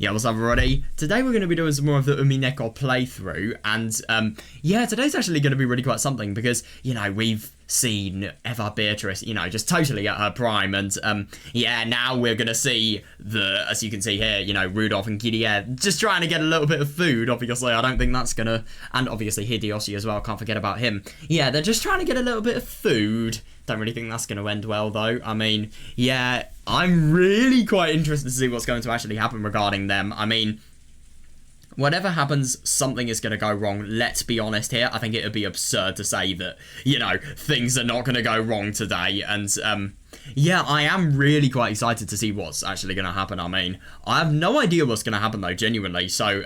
Yeah, what's up everybody? Today we're going to be doing some more of the Umineko playthrough, and yeah, today's actually going to be really quite something because, you know, we've seen Beatrice, you know, just totally at her prime, and yeah, now we're going to see as you can see here, you know, Rudolph and Kirie just trying to get a little bit of food. Obviously, I don't think that's going to, and obviously Hideyoshi as well, can't forget about him. Yeah, they're just trying to get a little bit of food. Don't really think that's going to end well though. I mean, yeah, I'm really quite interested to see what's going to actually happen regarding them. I mean, whatever happens, something is going to go wrong. Let's be honest here. I think it would be absurd to say that, you know, things are not going to go wrong today. And, yeah, I am really quite excited to see what's actually going to happen. I mean, I have no idea what's going to happen though, genuinely. So,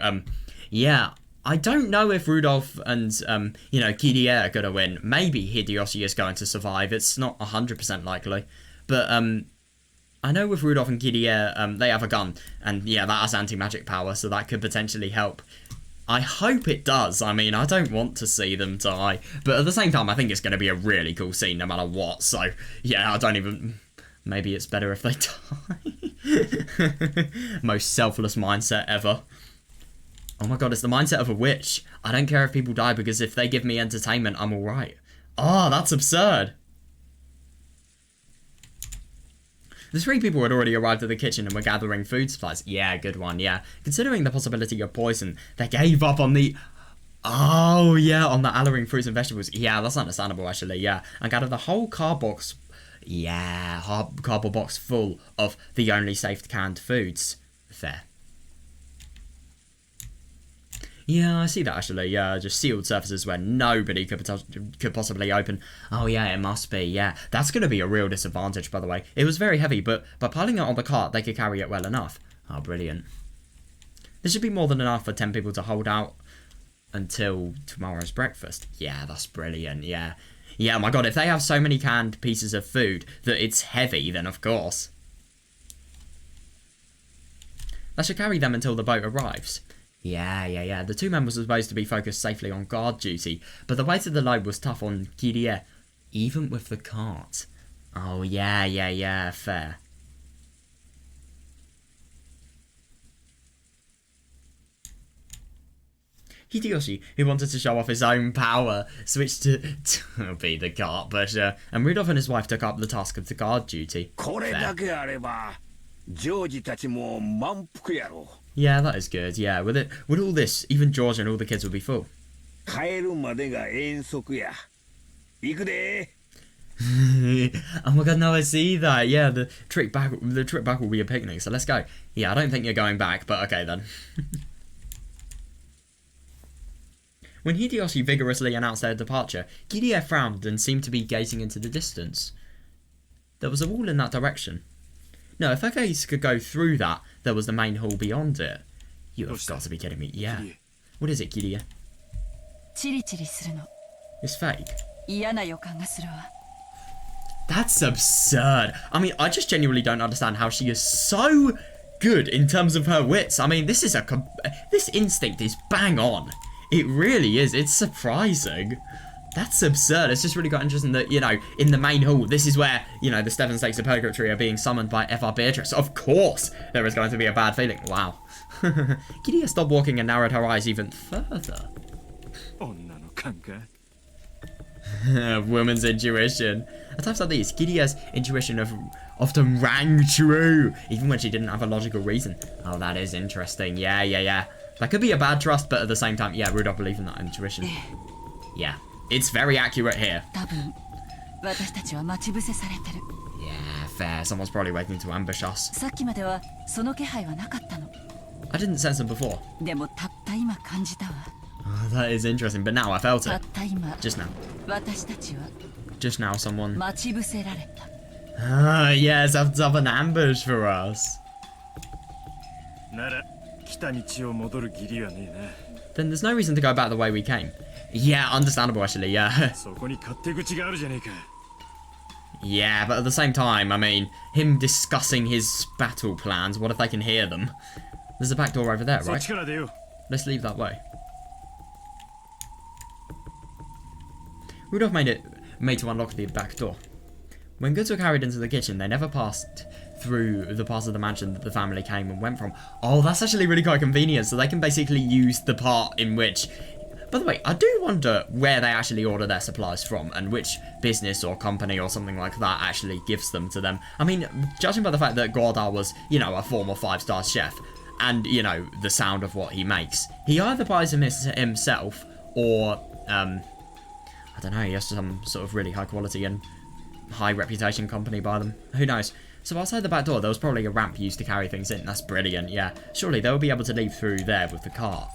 yeah, I don't know if Rudolph and, you know, Kirie are going to win. Maybe Hideyoshi is going to survive. It's not 100% likely. But, I know with Rudolph and Kirie, they have a gun, and yeah, that has anti-magic power, so that could potentially help. I hope it does. I mean, I don't want to see them die, but at the same time, I think it's going to be a really cool scene no matter what, so yeah, I don't even... Maybe it's better if they die. Most selfless mindset ever. Oh my god, it's the mindset of a witch. I don't care if people die, because if they give me entertainment, I'm alright. Oh, that's absurd. The three people had already arrived at the kitchen and were gathering food supplies. Yeah, good one, yeah. Considering the possibility of poison, they gave up on the... Oh, yeah, on the alluring fruits and vegetables. Yeah, that's understandable, actually, yeah. And gathered the whole cardboard box... Yeah, cardboard box full of the only safe canned foods. Fair. Yeah, I see that actually. Yeah, just sealed surfaces where nobody could possibly open. Oh yeah, it must be. Yeah, that's going to be a real disadvantage, by the way. It was very heavy, but by piling it on the cart, they could carry it well enough. Oh, brilliant. This should be more than enough for 10 people to hold out until tomorrow's breakfast. Yeah, that's brilliant. Yeah. Yeah, my god, if they have so many canned pieces of food that it's heavy, then of course. That should carry them until the boat arrives. Yeah. The two men were supposed to be focused safely on guard duty, but the weight of the load was tough on Kirie, even with the cart. Oh, yeah, fair. Hideyoshi, who wanted to show off his own power, switched to be the cart pusher, and Rudolph and his wife took up the task of the guard duty. Yeah, that is good. Yeah, with all this, even George and all the kids would be full. Oh my god, no, I see that. Yeah, the trip back will be a picnic. So let's go. Yeah, I don't think you're going back, but okay then. When Hideyoshi vigorously announced their departure, Kirie frowned and seemed to be gazing into the distance. There was a wall in that direction. No, if her gaze could go through that, there was the main hall beyond it. You have got to be kidding me. Yeah. What is it, Kirie? It's fake. That's absurd. I mean, I just genuinely don't understand how she is so good in terms of her wits. I mean, this instinct is bang on. It really is. It's surprising. That's absurd. It's just really quite interesting that, you know, in the main hall, this is where, you know, the seven snakes of purgatory are being summoned by Beatrice. Of course, there is going to be a bad feeling. Wow. Kirie stopped walking and narrowed her eyes even further. Woman's intuition. At times like these, Kirie's intuition often rang true, even when she didn't have a logical reason. Oh, that is interesting. Yeah. That could be a bad trust, but at the same time, yeah, Rudolph believed in that intuition. Yeah. It's very accurate here. Yeah, fair. Someone's probably waiting to ambush us. I didn't sense them before. Oh, that is interesting, but now I felt it. Just now. Just now someone... Ah, yes, have up an ambush for us. Then there's no reason to go back the way we came. Yeah, understandable actually, yeah. Yeah, but at the same time, I mean, him discussing his battle plans, what if they can hear them? There's a back door over there, right? Let's leave that way. Rudolph made to unlock the back door. When goods were carried into the kitchen, they never passed through the part of the mansion that the family came and went from. Oh, that's actually really quite convenient. So they can basically use the part in which... By the way, I do wonder where they actually order their supplies from and which business or company or something like that actually gives them to them. I mean, judging by the fact that Gordar was, you know, a former 5-star chef and, you know, the sound of what he makes, he either buys them himself or, I don't know, he has some sort of really high quality and high reputation company buy them. Who knows? So outside the back door, there was probably a ramp used to carry things in. That's brilliant, yeah. Surely they'll be able to leave through there with the cart.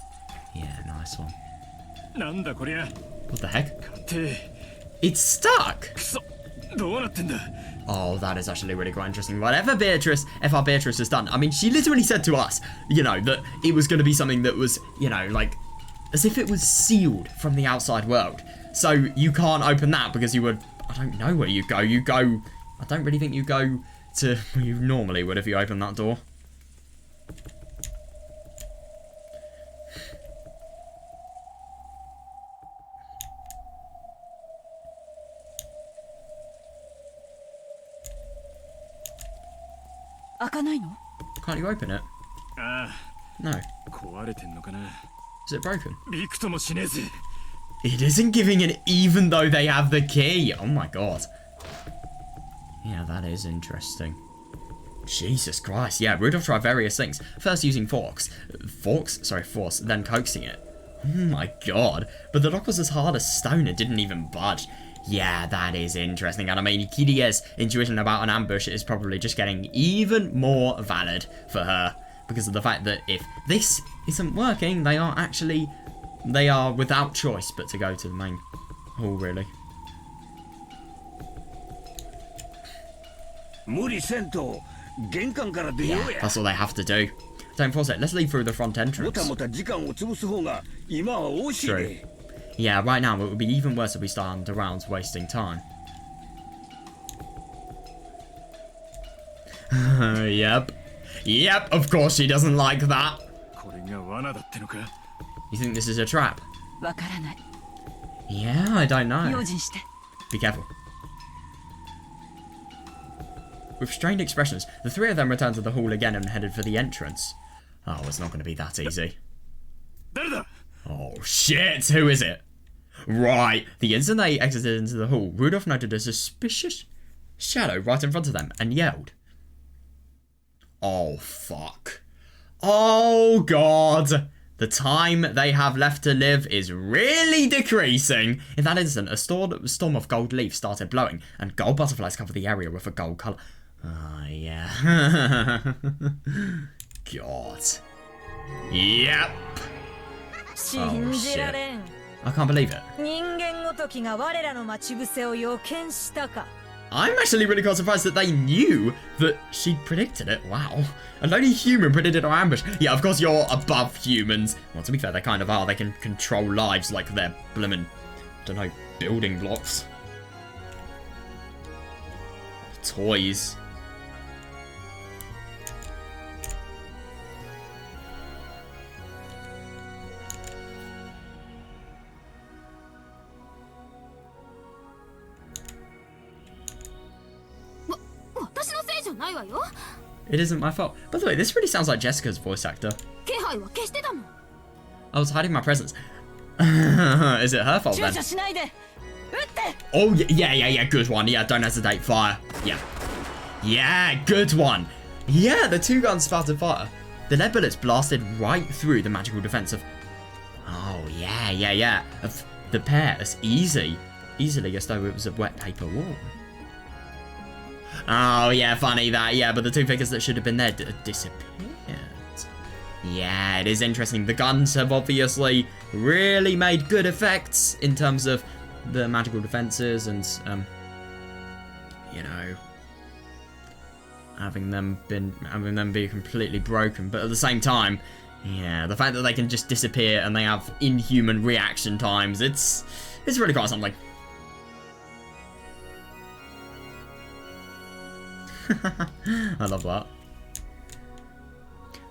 Yeah, nice one. What the heck? It's stuck! Oh, that is actually really quite interesting. Whatever our Beatrice has done, I mean, she literally said to us, you know, that it was going to be something that was, you know, like, as if it was sealed from the outside world. So you can't open that because you would, I don't know where you go. I don't really think you go to where you normally would if you open that door. Can't you open it? No. Is it broken? It isn't giving it even though they have the key. Oh my god. Yeah, that is interesting. Jesus Christ. Yeah, Rudolph tried various things. First using force, then coaxing it. Oh my god. But the lock was as hard as stone and didn't even budge. Yeah, that is interesting. And I mean, Kiria's intuition about an ambush is probably just getting even more valid for her. Because of the fact that if this isn't working, they are without choice but to go to the main hall, really. Yeah, that's all they have to do. Don't force it. Let's leave through the front entrance. True. Yeah, right now it would be even worse if we stand around wasting time. Yep. Yep, of course she doesn't like that. You think this is a trap? Yeah, I don't know. Be careful. With strained expressions, the three of them returned to the hall again and headed for the entrance. Oh, it's not going to be that easy. Oh, shit! Who is it? Right. The instant they exited into the hall, Rudolph noted a suspicious shadow right in front of them and yelled. Oh, fuck. Oh, God. The time they have left to live is really decreasing. In that instant, a storm of gold leaves started blowing, and gold butterflies covered the area with a gold colour. Oh, yeah. God. Yep. Oh, shit. I can't believe it. I'm actually really quite surprised that they knew that she predicted it. Wow. A lowly human predicted our ambush. Yeah, of course you're above humans. Well, to be fair, they kind of are. They can control lives like they're blimmin', don't know, building blocks. Toys. It isn't my fault. By the way, this really sounds like Jessica's voice actor. I was hiding my presence. Is it her fault then? Oh, yeah, good one. Yeah, don't hesitate. Fire. Yeah. Yeah, good one. Yeah, the two guns spouted fire. The lead bullets blasted right through the magical defense of... Oh, yeah. Of the pair as easily as though it was a wet paper wall. Oh, yeah, funny that. Yeah, but the two figures that should have been there disappeared. Yeah, it is interesting. The guns have obviously really made good effects in terms of the magical defenses and, you know, having them be completely broken. But at the same time, yeah, the fact that they can just disappear and they have inhuman reaction times, it's really quite something. I love that.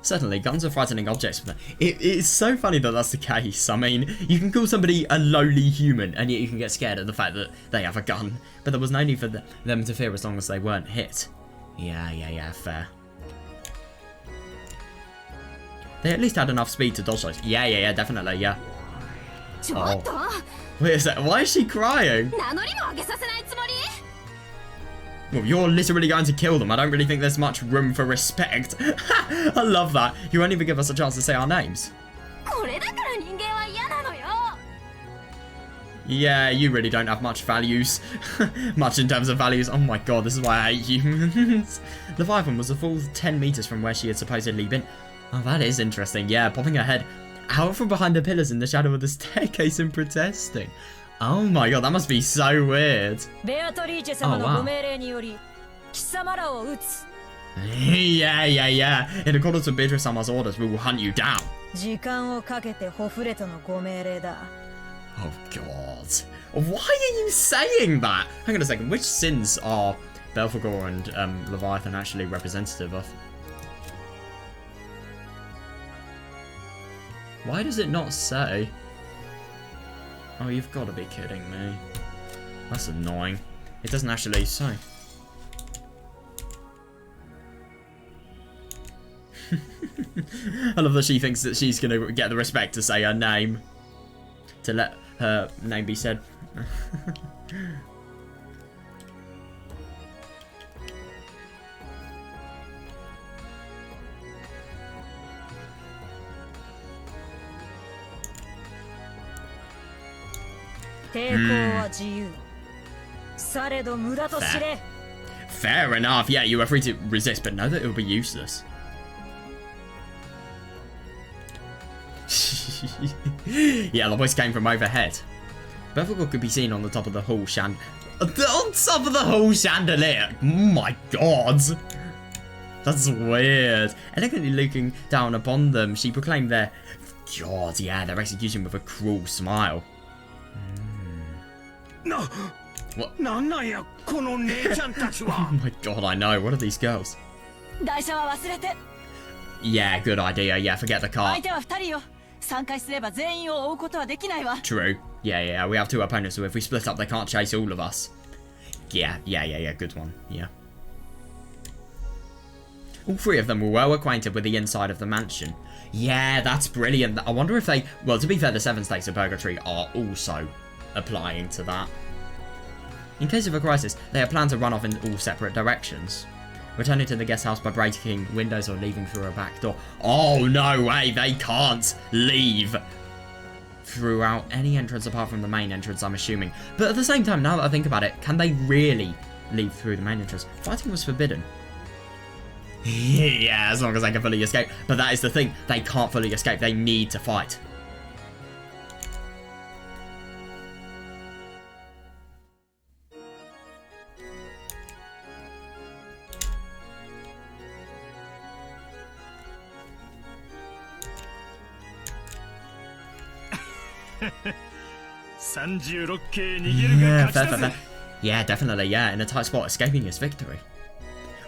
Certainly, guns are frightening objects. It is so funny that that's the case. I mean, you can call somebody a lowly human, and yet you can get scared at the fact that they have a gun. But there was no need for them to fear as long as they weren't hit. Yeah, fair. They at least had enough speed to dodge those. Yeah, definitely, yeah. Oh. Wait a sec, why is she crying? Well, you're literally going to kill them. I don't really think there's much room for respect. I love that. You won't even give us a chance to say our names. Yeah, you really don't have much values. Much in terms of values. Oh my god, this is why I hate humans. Leviathan was a full 10 meters from where she had supposedly been. Oh, that is interesting. Yeah, popping her head out from behind the pillars in the shadow of the staircase and protesting. Oh my god, that must be so weird. Beatrice oh, wow. Yeah. In accordance with Beatrice-sama's orders, we will hunt you down. Oh god. Why are you saying that? Hang on a second, which sins are Belphegor and Leviathan actually representative of? Why does it not say? Oh, you've got to be kidding me. That's annoying. It doesn't actually say. I love that she thinks that she's going to get the respect to say her name. To let her name be said. Fair enough. Yeah, you are free to resist, but know that it will be useless. Yeah, the voice came from overhead. Belphegor could be seen on the top of the hall on top of the hall chandelier. Oh my god. That's weird. Elegantly looking down upon them, she proclaimed their their execution with a cruel smile. No. What? Oh my god, I know. What are these girls? Yeah, good idea. Yeah, forget the cart. True. Yeah, we have two opponents, so if we split up, they can't chase all of us. Yeah, good one. Yeah. All three of them were well acquainted with the inside of the mansion. Yeah, that's brilliant. I wonder if they... Well, to be fair, the 7 Stakes of Purgatory are also applying to that. In case of a crisis, they had planned to run off in all separate directions. Returning to the guest house by breaking windows or leaving through a back door. Oh, no way, they can't leave throughout any entrance apart from the main entrance, I'm assuming. But at the same time, now that I think about it, can they really leave through the main entrance? Fighting was forbidden. Yeah, as long as they can fully escape. But that is the thing, they can't fully escape, they need to fight. Fair. Yeah, definitely, yeah. In a tight spot, escaping is victory.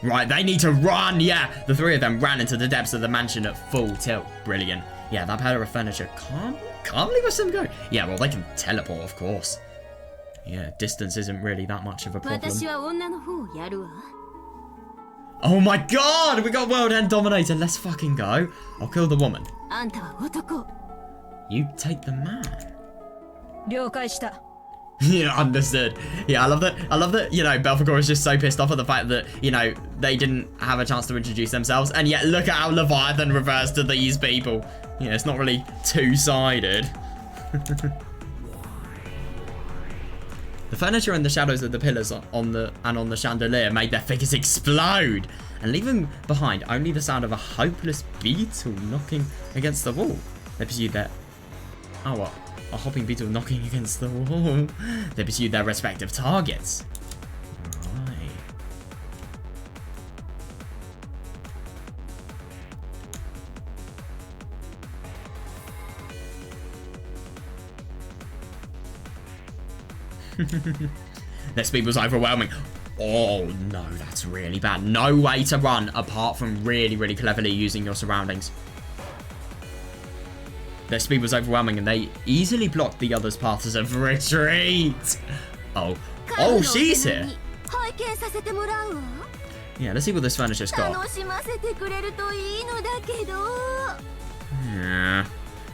Right, they need to run, yeah. The three of them ran into the depths of the mansion at full tilt. Brilliant. Yeah, that pair of furniture calmly watched them go. Yeah, well, they can teleport, of course. Yeah, distance isn't really that much of a problem. Oh my god, we got World End Dominator. Let's fucking go. I'll kill the woman. You take the man. Yeah, understood. Yeah, I love that, you know, Belphegor is just so pissed off at the fact that, you know, they didn't have a chance to introduce themselves, and yet look at how Leviathan refers to these people. Yeah, it's not really two-sided. The furniture and the shadows of the pillars on the chandelier made their figures explode, and leaving behind only the sound of a hopeless beetle knocking against the wall. They pursued their... Oh, what? A hopping beetle knocking against the wall. They pursued their respective targets. Right. Their speed was overwhelming. Oh no, that's really bad. No way to run apart from really, really cleverly using your surroundings. Their speed was overwhelming and they easily blocked the others' paths of retreat. Oh, she's here. Yeah, let's see what this furniture's got. Yeah.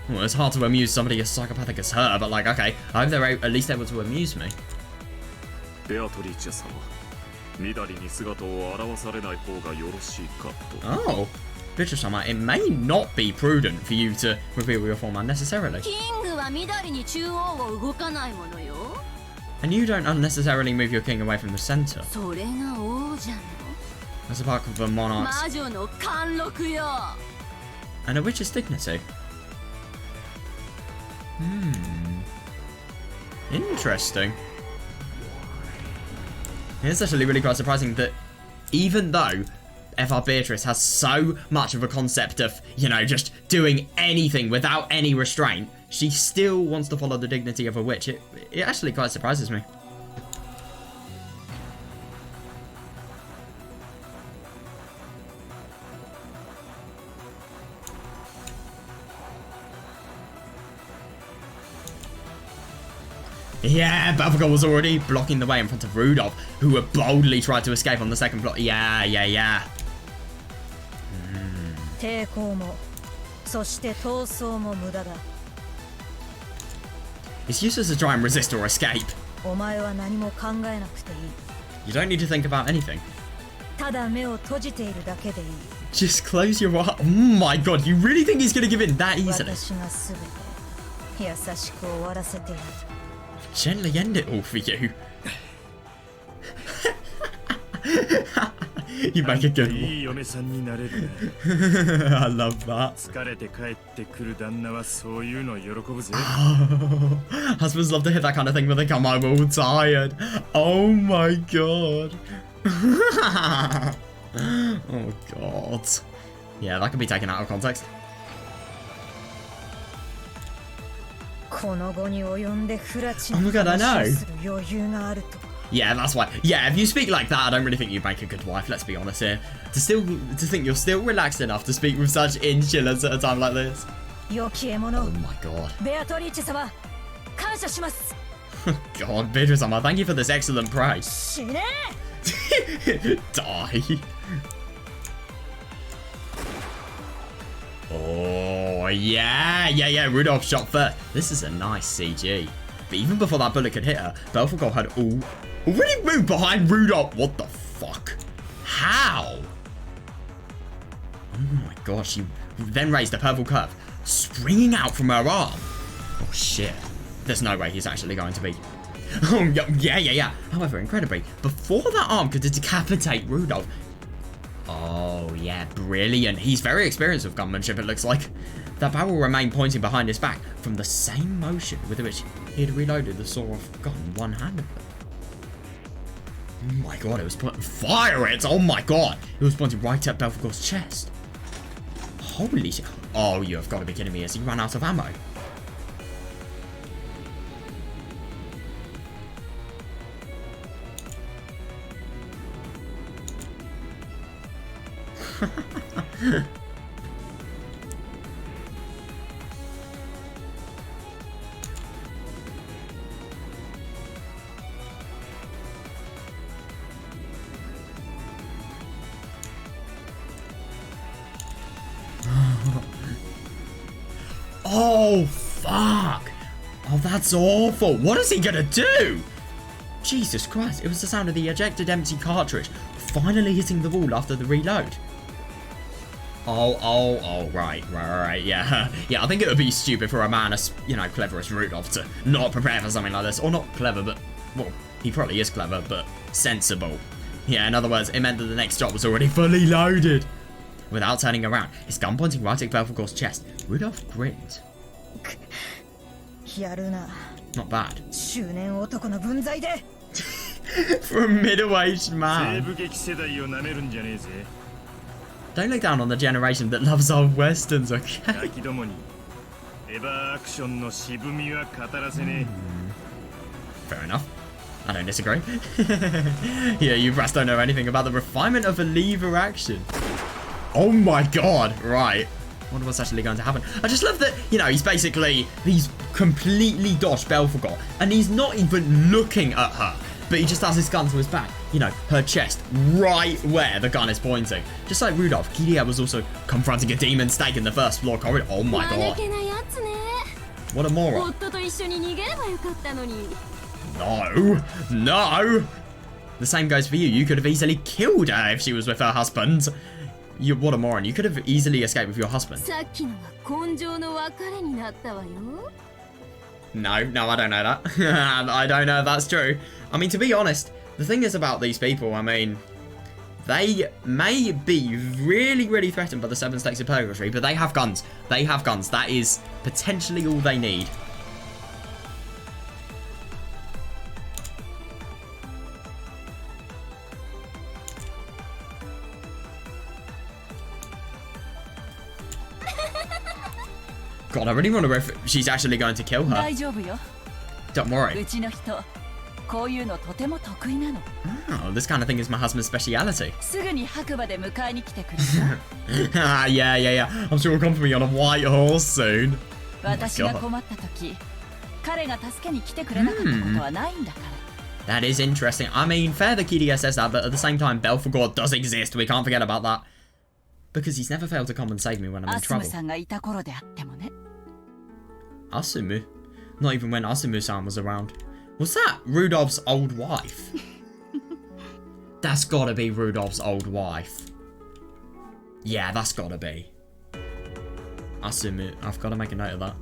Well, it's hard to amuse somebody as psychopathic as her, but like, okay, I hope they're at least able to amuse me. Beatrice-sama, oh, Beatrice-sama, it may not be prudent for you to reveal your form unnecessarily. And you don't unnecessarily move your king away from the center. That's a part of the monarch's and a witch's dignity. Interesting. It's actually really quite surprising that even though FR Beatrice has so much of a concept of, you know, just doing anything without any restraint, she still wants to follow the dignity of a witch. It actually quite surprises me. Yeah, Belphegor was already blocking the way in front of Rudolph, who had boldly tried to escape on the second plot. Yeah. It's useless to try and resist or escape. You don't need to think about anything. Just close your eyes. Oh my god, you really think he's going to give in that easily? Gently end it all for you. You make a good one. I love that. Husbands love to hit that kind of thing when they come home all tired. Oh my god. Oh god. Yeah, that can be taken out of context. Oh my god, I know. Yeah, that's why. Yeah, if you speak like that, I don't really think you'd make a good wife, let's be honest here. To think you're still relaxed enough to speak with such insolence at a time like this. Oh my god. God, Beatrice-sama, thank you for this excellent praise. Die. Oh, yeah, Rudolph shot first. This is a nice CG. But even before that bullet could hit her, Belphegor had already moved behind Rudolph. What the fuck? How? Oh my gosh, she then raised the purple curve, springing out from her arm. Oh shit. There's no way he's actually going to be. Oh, yeah. However, incredibly, before that arm could decapitate Rudolph. Oh, yeah, brilliant. He's very experienced with gunmanship, it looks like. That barrel remained pointing behind his back from the same motion with which he had reloaded the saw-off gun one-handedly. Oh my god, it was fire it! Oh my god! It was pointing right at Belphegor's chest. Holy shit. Oh, you have got to be kidding me, as he ran out of ammo. Oh, fuck. Oh, that's awful. What is he gonna do? Jesus Christ, it was the sound of the ejected empty cartridge finally hitting the wall after the reload. Oh, right, yeah. Yeah, I think it would be stupid for a man as, you know, clever as Rudolph to not prepare for something like this. Or not clever, but, well, he probably is clever, but sensible. Yeah, in other words, it meant that the next shot was already fully loaded. Without turning around, his gun pointing right at Belphegor's chest, Rudolph grinned. Not bad. For a middle-aged man. Don't look down on the generation that loves old westerns, okay? Fair enough. I don't disagree. Yeah, you brats don't know anything about the refinement of a lever action. Oh my god, right. I wonder what's actually going to happen. I just love that, you know, he's completely dodged Belphegor, and he's not even looking at her. but he just has his gun to his back. You know, her chest, right where the gun is pointing. Just like Rudolph, Kiria was also confronting a demon snake in the first floor corridor. Oh my god. What a moron. No, no. The same goes for you. You could have easily killed her if she was with her husband. What a moron. You could have easily escaped with your husband. No, I don't know that. I don't know if that's true. I mean, to be honest, the thing is about these people, I mean, they may be really, really threatened by the 7 stakes of purgatory, but they have guns. They have guns. That is potentially all they need. God, I really wonder if she's actually going to kill her. Don't worry. Oh, this kind of thing is my husband's speciality. Yeah. I'm sure he'll come for me on a white horse soon. Oh that is interesting. I mean, fair the Kiria says that, but at the same time, Belphegor does exist. We can't forget about that. Because he's never failed to come and save me when I'm in trouble. Asumu? Not even when Asumu-san was around. Was that Rudolph's old wife? That's gotta be Rudolph's old wife. Yeah, that's gotta be. Asumu. I've gotta make a note of that.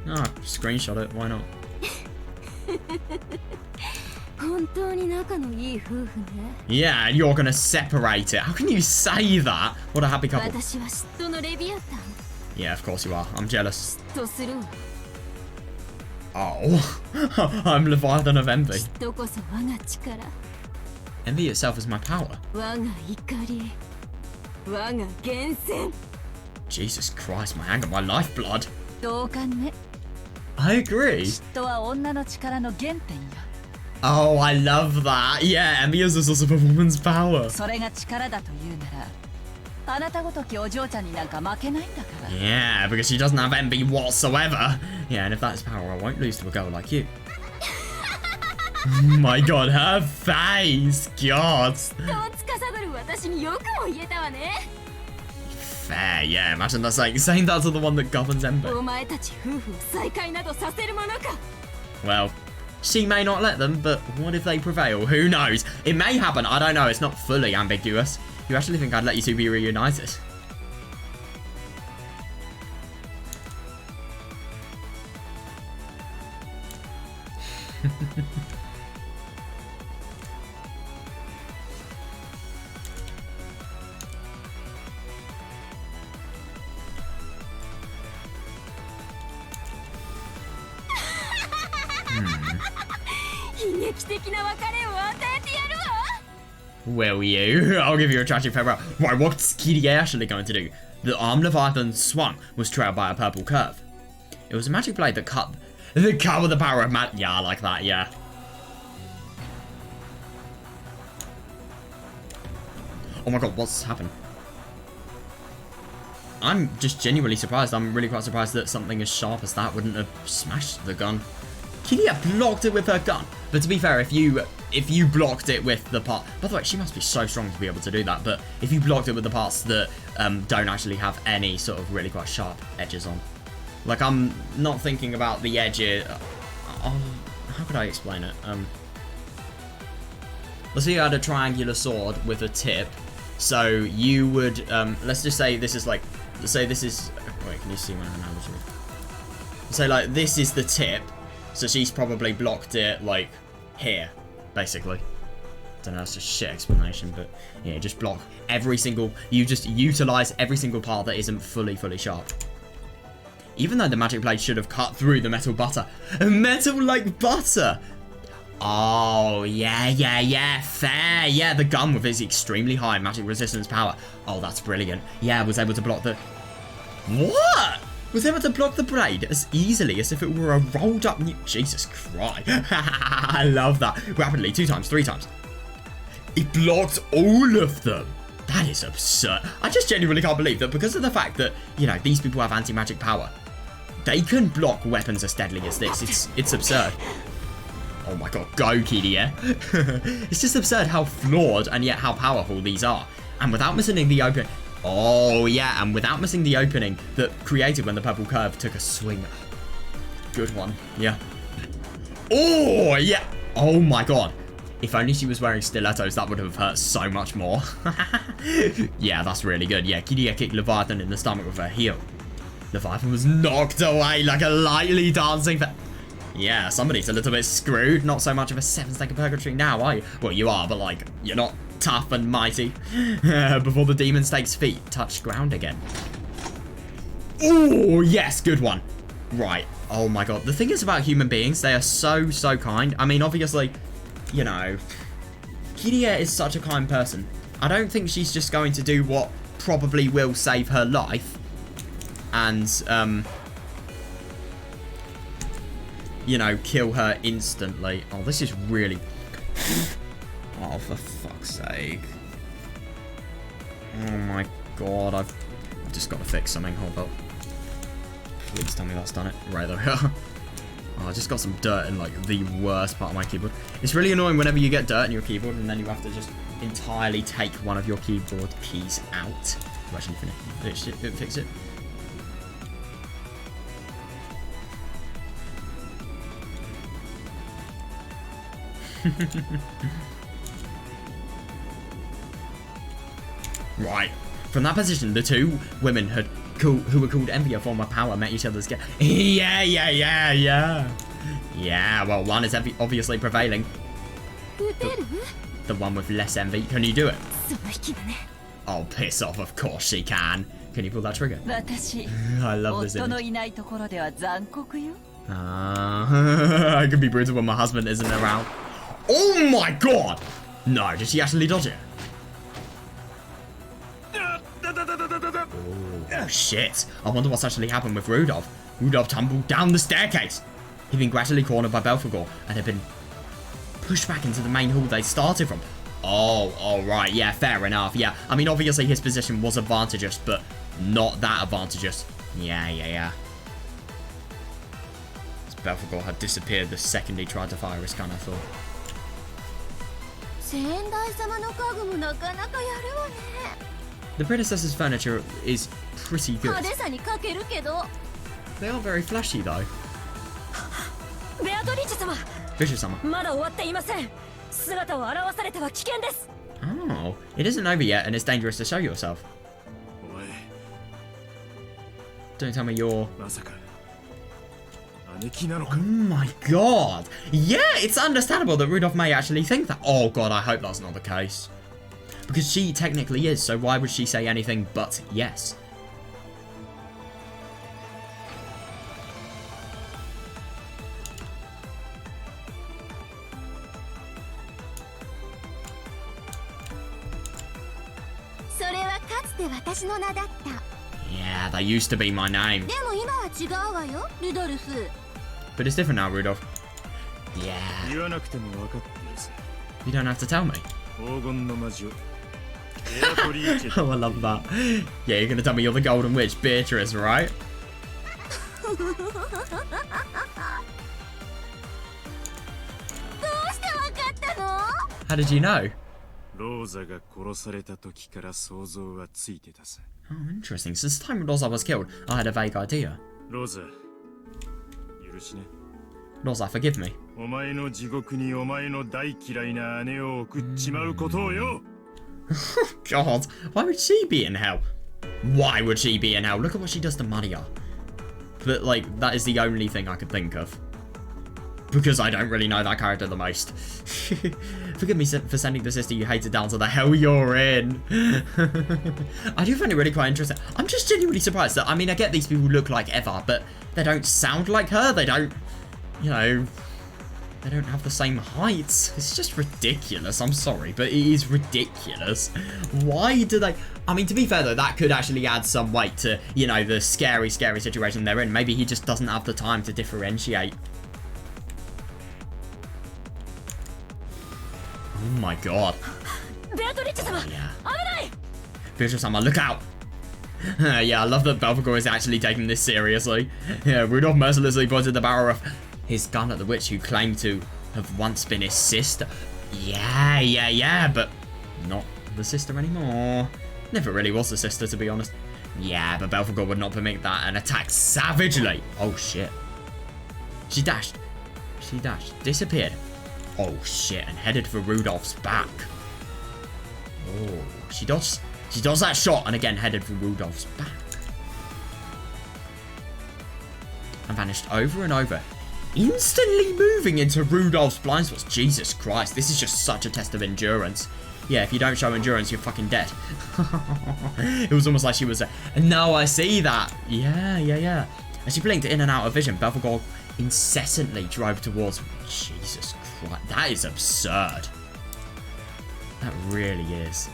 Ah, screenshot it, why not? Yeah, and you're gonna separate it. How can you say that? What a happy couple. Yeah, of course you are. I'm jealous. Oh. I'm Leviathan of Envy. Envy itself is my power. Jesus Christ, my anger, my lifeblood. I agree. Oh, I love that. Yeah, envy is a source of a woman's power. Yeah, because she doesn't have envy whatsoever. Yeah, and if that's power, I won't lose to a girl like you. My god, her face! God. Fair, yeah, imagine that's like saying that to the one that governs envy. Well, she may not let them, but what if they prevail? Who knows? It may happen, I don't know, it's not fully ambiguous. You actually think I'd let you two be reunited? Will you? I'll give you a tragic farewell. Right, what's Kirie actually going to do? The arm Leviathan swung was trailed by a purple curve. It was a magic blade that cut with the power of yeah, I like that, yeah. Oh my god, what's happened? I'm just genuinely surprised. I'm really quite surprised that something as sharp as that wouldn't have smashed the gun. Kiria blocked it with her gun. But to be fair, if you blocked it with the part... By the way, she must be so strong to be able to do that. But if you blocked it with the parts that don't actually have any sort of really quite sharp edges on. Like, I'm not thinking about the edges... how could I explain it? Let's say you had a triangular sword with a tip. So you would... let's just say this is like... Let's say this is... Wait, can you see my analogy? So, like, this is the tip. So she's probably blocked it, like, here, basically. Don't know, that's a shit explanation, but yeah, just block every single... You just utilize every single part that isn't fully sharp. Even though the magic blade should have cut through the metal butter. Metal like butter! Oh, yeah, fair. Yeah, the gun with its extremely high magic resistance power. Oh, that's brilliant. Yeah, I was able to block the... What? Was able to block the blade as easily as if it were a rolled up new... Jesus Christ. I love that. Rapidly, 2 times, 3 times. It blocked all of them. That That is absurd. I just genuinely can't believe that because of the fact that, you know, these people have anti-magic power, they can block weapons as steadily as this. It's absurd. Oh my god, go Kiria. It's just absurd how flawed and yet how powerful these are. And without missing the opening... Oh yeah, and without missing the opening that created when the purple curve took a swing. Good one, yeah. Oh yeah. Oh my god. If only she was wearing stilettos, that would have hurt so much more. Yeah, that's really good. Yeah, Kiria kicked Leviathan in the stomach with her heel. Leviathan was knocked away like a lightly dancing... Yeah, somebody's a little bit screwed. Not so much of a 7-second purgatory now, are you? Well, you are, but like, you're not tough and mighty. Before the demon snake's feet touch ground again. Oh, yes, good one. Right. Oh my god. The thing is about human beings, they are so, so kind. I mean, obviously, you know, Kiria is such a kind person. I don't think she's just going to do what probably will save her life. And, you know, kill her instantly. Oh, this is really... Oh, for fuck's sake. Oh my god, I've just got to fix something. Hold up. Please tell me that's done it. Right, there we go. Oh, I just got some dirt in, like, the worst part of my keyboard. It's really annoying whenever you get dirt in your keyboard and then you have to just entirely take one of your keyboard keys out to actually fix it. Right. From that position, the two women who were called Envy, a form of power, met each other's Yeah, well, one is obviously prevailing. The one with less envy. Can you do it? Oh, piss off. Of course she can. Can you pull that trigger? I love this image. I can be brutal when my husband isn't around. Oh my god! No, did she actually dodge it? Oh shit. I wonder what's actually happened with Rudolph. Rudolph tumbled down the staircase. He'd been gradually cornered by Belphegor and had been pushed back into the main hall they started from. Oh, alright, yeah, fair enough, yeah. I mean, obviously his position was advantageous, but not that advantageous. Yeah. Belphegor had disappeared the second he tried to fire his gun, I thought. The predecessor's furniture is pretty good. They are very flashy though. Beatrice-sama. Oh, it isn't over yet and it's dangerous to show yourself. Don't tell me you're... Oh my god! Yeah, it's understandable that Rudolph may actually think that. Oh god, I hope that's not the case. Because she technically is, so why would she say anything but yes? Yeah, that used to be my name. But it's different now, Rudolph. Yeah. You don't have to tell me. Oh, I love that. Yeah, you're gonna tell me you're the Golden Witch, Beatrice, right? How did you know? Oh, interesting. Since the time Rosa was killed, I had a vague idea. Rosa, forgive me. God, why would she be in hell? Why would she be in hell? Look at what she does to Maria. But, like, that is the only thing I could think of. Because I don't really know that character the most. Forgive me for sending the sister you hated down to the hell you're in. I do find it really quite interesting. I'm just genuinely surprised that, I mean, I get these people look like Eva, but they don't sound like her. They don't, you know, they don't have the same heights. It's just ridiculous. I'm sorry, but it is ridiculous. Why do they... I mean, to be fair, though, that could actually add some weight to, you know, the scary situation they're in. Maybe he just doesn't have the time to differentiate. Oh my god. Oh, yeah. Beatrice-sama, look out! Yeah, I love that Belphegor is actually taking this seriously. Yeah, Rudolph mercilessly pointed the barrel of his gun at the witch who claimed to have once been his sister. Yeah, but not the sister anymore. Never really was the sister, to be honest. Yeah, but Belphegor would not permit that and attacked savagely. Oh, shit. She dashed, disappeared. Oh, shit, and headed for Rudolph's back. Oh, she does that shot and again headed for Rudolph's back. And vanished over and over. Instantly moving into Rudolph's blind spots. Jesus Christ, this is just such a test of endurance. Yeah, if you don't show endurance, you're fucking dead. It was almost like she was no, I see that. Yeah. As she blinked in and out of vision, Belphegor incessantly drove towards... Jesus Christ, that is absurd. That really is.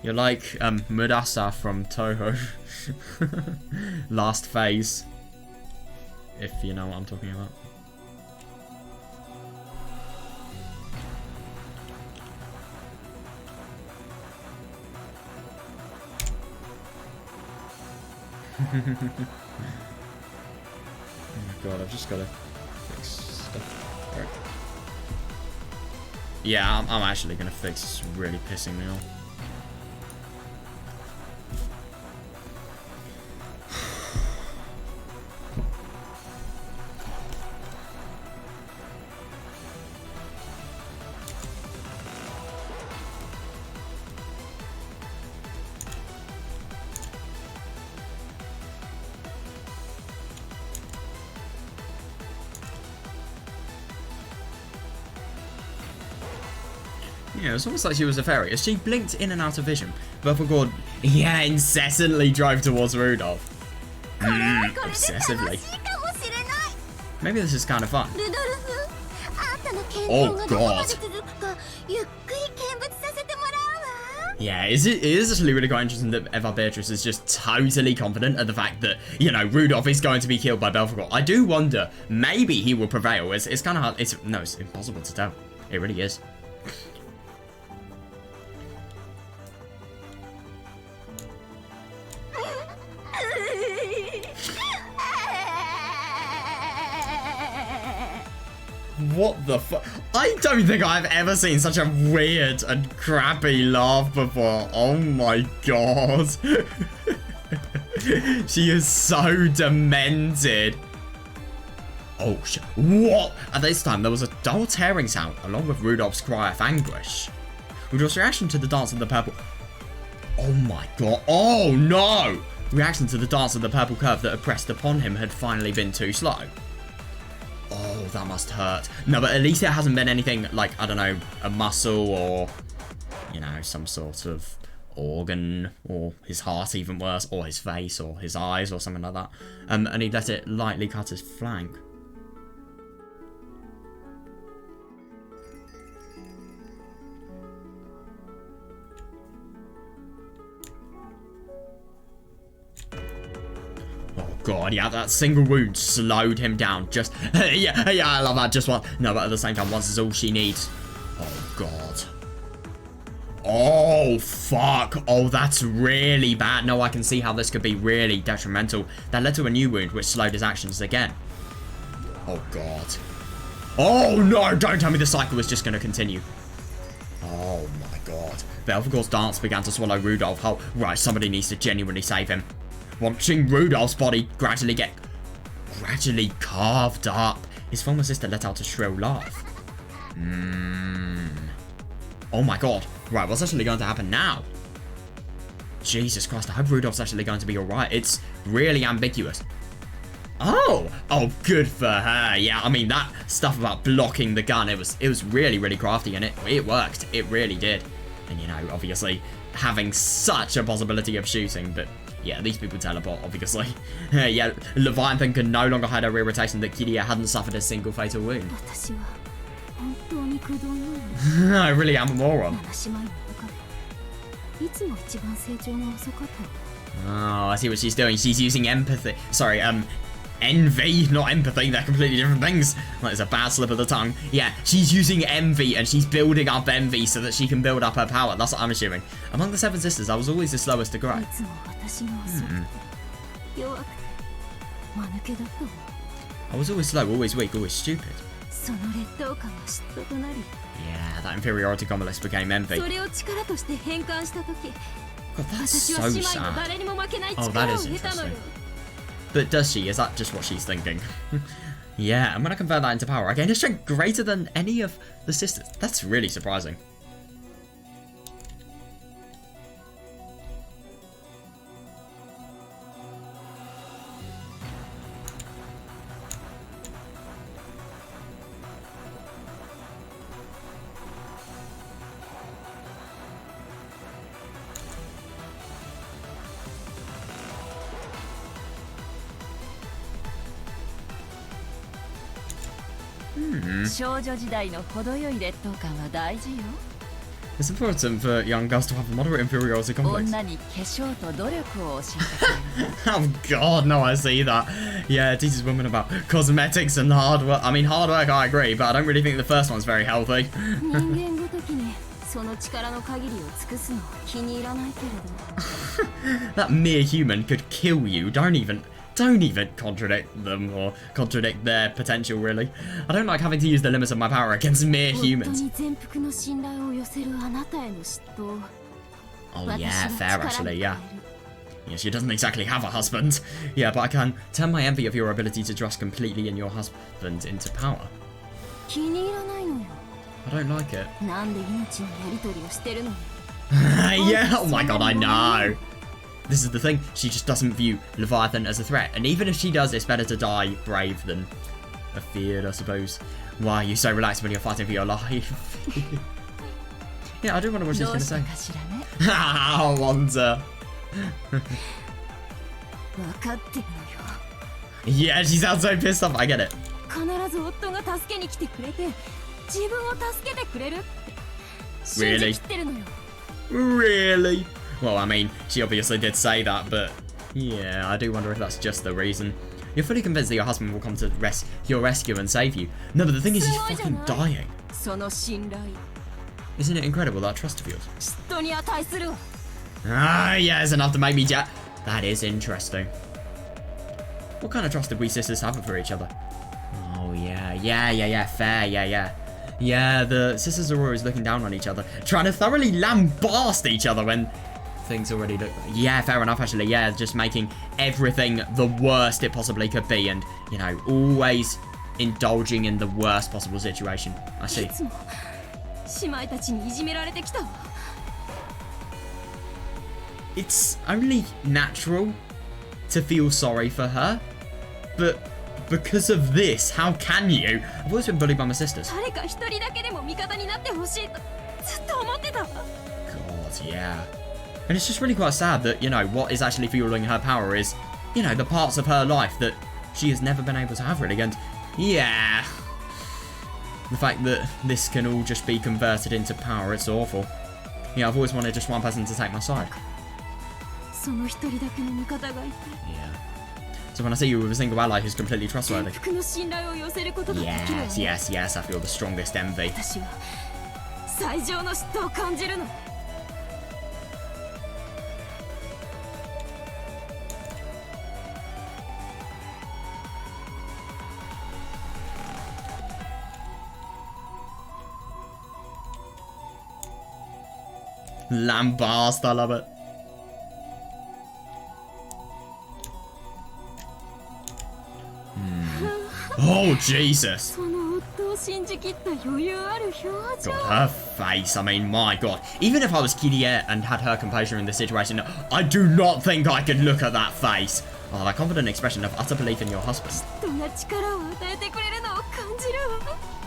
You're like Murasa from Toho. Last phase. If you know what I'm talking about. Oh my god, I've just got to fix stuff. Right. Yeah, I'm actually going to fix this. It's really pissing me off. Yeah, it was almost like she was a fairy. As she blinked in and out of vision, Belphegor, incessantly drove towards Rudolph. Obsessively. Maybe this is kind of fun. Oh god. Yeah, it is actually really quite interesting that Eva Beatrice is just totally confident of the fact that, you know, Rudolph is going to be killed by Belphegor. I do wonder, maybe he will prevail. It's kind of hard. It's impossible to tell. It really is. What the fuck? I don't think I've ever seen such a weird and crappy laugh before. Oh my god. She is so demented. Oh shit. What? At this time, there was a dull tearing sound, along with Rudolph's cry of anguish. Rudolph's reaction to the dance of the purple... Oh my god. Oh no! Reaction to the dance of the purple curve that had pressed upon him had finally been too slow. Oh, that must hurt. No, but at least it hasn't been anything like, I don't know, a muscle or, you know, some sort of organ, or his heart even worse, or his face, or his eyes, or something like that. And he let it lightly cut his flank. God, yeah, that single wound slowed him down. Just, yeah, I love that. Just one. No, but at the same time, once is all she needs. Oh, God. Oh, fuck. Oh, that's really bad. No, I can see how this could be really detrimental. That led to a new wound, which slowed his actions again. Oh, God. Oh, no, don't tell me the cycle is just going to continue. Oh, my God. Belphegor's dance began to swallow Rudolph whole. Right, somebody needs to genuinely save him. Watching Rudolph's body gradually carved up, his former sister let out a shrill laugh. Oh my god. Right, what's actually going to happen now? Jesus Christ, I hope Rudolph's actually going to be alright. It's really ambiguous. Oh, good for her. Yeah, I mean, that stuff about blocking the gun, it was really, really crafty, and it worked. It really did. And, you know, obviously, having such a possibility of shooting, but... yeah, these people teleport, obviously. Yeah, Leviathan could no longer hide her irritation that Kiria hadn't suffered a single fatal wound. I really am a moron. Oh, I see what she's doing. She's using empathy. Sorry, envy, not empathy. They're completely different things. That is a bad slip of the tongue. Yeah, she's using envy and she's building up envy so that she can build up her power. That's what I'm assuming. Among the 7 sisters, I was always the slowest to grow. I was always slow, always weak, always stupid. Yeah, that inferiority complex became envy. God, that's so sad. Oh, that is interesting. But does she? Is that just what she's thinking? Yeah, I'm gonna convert that into power. I gain a strength greater than any of the sisters. That's really surprising. It's important for young girls to have a moderate inferiority complex. Oh god, no, I see that. Yeah, it teaches women about cosmetics and hard work. I mean, hard work, I agree, but I don't really think the first one's very healthy. That mere human could kill you. Don't even contradict them or contradict their potential, really. I don't like having to use the limits of my power against mere humans. Oh yeah, fair actually, yeah. Yeah, she doesn't exactly have a husband. Yeah, but I can turn my envy of your ability to trust completely in your husband into power. I don't like it. Yeah, oh my god, I know. This is the thing, she just doesn't view Leviathan as a threat. And even if she does, it's better to die brave than afeared, I suppose. Why are you so relaxed when you're fighting for your life? Yeah, I do wonder what she's going to say. I wonder. Yeah, she sounds so pissed off, I get it. Really? Really? Well, I mean, she obviously did say that, but yeah, I do wonder if that's just the reason. You're fully convinced that your husband will come to your rescue and save you. No, but the thing is, he's fucking dying. Isn't it incredible, that trust of yours? Ah, yeah, it's enough to make me That is interesting. What kind of trust did we sisters have for each other? Oh, yeah, fair, yeah. Yeah, the sisters are always looking down on each other, trying to thoroughly lambast each other when things already look... Yeah, fair enough, actually, yeah, just making everything the worst it possibly could be and, you know, always indulging in the worst possible situation. I see. It's only natural to feel sorry for her, but because of this, how can you? I've always been bullied by my sisters. God, yeah. And it's just really quite sad that, you know, what is actually fueling her power is, you know, the parts of her life that she has never been able to have really. And yeah, the fact that this can all just be converted into power, it's awful. Yeah, I've always wanted just one person to take my side. Yeah. So when I see you with a single ally who's completely trustworthy. Yes, I feel the strongest envy. Lambast, I love it. Oh, Jesus. God, her face, I mean, my God. Even if I was Kirie and had her composure in this situation, I do not think I could look at that face. Oh, that confident expression of utter belief in your husband.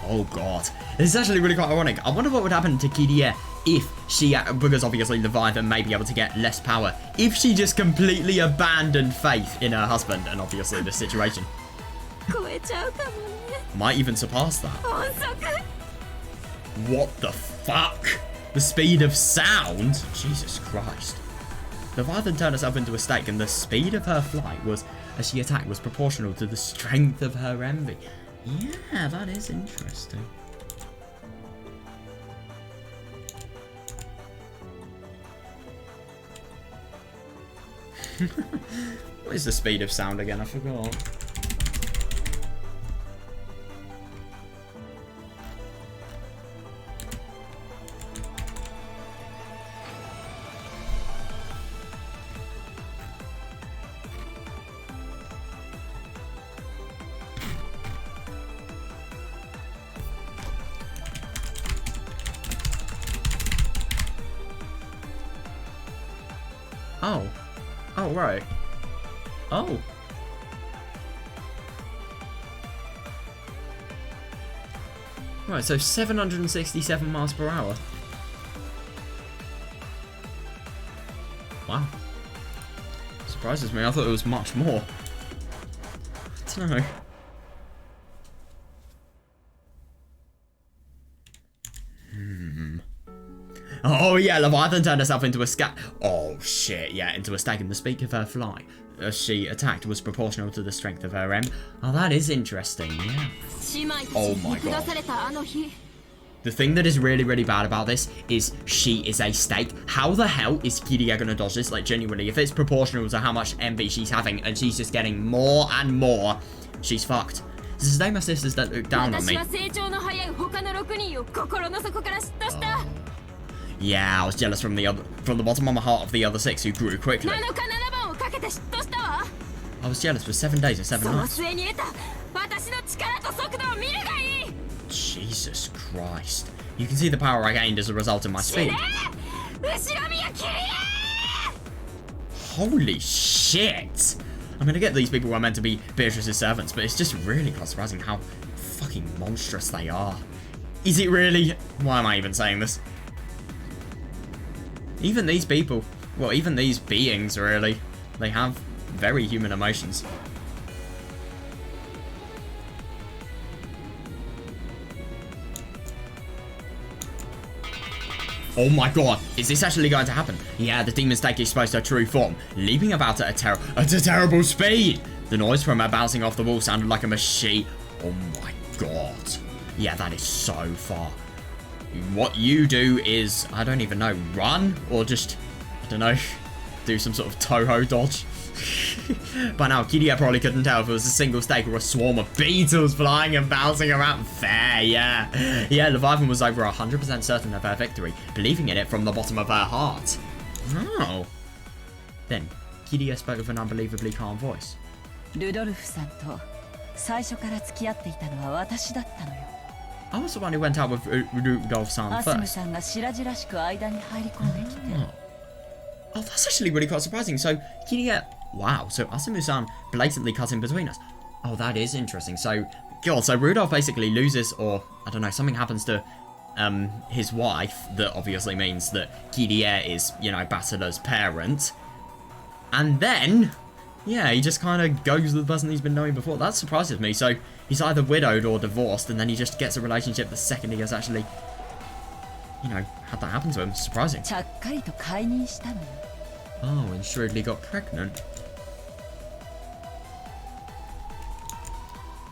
Oh, God. This is actually really quite ironic. I wonder what would happen to Kirie if she, because obviously Leviathan may be able to get less power, if she just completely abandoned faith in her husband and obviously the situation. Might even surpass that. What the fuck? The speed of sound? Jesus Christ. Leviathan turned herself into a snake, and the speed of her flight was, as she attacked, was proportional to the strength of her envy. Yeah, that is interesting. What is the speed of sound again? I forgot. Oh. Oh, right. Oh. Right, so 767 miles per hour. Wow. Surprises me. I thought it was much more. I don't know. Oh yeah, Leviathan turned herself into a Oh shit, yeah, into a stag, and the speed of her flight as she attacked was proportional to the strength of her end. Oh, that is interesting, yeah. Oh my god. The thing that is really, really bad about this is she is a snake. How the hell is Kiria gonna dodge this? Like, genuinely, if it's proportional to how much envy she's having and she's just getting more and more, she's fucked. This is my sisters that look down on me. Yeah, I was jealous from the bottom of my heart of the other 6 who grew quickly. I was jealous for 7 days and 7 nights. Jesus Christ. You can see the power I gained as a result of my speed. Holy shit! I'm gonna get these people who are meant to be Beatrice's servants, but it's just really quite surprising how fucking monstrous they are. Is it really? Why am I even saying this? Even these people, well, even these beings, really, they have very human emotions. Oh my god, is this actually going to happen? Yeah, the demon snake exposed her true form, leaping about at a terrible speed. The noise from her bouncing off the wall sounded like a machine. Oh my god. Yeah, that is so far. What you do is, I don't even know, run? Or just, I don't know, do some sort of Toho dodge? By now, Kiria probably couldn't tell if it was a single snake or a swarm of beetles flying and bouncing around. Fair, yeah. Yeah, Leviathan was over 100% certain of her victory, believing in it from the bottom of her heart. Oh. Then, Kiria spoke with an unbelievably calm voice. I was the one who went out with Rudolph-san first. Oh, that's actually really quite surprising. So, Kiria... Wow, so Asumu-san blatantly cut in between us. Oh, that is interesting. So, God, so Rudolph basically loses, or, I don't know, something happens to his wife, that obviously means that Kiria is, you know, Basila's parent. And then... yeah, he just kind of goes with the person he's been knowing before. That surprises me. So, he's either widowed or divorced, and then he just gets a relationship the second he has actually, you know, had that happen to him. Surprising. Oh, and shrewdly got pregnant.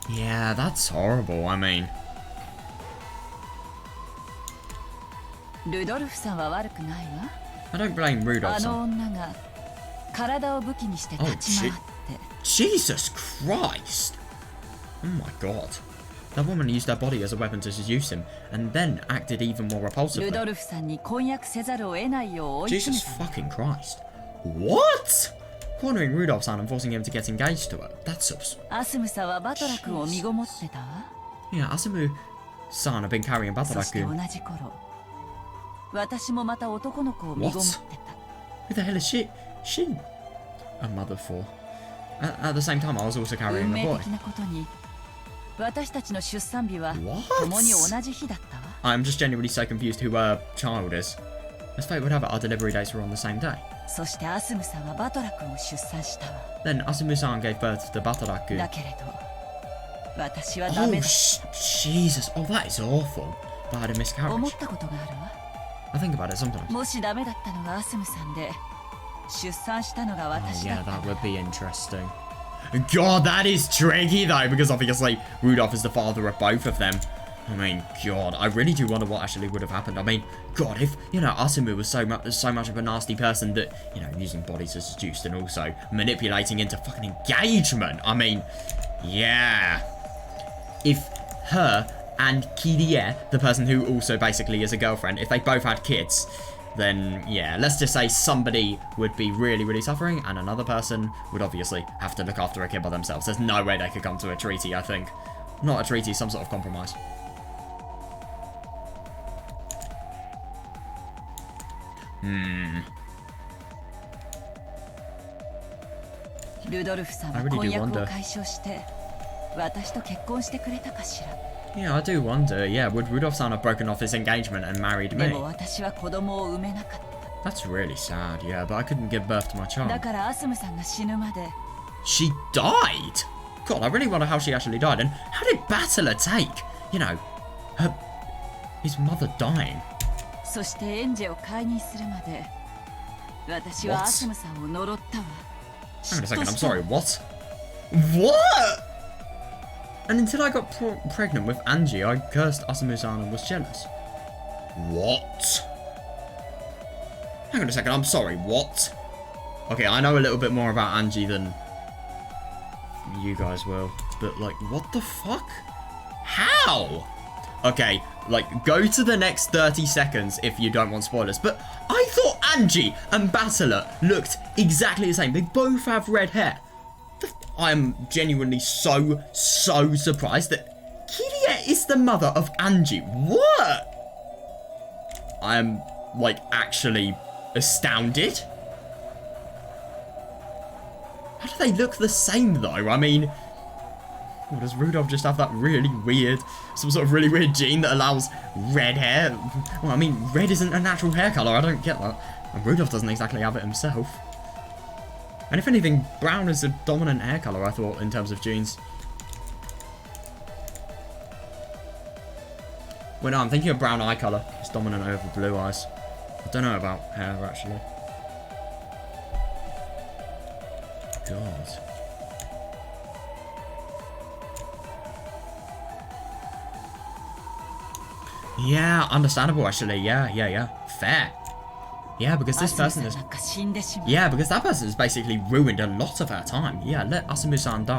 Yeah, that's horrible, I mean. I don't blame Rudolph-san. Oh, Jesus Christ! Oh my god. That woman used her body as a weapon to seduce him, and then acted even more repulsively. Jesus fucking Christ. What? Cornering Rudolph-san and forcing him to get engaged to her. That's absurd. Yeah, Asumu-san had been carrying Bataraku. What? Who the hell is she? She a mother for? At the same time, I was also carrying a boy. What? I'm just genuinely so confused who her child is. As fate would have it, our delivery dates were on the same day. Then Asumu-san gave birth to Bataraku. Oh, Jesus. Oh, that is awful. But I had a miscarriage. I think about it sometimes. Oh, yeah, that would be interesting. God, that is tricky though, because obviously Rudolph is the father of both of them. I mean, God, I really do wonder what actually would have happened. I mean, God, if, you know, Asumu was so much of a nasty person that, you know, using bodies as seduced and also manipulating into fucking engagement. I mean, yeah. If her and Kirie, the person who also basically is a girlfriend, if they both had kids, then, yeah, let's just say somebody would be really, really suffering, and another person would obviously have to look after a kid by themselves. There's no way they could come to a treaty, I think. Not a treaty, some sort of compromise. I really do wonder. Yeah, I do wonder. Yeah, would Rudolph-san have broken off his engagement and married me? That's really sad, yeah, but I couldn't give birth to my child. She died? God, I really wonder how she actually died, and how did Battler take, you know, his mother dying? What? Hang on a second, I'm sorry, what? What? And until I got pregnant with Angie, I cursed Asumu-san and was jealous. What? Hang on a second, I'm sorry, what? Okay, I know a little bit more about Angie than you guys will, but like, what the fuck? How? Okay, like, go to the next 30 seconds if you don't want spoilers, but I thought Angie and Battler looked exactly the same. They both have red hair. I am genuinely so surprised that Kirie is the mother of Angie. What? I am, like, actually astounded. How do they look the same, though? I mean, oh, does Rudolph just have that really weird, some sort of really weird gene that allows red hair? Well, I mean, red isn't a natural hair colour. I don't get that. And Rudolph doesn't exactly have it himself. And if anything, brown is a dominant hair colour, I thought, in terms of genes. Well, no, I'm thinking of brown eye colour. It's dominant over blue eyes. I don't know about hair, actually. God. Yeah, understandable, actually. Yeah. Fair. Yeah, because this person is... Yeah, because that person has basically ruined a lot of her time. Yeah, let Asumu-san die.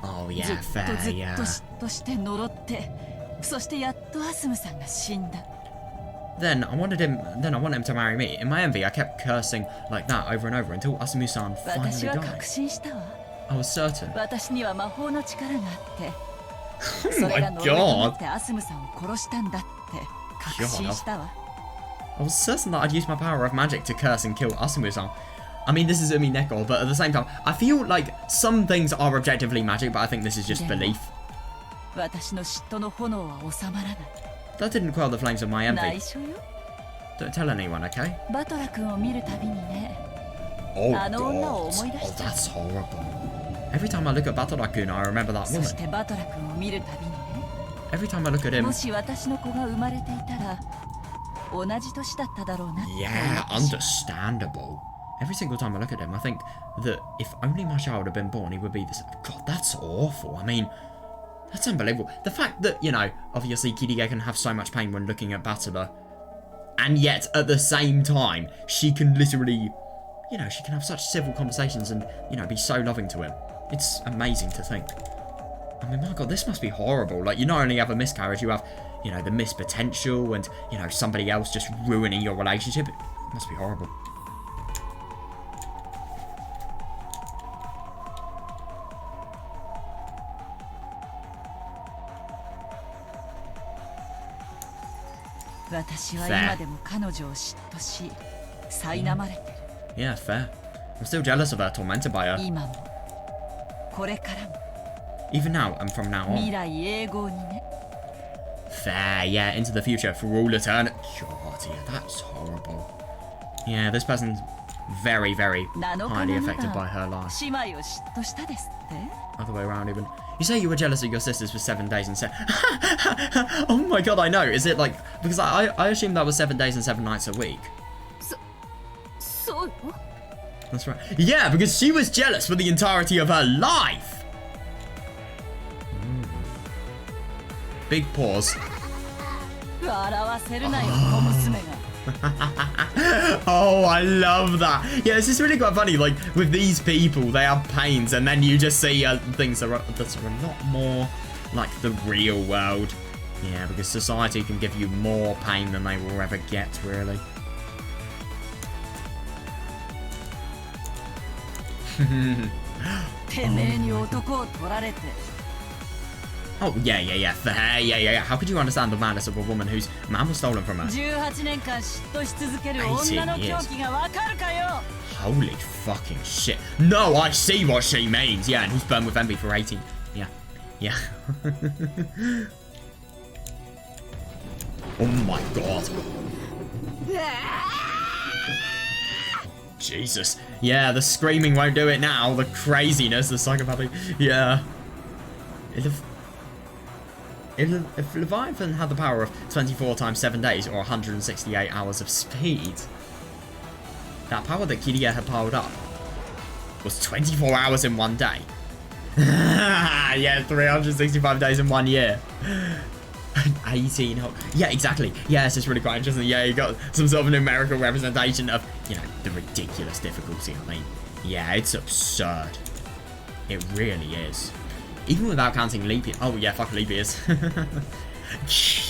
Oh, yeah, fair, yeah. Then I wanted him to marry me. In my envy, I kept cursing like that over and over until Asumu-san finally died. I was certain. Oh my god. I was certain that I'd use my power of magic to curse and kill Asumu-san. I mean, this is Umineko, but at the same time, I feel like some things are objectively magic, but I think this is just belief. That didn't quell the flames of my envy. Don't tell anyone, okay? Oh god. Oh, that's horrible. Every time I look at Batora-kun, I remember that woman. Every time I look at him... Yeah, understandable. Every single time I look at him, I think that if only my child had been born, he would be this. God, that's awful. I mean, that's unbelievable. The fact that, you know, obviously Kirie can have so much pain when looking at Battler, and yet at the same time, she can literally, you know, she can have such civil conversations and, you know, be so loving to him. It's amazing to think. I mean, my god, this must be horrible. Like, you not only have a miscarriage, you have, you know, the missed potential and, you know, somebody else just ruining your relationship. It must be horrible. Fair. Yeah, fair. I'm still jealous of her, tormented by her. Even now, and from now on. Fair, yeah, into the future, for all eternity. God, yeah, that's horrible. Yeah, this person's very, very highly affected by her life. Other way around, even. You say you were jealous of your sisters for 7 days and said, oh my god, I know. Is it like, because I assume that was 7 days and 7 nights a week. That's right. Yeah, because she was jealous for the entirety of her life. Big pause. Oh, I love that. Yeah, it's just really quite funny. Like, with these people, they have pains, and then you just see things that are a lot more like the real world. Yeah, because society can give you more pain than they will ever get, really. Oh, yeah. Fair, yeah. How could you understand the madness of a woman whose man was stolen from her? 18 years. Holy fucking shit. No, I see what she means. Yeah, and he's burned with envy for 18. Yeah. Oh my god. Jesus. Yeah, the screaming won't do it now. The craziness, the psychopathy. Yeah. If Leviathan had the power of 24 times 7 days, or 168 hours of speed, that power that Kiria had piled up was 24 hours in one day. Yeah, 365 days in 1 year. 18. Yeah, exactly. Yeah, it's just really quite interesting. Yeah, you got some sort of numerical representation of, you know, the ridiculous difficulty. I mean, yeah, it's absurd. It really is. Even without counting leap years. Oh, yeah, fuck leap years.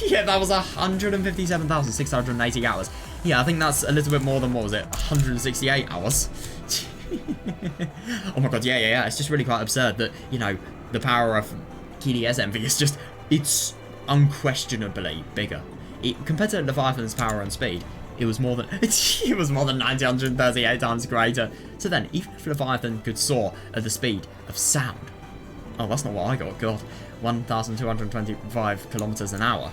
Yeah, that was 157,680 hours. Yeah, I think that's a little bit more than, what was it, 168 hours? Oh my god, yeah. It's just really quite absurd that, you know, the power of Kiria's envy is just, it's unquestionably bigger. Compared to Leviathan's power and speed, it was more than 138 times greater. So then, even if Leviathan could soar at the speed of sound, oh, that's not what I got, god, 1,225 kilometers an hour.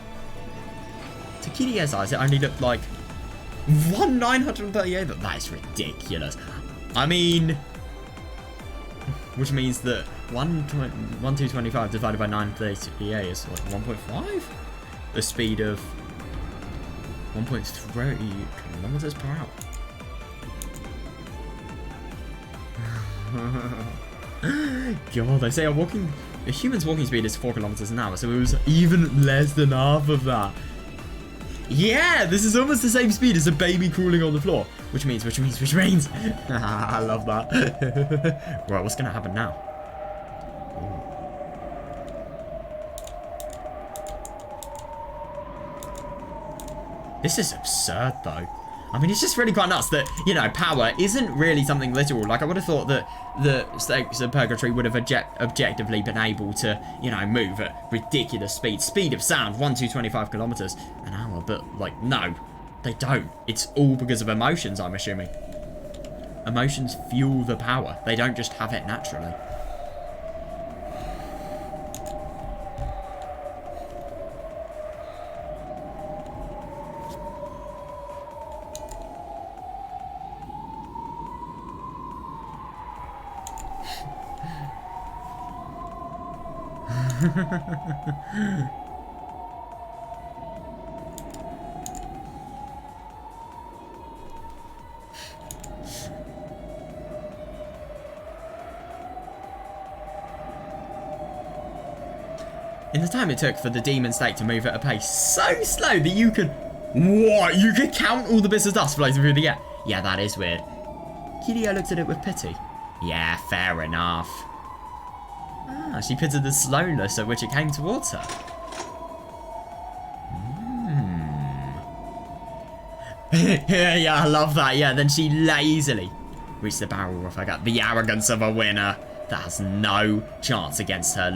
To Kiria's eyes, it only looked like 1,938. That is ridiculous. I mean, which means that 1,225 divided by 938 is like 1.5? The speed of 1.3 kilometers per hour. God, they say a human's walking speed is 4 kilometers an hour, so it was even less than half of that. Yeah, this is almost the same speed as a baby crawling on the floor. Which means. I love that. Right, what's gonna happen now? Ooh. This is absurd, though. I mean, it's just really quite nuts that, you know, power isn't really something literal. Like, I would have thought that the stakes of Purgatory would have objectively been able to, you know, move at ridiculous speed. Speed of sound, 1,225 kilometers an hour. But, like, no, they don't. It's all because of emotions, I'm assuming. Emotions fuel the power. They don't just have it naturally. In the time it took for the demon snake to move at a pace so slow that you could... What? You could count all the bits of dust floating through the air? Yeah, that is weird. Kiria looked at it with pity. Yeah, fair enough. Ah, she pitied the slowness at which it came towards her. Yeah, I love that. Yeah, then she lazily reached the barrel of her gun. The arrogance of a winner that has no chance against her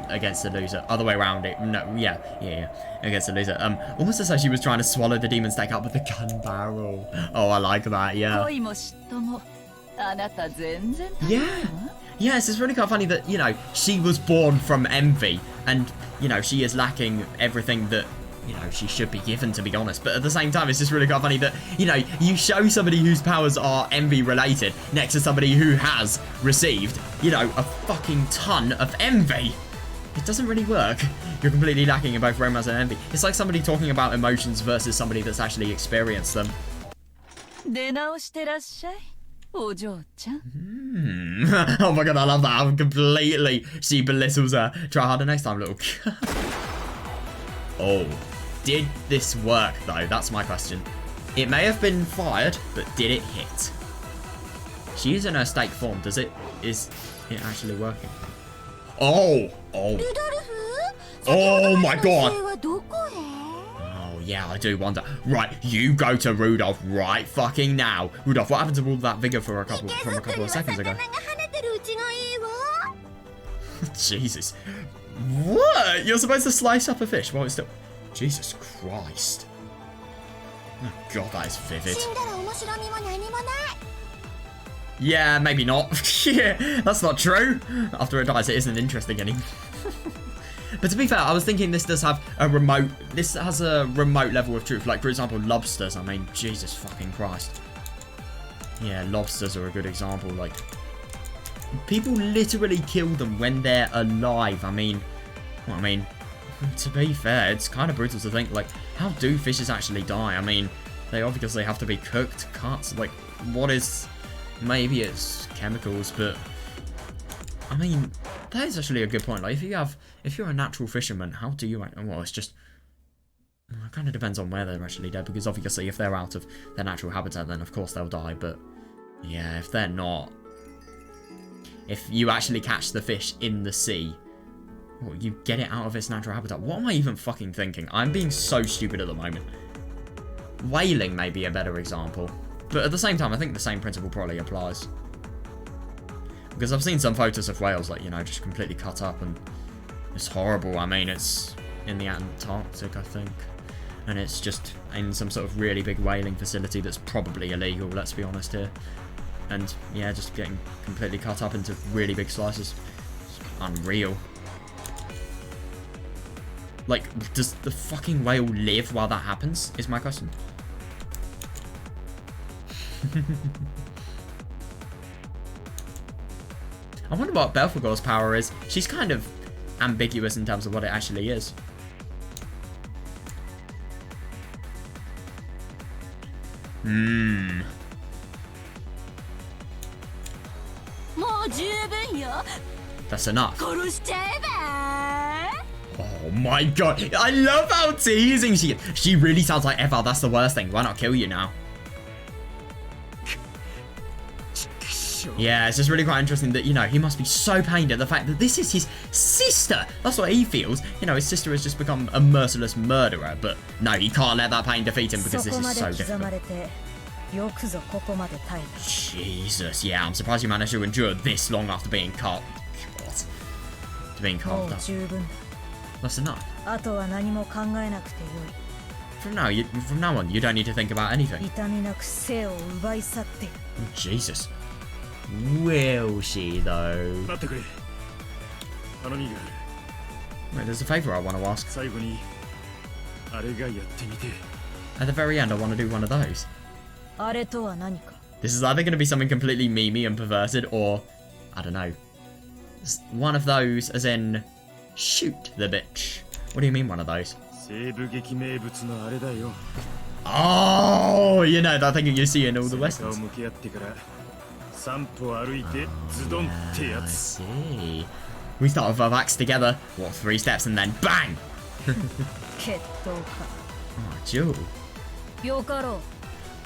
against the loser. Other way around it. No, yeah, against the loser. Almost as though she was trying to swallow the demon snake up with the gun barrel. Oh, I like that. Yeah. Yeah, it's really quite funny that, you know, she was born from envy and, you know, she is lacking everything that, you know, she should be given, to be honest. But at the same time, it's just really quite funny that, you know, you show somebody whose powers are envy related next to somebody who has received, you know, a fucking ton of envy. It doesn't really work. You're completely lacking in both romance and envy. It's like somebody talking about emotions versus somebody that's actually experienced them. Oh my god, I love that. How completely she belittles her. Try harder next time, little. Oh, did this work though? That's my question. It may have been fired, but did it hit? She's using her stake form. Is it actually working? Oh, oh my god. Oh yeah, I do wonder. Right, you go to Rudolph right fucking now. Rudolph, what happened to all that vigor from a couple of seconds ago? Jesus. What? You're supposed to slice up a fish while it's still... Jesus Christ. Oh god, that is vivid. Yeah, maybe not. Yeah, that's not true. After it dies, it isn't interesting anymore. But to be fair, I was thinking this does have a remote... This has a remote level of truth. Like, for example, lobsters. I mean, Jesus fucking Christ. Yeah, lobsters are a good example. Like, people literally kill them when they're alive. I mean, to be fair, it's kind of brutal to think, like, how do fishes actually die? I mean, they obviously have to be cooked, cut. Like, what is... Maybe it's chemicals, but... I mean, that is actually a good point. Like, if you're a natural fisherman, how do you... Well, it's just... It kind of depends on where they're actually dead, because obviously if they're out of their natural habitat, then of course they'll die, but... Yeah, if they're not... If you actually catch the fish in the sea, well, you get it out of its natural habitat. What am I even fucking thinking? I'm being so stupid at the moment. Whaling may be a better example. But at the same time, I think the same principle probably applies. Because I've seen some photos of whales, like, you know, just completely cut up, and it's horrible. I mean, it's in the Antarctic, I think. And it's just in some sort of really big whaling facility that's probably illegal, let's be honest here. And, yeah, just getting completely cut up into really big slices. It's unreal. Like, does the fucking whale live while that happens, is my question. I wonder what Belphegor's power is. She's kind of ambiguous in terms of what it actually is. That's enough. Oh my god. I love how teasing she is. She really sounds like Eva. That's the worst thing. Why not kill you now? Yeah, it's just really quite interesting that, you know, he must be so pained at the fact that this is his sister. That's what he feels. You know, his sister has just become a merciless murderer, but no, he can't let that pain defeat him because this is so difficult. Jesus, yeah, I'm surprised you managed to endure this long after being cut. God. To being carved up. That's enough. From now on, you don't need to think about anything. Oh, Jesus. Will she, though? Wait, there's a favour I want to ask. At the very end, I want to do one of those. This is either going to be something completely memey and perverted, or, I don't know, one of those, as in, shoot the bitch. What do you mean, one of those? Oh, you know, that thing you see in all the westerns. Oh, yeah, I see. We start with our backs together, what, 3 steps, and then bang! Oh, Jewel.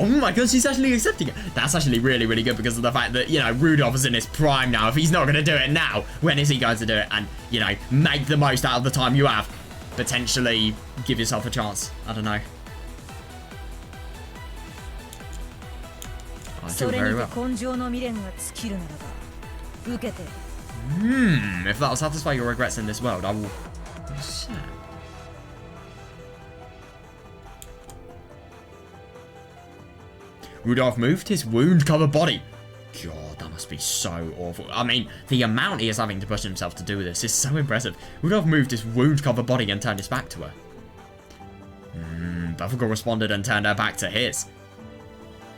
Oh my god, she's actually accepting it. That's actually really, really good because of the fact that, you know, Rudolph is in his prime now. If he's not going to do it now, when is he going to do it? And, you know, make the most out of the time you have. Potentially give yourself a chance. I don't know. I do very well. If that'll satisfy your regrets in this world, I will accept. Rudolph moved his wound-covered body. God, that must be so awful. I mean, the amount he is having to push himself to do this is so impressive. Rudolph moved his wound-covered body and turned his back to her. Belphegor responded and turned her back to his.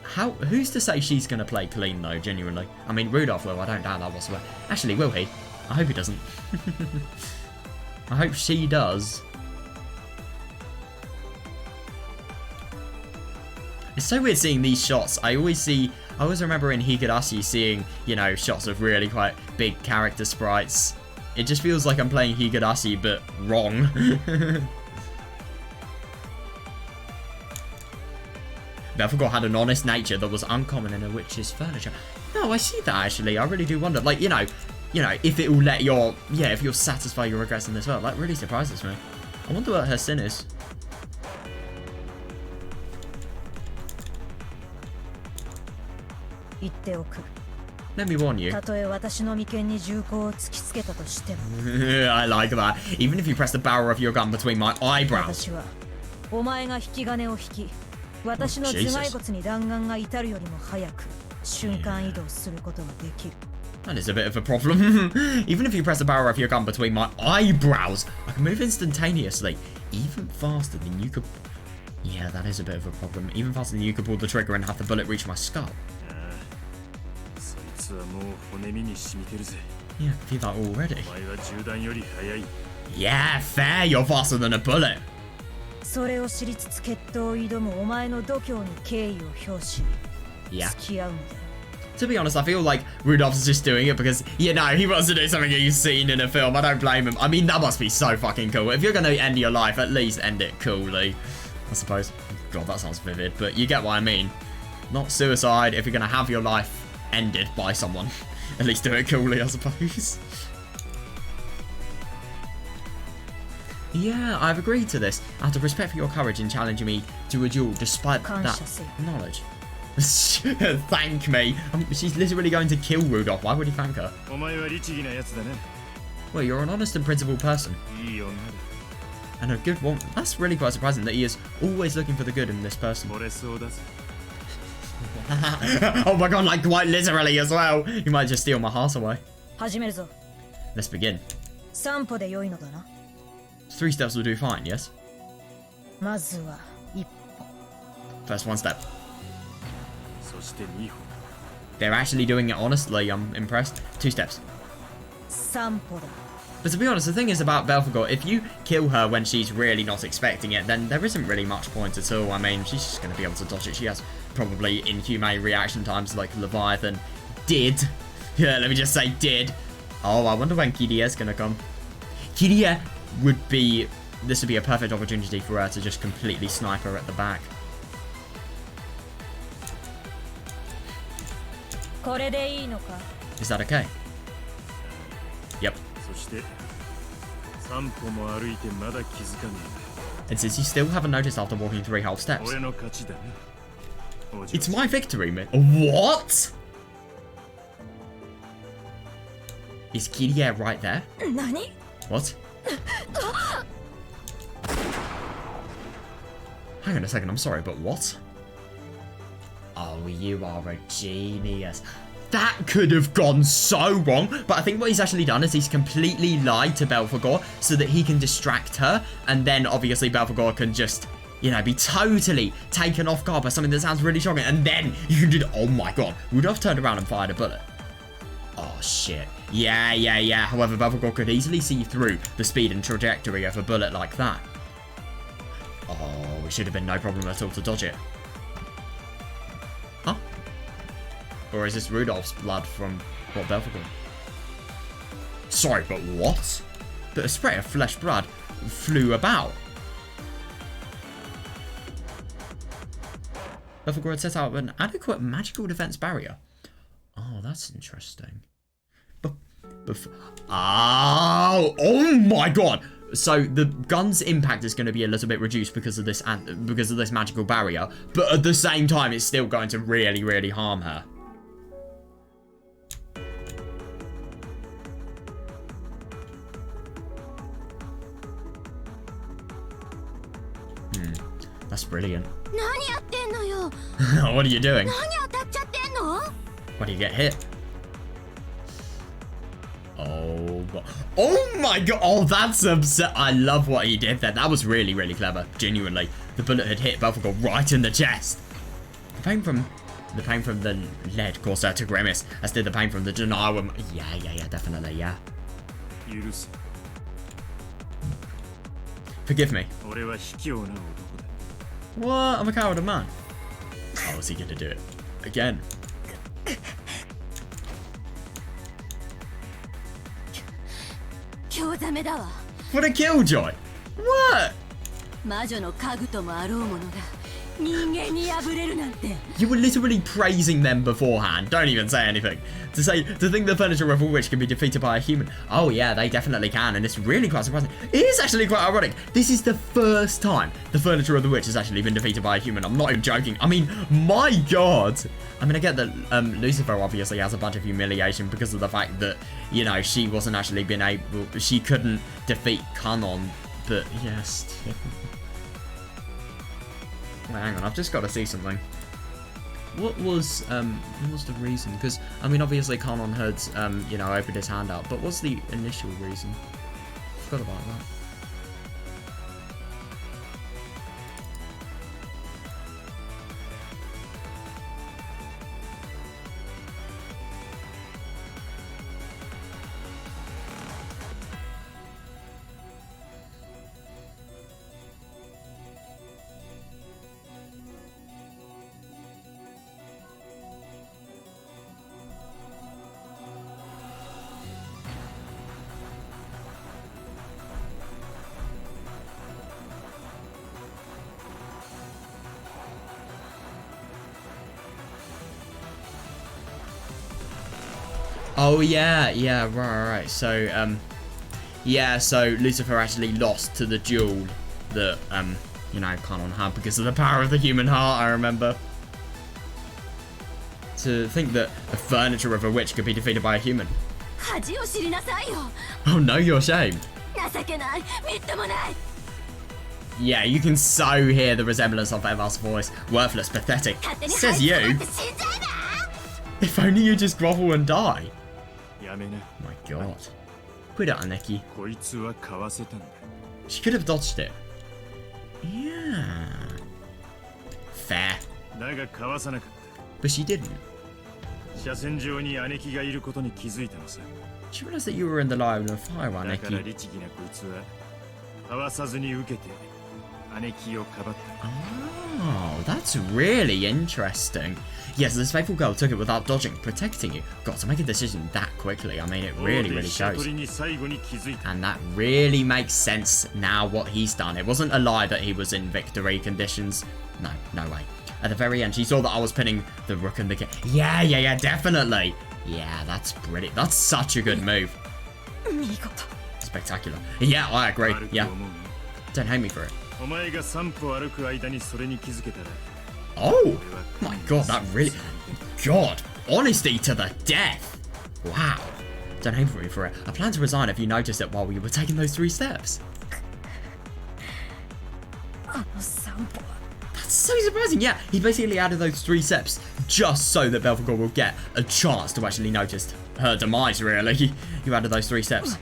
Who's to say she's going to play clean, though, genuinely? I mean, Rudolph will. I don't doubt that whatsoever. Actually, will he? I hope he doesn't. I hope she does. It's so weird seeing these shots. I always remember in Higurashi seeing, you know, shots of really quite big character sprites. It just feels like I'm playing Higurashi, but wrong. Belphegor had an honest nature that was uncommon in a witch's furniture. No, I see that actually. I really do wonder. Like, you know, if it will let your, if you'll satisfy your regrets in this world. That really surprises me. I wonder what her sin is. Let me warn you. I like that. Even if you press the barrel of your gun between my eyebrows. Oh, that is a bit of a problem. Even if you press the barrel of your gun between my eyebrows, I can move instantaneously. Even faster than you could... Yeah, that is a bit of a problem. Even faster than you could pull the trigger and have the bullet reach my skull. Yeah, I can feel that already. Yeah, fair. You're faster than a bullet. Yeah. To be honest, I feel like Rudolph's just doing it because, you know, he wants to do something he's seen in a film. I don't blame him. I mean, that must be so fucking cool. If you're going to end your life, at least end it coolly, I suppose. God, that sounds vivid, but you get what I mean. Not suicide. If you're going to have your life ended by someone, at least do it coolly, I suppose. Yeah, I've agreed to this. Out of respect for your courage in challenging me to a duel despite that knowledge. Thank me. She's literally going to kill Rudolph. Why would he thank her? Well, you're an honest and principled person. And a good one. That's really quite surprising that he is always looking for the good in this person. Oh my god, like quite literally as well. You might just steal my heart away. Let's begin. 3 steps will do fine, yes? First 1 step. They're actually doing it honestly, I'm impressed. 2 steps. But to be honest, the thing is about Belphegor, if you kill her when she's really not expecting it, then there isn't really much point at all. I mean, she's just going to be able to dodge it. She has probably inhumane reaction times like Leviathan did. Yeah, let me just say did. Oh, I wonder when Kirie's going to come. Kirie would be... This would be a perfect opportunity for her to just completely snipe her at the back. Is that okay? Yep. And since you still haven't noticed after walking 3 whole steps. It's my victory, man. What? Is Kirie right there? What? Hang on a second, I'm sorry, but what? Oh, you are a genius. That could have gone so wrong, but I think what he's actually done is he's completely lied to Belphegor so that he can distract her, and then obviously Belphegor can just, you know, be totally taken off guard by something that sounds really shocking, and then you can do... Oh my god, Rudolph turned around and fired a bullet. Oh shit. Yeah. However, Belphegor could easily see through the speed and trajectory of a bullet like that. Oh, it should have been no problem at all to dodge it. Huh? Or is this Rudolph's blood from what Belphegor? Sorry, but what? But a spray of flesh blood flew about. Belphegor had set out an adequate magical defense barrier. Oh, that's interesting. Oh my god! So the gun's impact is going to be a little bit reduced because of this magical barrier, but at the same time, it's still going to really, really harm her. That's brilliant. What are you doing? Why do you get hit? Oh my god. Oh, that's upset. I love what he did there. That was really, really clever. Genuinely. The bullet had hit Belphegor right in the chest. The pain from the lead caused her to grimace, as did the pain from the denial. Yeah, definitely, yeah. Forgive me. What? I'm a coward man. Oh, is he gonna do it again? What a killjoy! What? You were literally praising them beforehand. Don't even say anything. To think the furniture of a witch can be defeated by a human. Oh yeah, they definitely can, and it's really quite surprising. It is actually quite ironic. This is the first time the furniture of the witch has actually been defeated by a human. I'm not even joking. I mean, my god. I mean, I get that Lucifer obviously has a bunch of humiliation because of the fact that, you know, she wasn't actually being able, she couldn't defeat Kanon, but yes. Wait, hang on, I've just got to see something. What was the reason? Because, I mean, obviously Kanon had, you know, opened his hand out, but what's the initial reason? Forgot about that. Oh yeah, right. So yeah, so Lucifer actually lost to the duel that you know, Kanon had because of the power of the human heart. I remember. To think that the furniture of a witch could be defeated by a human. Oh no, your shame. Yeah, you can so hear the resemblance of Eva's voice. Worthless, pathetic. Says you. If only you just grovel and die. My god. Quit it, Aneki. She could have dodged it. Yeah. Fair. But she didn't. She realized that you were in the line of fire, Aneki. Oh, that's really interesting. Yes, this faithful girl took it without dodging, protecting you. Got to make a decision that quickly. I mean, it really shows. And that really makes sense now what he's done. It wasn't a lie that he was in victory conditions. No way. At the very end, she saw that I was pinning the rook and the king. Yeah, definitely. Yeah, that's brilliant. That's such a good move. Spectacular. Yeah, I agree. Yeah. Don't hate me for it. Oh my god, that really... God, honesty to the death. Wow. Don't hate me for it. I plan to resign if you noticed it while we were taking those 3 steps. That's so surprising. Yeah, he basically added those 3 steps just so that Belphegor will get a chance to actually notice her demise, really. You added those 3 steps.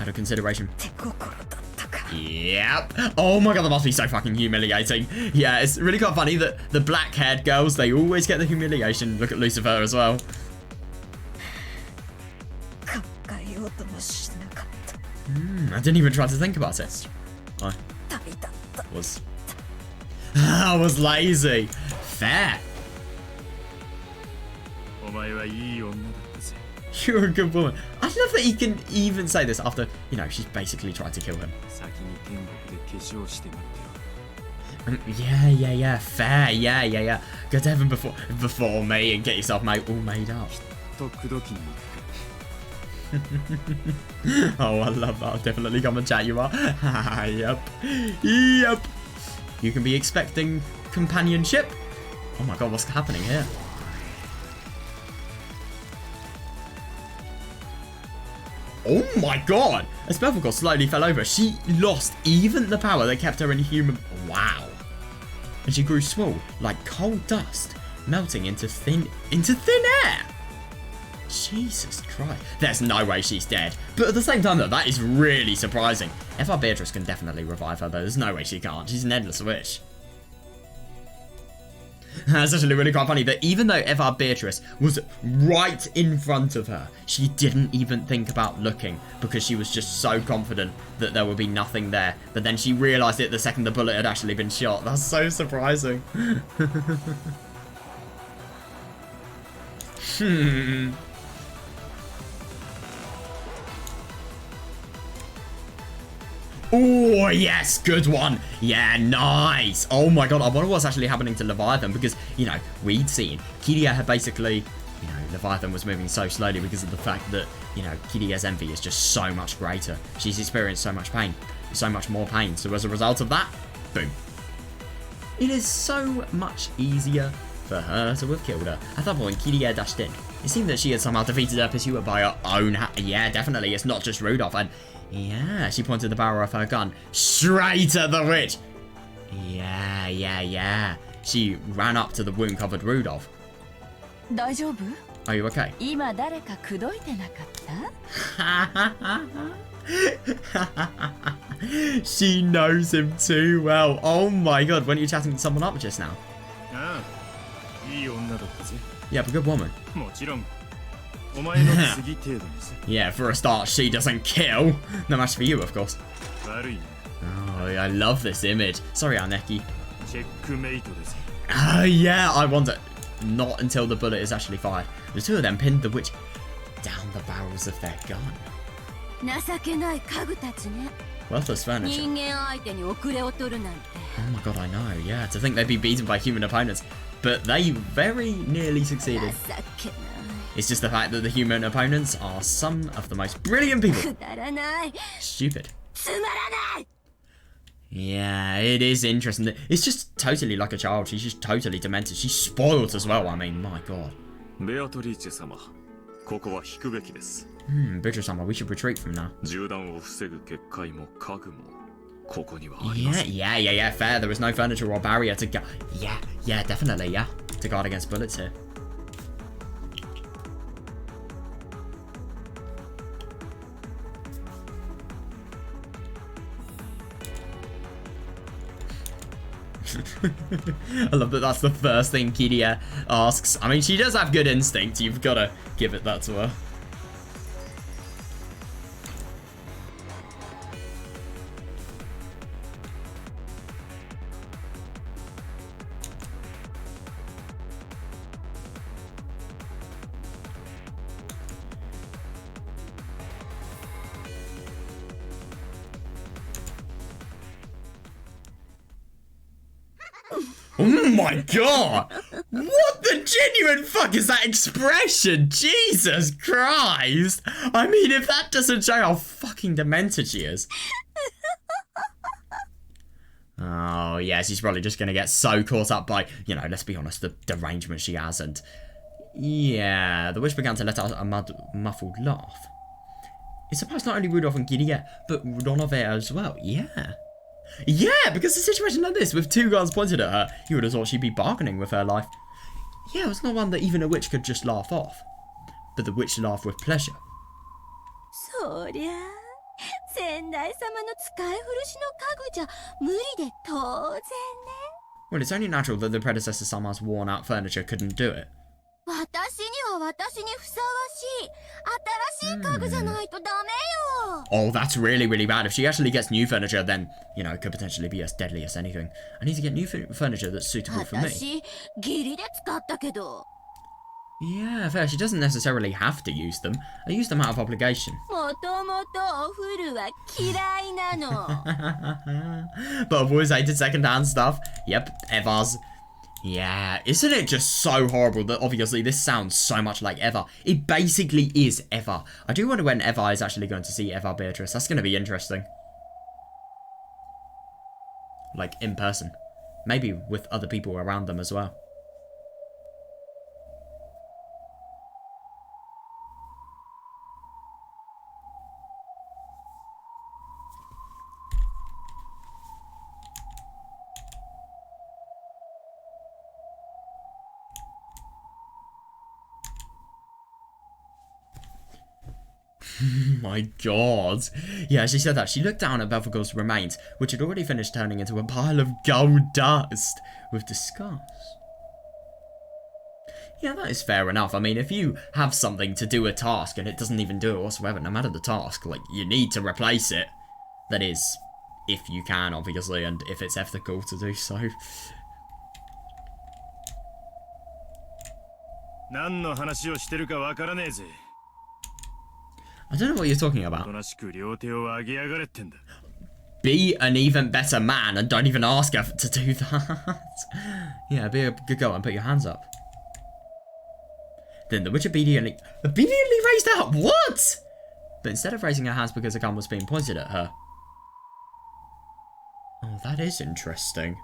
Out of consideration. Yep. Oh my god, that must be so fucking humiliating. Yeah, it's really quite funny that the black-haired girls, they always get the humiliation. Look at Lucifer as well. I didn't even try to think about it. I was lazy. Fair. You're a good woman. I love that he can even say this after, you know, she's basically tried to kill him. Yeah. Fair. Yeah. Go to heaven before me and get yourself all made up. Oh, I love that. I'll definitely come and chat you up. Yep. You can be expecting companionship. Oh my god, what's happening here? Oh my god! As Belphegor slowly fell over, she lost even the power that kept her in human... Wow. And she grew small, like cold dust, melting into thin air. Jesus Christ. There's no way she's dead. But at the same time, though, that is really surprising. If our Beatrice can definitely revive her, though, there's no way she can't. She's an endless witch. That's actually really quite funny that even though Eva Beatrice was right in front of her, she didn't even think about looking because she was just so confident that there would be nothing there. But then she realised it the second the bullet had actually been shot. That's so surprising. Oh, yes, good one. Yeah, nice. Oh my god, I wonder what's actually happening to Leviathan because, you know, we'd seen Kiria had basically, you know, Leviathan was moving so slowly because of the fact that, you know, Kiria's envy is just so much greater. She's experienced so much pain, so much more pain. So as a result of that, boom. It is so much easier for her to have killed her. At that point, Kiria dashed in. It seemed that she had somehow defeated her pursuer by her own yeah, definitely, it's not just Rudolph. And yeah, she pointed the barrel of her gun straight at the witch. Yeah. She ran up to the wound-covered Rudolph. Are you okay? She knows him too well. Oh my god, weren't you chatting someone up just now? Yeah, but good woman. Yeah, for a start, she doesn't kill. No match for you, of course. Oh, I love this image. Sorry, Aneki. Yeah, I wonder. Not until the bullet is actually fired. The two of them pinned the witch down the barrels of their gun. Worthless furniture. Oh my god, I know. Yeah, to think they'd be beaten by human opponents. But they very nearly succeeded. It's just the fact that the human opponents are some of the most brilliant people. Stupid. Yeah, it is interesting. It's just totally like a child. She's just totally demented. She's spoiled as well. I mean, my god. Beatrice-sama, Beatrice-sama, we should retreat from now. Yeah, fair. There was no furniture or barrier to go. Yeah, definitely, yeah. To guard against bullets here. I love that that's the first thing Kiria asks. I mean, she does have good instinct. You've got to give it that to her. Oh my god! What the genuine fuck is that expression? Jesus Christ! I mean, if that doesn't show how fucking demented she is. Oh, yeah, she's probably just gonna get so caught up by, you know, let's be honest, the derangement she has, and... Yeah, the witch began to let out a muffled laugh. It surprised not only Rudolph and Kiria, but Ronove as well, yeah. Yeah, because a situation like this, with two guns pointed at her, you would have thought she'd be bargaining with her life. Yeah, it was not one that even a witch could just laugh off. But the witch laughed with pleasure. Well, it's only natural that the predecessor Sama's worn-out furniture couldn't do it. Oh, that's really, really bad. If she actually gets new furniture, then, you know, it could potentially be as deadly as anything. I need to get new furniture that's suitable for me. Yeah, fair. She doesn't necessarily have to use them. I use them out of obligation. But I've always hated second-hand stuff. Yep, Eva's. Yeah, isn't it just so horrible that obviously this sounds so much like Eva? It basically is Eva. I do wonder when Eva is actually going to see Eva Beatrice. That's going to be interesting. Like, in person. Maybe with other people around them as well. My god. Yeah, she said that. She looked down at Belphegor's remains, which had already finished turning into a pile of gold dust, with disgust. Yeah, that is fair enough. I mean, if you have something to do a task and it doesn't even do it whatsoever, no matter the task, like, you need to replace it. That is, if you can, obviously, and if it's ethical to do so. I don't know what you're talking about. Be an even better man and don't even ask her to do that. Yeah, be a good girl and put your hands up. Then the witch obediently raised her up. What? But instead of raising her hands because a gun was being pointed at her. Oh, that is interesting.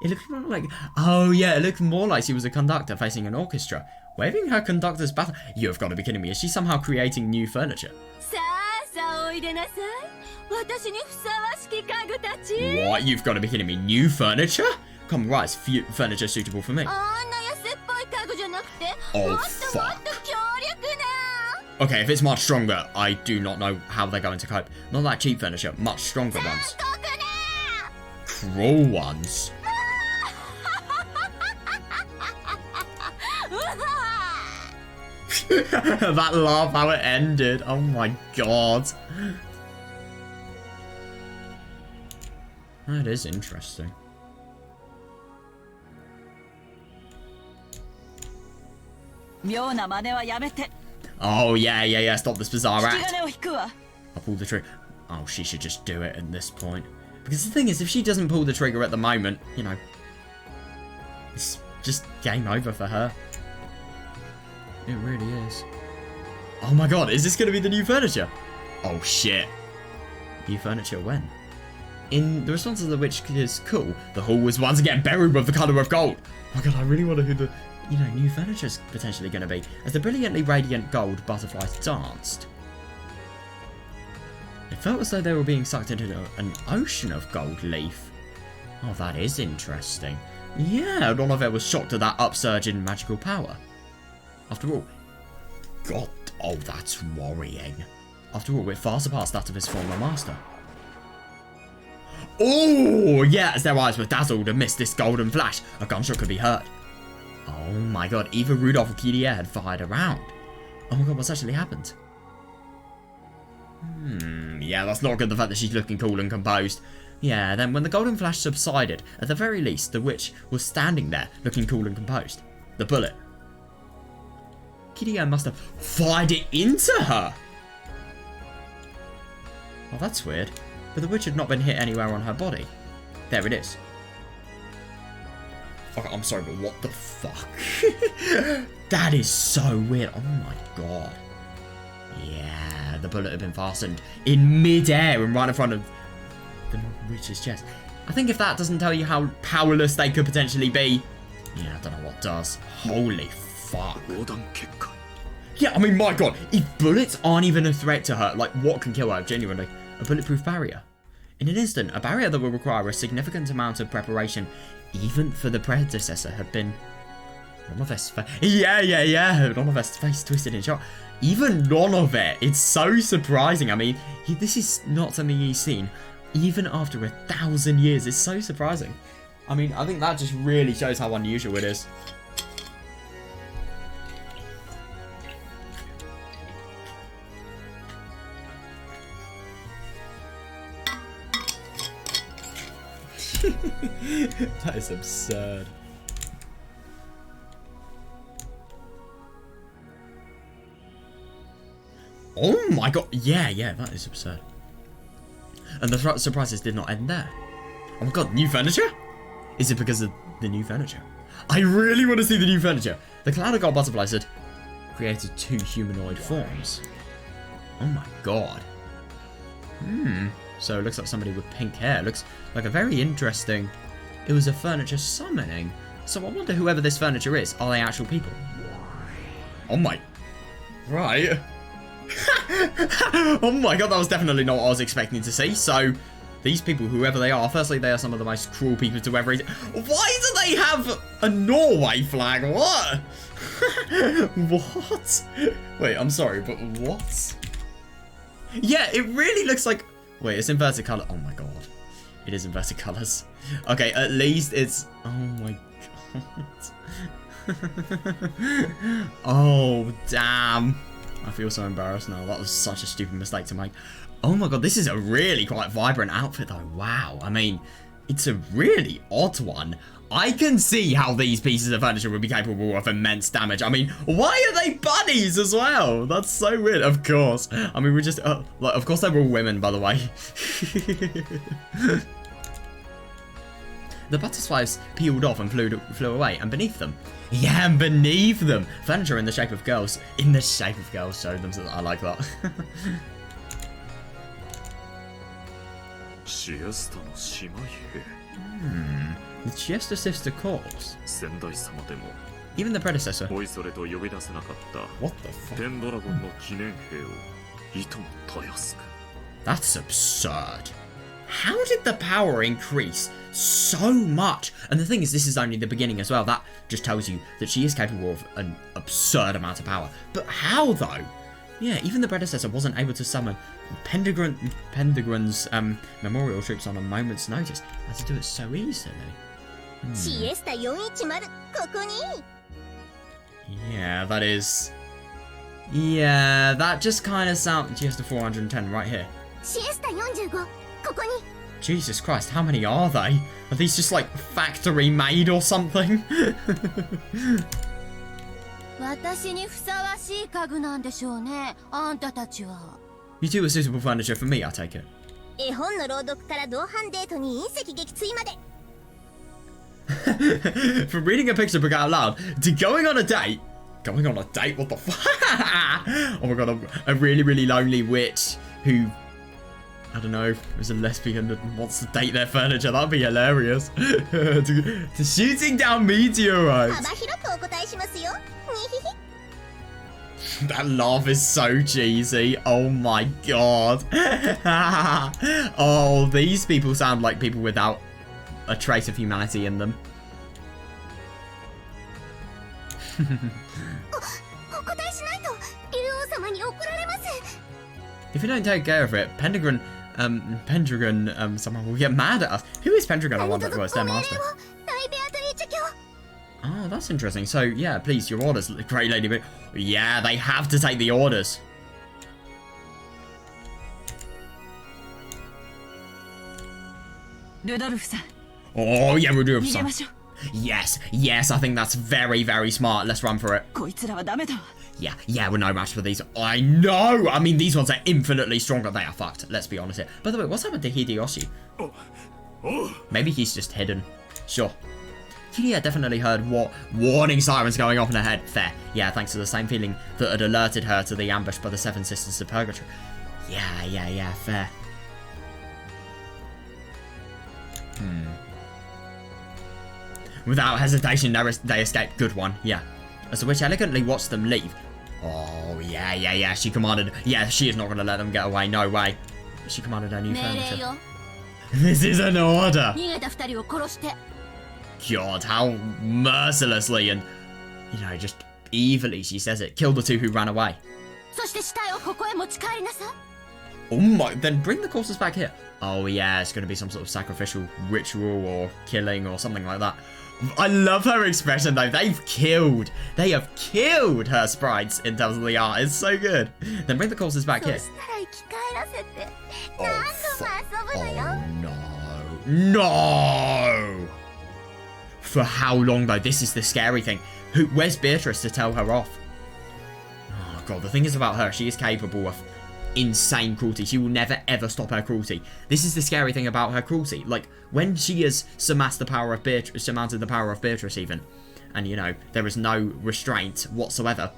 It looked more like... Oh, yeah, it looked more like she was a conductor facing an orchestra. Waving her conductor's baton... You have got to be kidding me. Is she somehow creating new furniture? What? You've got to be kidding me. New furniture? Come right, it's furniture suitable for me. Oh, fuck. Okay, if it's much stronger, I do not know how they're going to cope. Not that cheap furniture, much stronger ones. Cruel ones. That laugh, how it ended. Oh my god. That is interesting. Oh, yeah. Stop this bizarre act. I'll pull the trigger. Oh, she should just do it at this point. Because the thing is, if she doesn't pull the trigger at the moment, you know, it's just game over for her. It really is. Oh my god, is this going to be the new furniture? Oh shit. New furniture when? In the response of the witch is cool, the hall was once again buried with the colour of gold. Oh my god, I really wonder who the, you know, new furniture is potentially going to be. As the brilliantly radiant gold butterflies danced. It felt as though they were being sucked into an ocean of gold leaf. Oh, that is interesting. Yeah, none of it was shocked at that upsurge in magical power. After all, God, oh, that's worrying. After all, it far surpassed that of his former master. Oh, yeah, as their eyes were dazzled amidst this golden flash, a gunshot could be heard. Oh my god, either Rudolph or Kiria had fired a round. Oh my god, what's actually happened? Yeah, that's not good, the fact that she's looking cool and composed. Yeah, then when the golden flash subsided, at the very least, the witch was standing there, looking cool and composed. The bullet. Kiria must have fired it into her! Oh, that's weird. But the witch had not been hit anywhere on her body. There it is. Okay, I'm sorry, but what the fuck? That is so weird. Oh my god. Yeah, the bullet had been fastened in mid-air and right in front of the witch's chest. I think if that doesn't tell you how powerless they could potentially be, yeah, I don't know what does. Holy fuck. Yeah, I mean, my god, if bullets aren't even a threat to her, like, what can kill her, genuinely? A bulletproof barrier. In an instant, a barrier that will require a significant amount of preparation, even for the predecessor, had been... Nonofest's face. Yeah. Nonofest's face twisted in shock. Even Nonofest, it's so surprising. I mean, this is not something he's seen. Even after 1,000 years, it's so surprising. I mean, I think that just really shows how unusual it is. That is absurd. Oh my god. Yeah, that is absurd. And the surprises did not end there. Oh my god, new furniture? Is it because of the new furniture? I really want to see the new furniture. The cloud of gold butterflies had created 2 humanoid forms. Oh my god. So it looks like somebody with pink hair. It looks like a very interesting... It was a furniture summoning. So I wonder whoever this furniture is, are they actual people? Oh my... Right. Oh my god, that was definitely not what I was expecting to see. So, these people, whoever they are, firstly, they are some of the most cruel people to ever... Why do they have a Norway flag? What? What? Wait, I'm sorry, but what? Yeah, it really looks like... Wait, it's inverted colour. Oh my god. It is inverted colours. Okay, at least it's... Oh my god. Oh, damn. I feel so embarrassed now. That was such a stupid mistake to make. Oh my god, this is a really quite vibrant outfit though. Wow. I mean, it's a really odd one. I can see how these pieces of furniture would be capable of immense damage. I mean, why are they bunnies as well? That's so weird. Of course. I mean, we just... like, of course they were all women, by the way. The butterflies peeled off and flew away, and beneath them... Yeah, and beneath them! Furniture in the shape of girls. In the shape of girls showed them. I like that. The Siesta Sister Corps. Even the predecessor. What the fuck? That's absurd. How did the power increase so much? And the thing is, this is only the beginning as well. That just tells you that she is capable of an absurd amount of power. But how, though? Yeah, even the predecessor wasn't able to summon Pendragon's memorial troops on a moment's notice. Had to do it so easily. Yeah, that is... Yeah, that just kind of sounds... Siesta 410 right here. Jesus Christ, how many are they? Are these just like factory made or something? You two are suitable furniture for me, I take it. From reading a picture book out loud to going on a date. Going on a date? What the fuck? Oh my god, a really, really lonely witch who... I don't know, is a lesbian and wants to date their furniture. That'd be hilarious. to shooting down meteorites. That laugh is so cheesy. Oh my god. Oh, these people sound like people without a trace of humanity in them. If you don't take care of it, Pendragon someone will get mad at us. Who is Pendragon? I wonder. Well, it's their master. Oh, that's interesting. So, yeah, please, your orders, great lady. But yeah, they have to take the orders. Oh, yeah, Rudolph-san. Yes, yes, I think that's very, very smart. Let's run for it. Yeah, we're no match for these. I know! I mean, these ones are infinitely stronger. They are fucked, let's be honest here. By the way, what's happened to Hideyoshi? Maybe he's just hidden. Sure. Yulia definitely heard what warning sirens going off in her head. Fair. Yeah, thanks to the same feeling that had alerted her to the ambush by the Seven Sisters of Purgatory. Yeah, fair. Without hesitation, they escape. Good one, yeah. As the witch elegantly watched them leave. Oh, yeah, she commanded... Yeah, she is not going to let them get away, no way. She commanded her new furniture. This is an order! God, how mercilessly and, you know, just evilly she says it. Kill the two who ran away. Oh my, then bring the corpses back here. Oh yeah, it's going to be some sort of sacrificial ritual or killing or something like that. I love her expression though. They have killed her sprites in terms of the art. It's so good. Then bring the corpses back here. Oh no. For how long though? This is the scary thing. Where's Beatrice to tell her off? Oh god, the thing is about her, she is capable of insane cruelty. She will never ever stop her cruelty. This is the scary thing about her cruelty. Like, when she has surmounted the power of Beatrice even, and you know, there is no restraint whatsoever,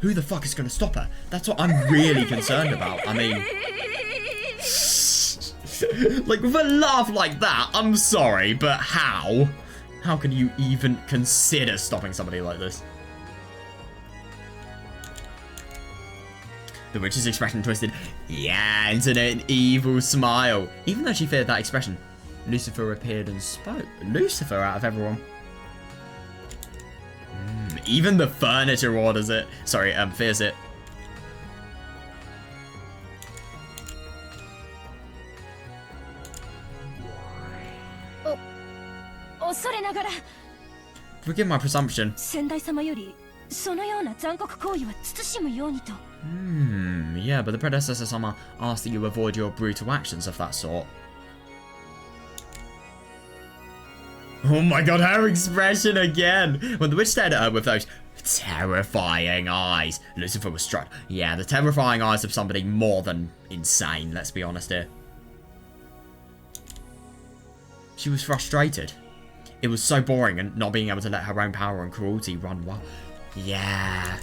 who the fuck is going to stop her? That's what I'm really concerned about. I mean, like, with a laugh like that, I'm sorry, but how? How can you even consider stopping somebody like this? The witch's expression twisted, yeah, into an evil smile. Even though she feared that expression, Lucifer appeared and spoke. Lucifer out of everyone. Even the furniture orders it. Sorry, fears it. Forgive my presumption. 先代様よりそのような残酷行為は慎むようにと。Yeah, but the predecessor sama asked that you avoid your brutal actions of that sort. Oh my god, her expression again! When the witch stared at her with those terrifying eyes, Lucifer was struck. Yeah, the terrifying eyes of somebody more than insane, let's be honest here. She was frustrated. It was so boring and not being able to let her own power and cruelty run wild. Yeah.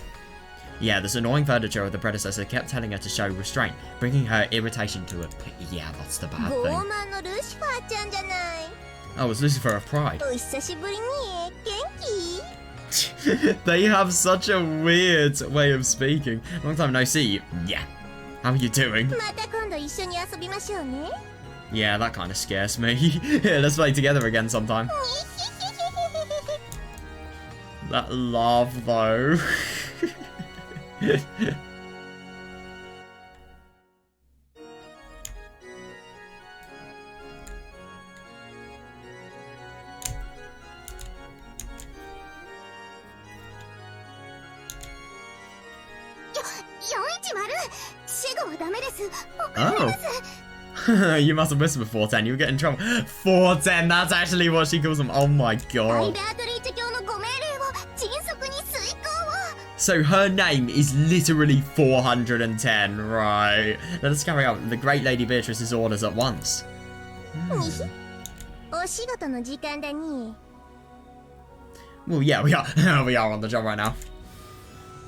Yeah, this annoying furniture of the predecessor kept telling her to show restraint, bringing her irritation to a peak. Yeah, that's the bad thing. Oh, it's Lucifer of Pride. They have such a weird way of speaking. Long time no see. Yeah. How are you doing? Yeah, that kind of scares me. Yeah, let's play together again sometime. That laugh, though. Oh. You must have missed with 410. You were getting in trouble. 410, that's actually what she calls them. Oh my god. So her name is literally 410, right? Let us carry out the great Lady Beatrice's orders at once. Well, yeah, we are. We are on the job right now.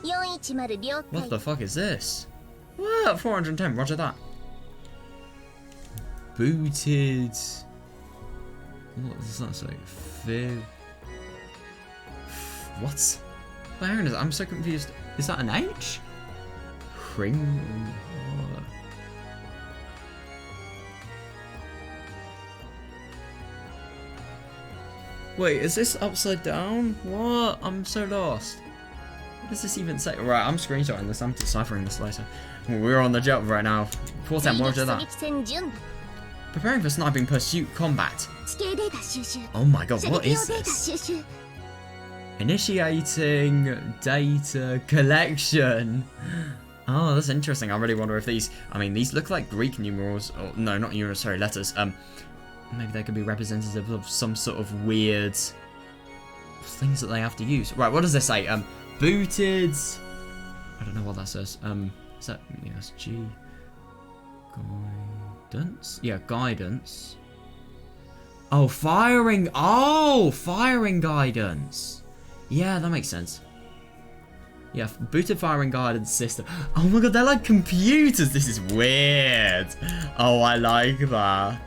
What the fuck is this? What? 410, roger that. Booted. What does that say? Fib. What? Wait, hang on, I'm so confused. Is that an H? Kring. Wait, is this upside down? What? I'm so lost. What does this even say? Right, I'm screenshotting this. I'm deciphering this later. We're on the job right now. 410, roger that. Preparing for sniping pursuit combat. Oh my god, what is this? Initiating data collection. Oh, that's interesting. I really wonder if these... I mean, these look like Greek numerals. Or, no, not numerals, sorry, letters. Maybe they could be representative of some sort of weird things that they have to use. Right, what does this say? Booted... I don't know what that says. Is that... Yes, G... Guidance? Yeah, guidance. Oh, firing... Oh! Firing guidance. Yeah, that makes sense. Yeah, booted firing guidance system. Oh my god, they're like computers. This is weird. Oh, I like that.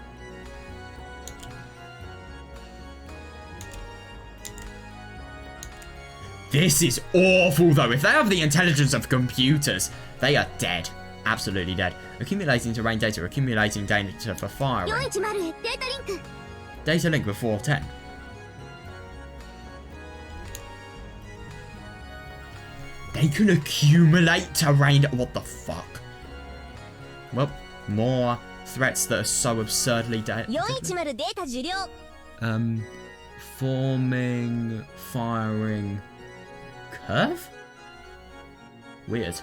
This is awful, though. If they have the intelligence of computers, they are dead. Absolutely dead. Accumulating terrain data. Accumulating data for firing. Data link with 410. They can accumulate terrain. What the fuck? Well, more threats that are so absurdly dead. Forming, firing, curve? Weird.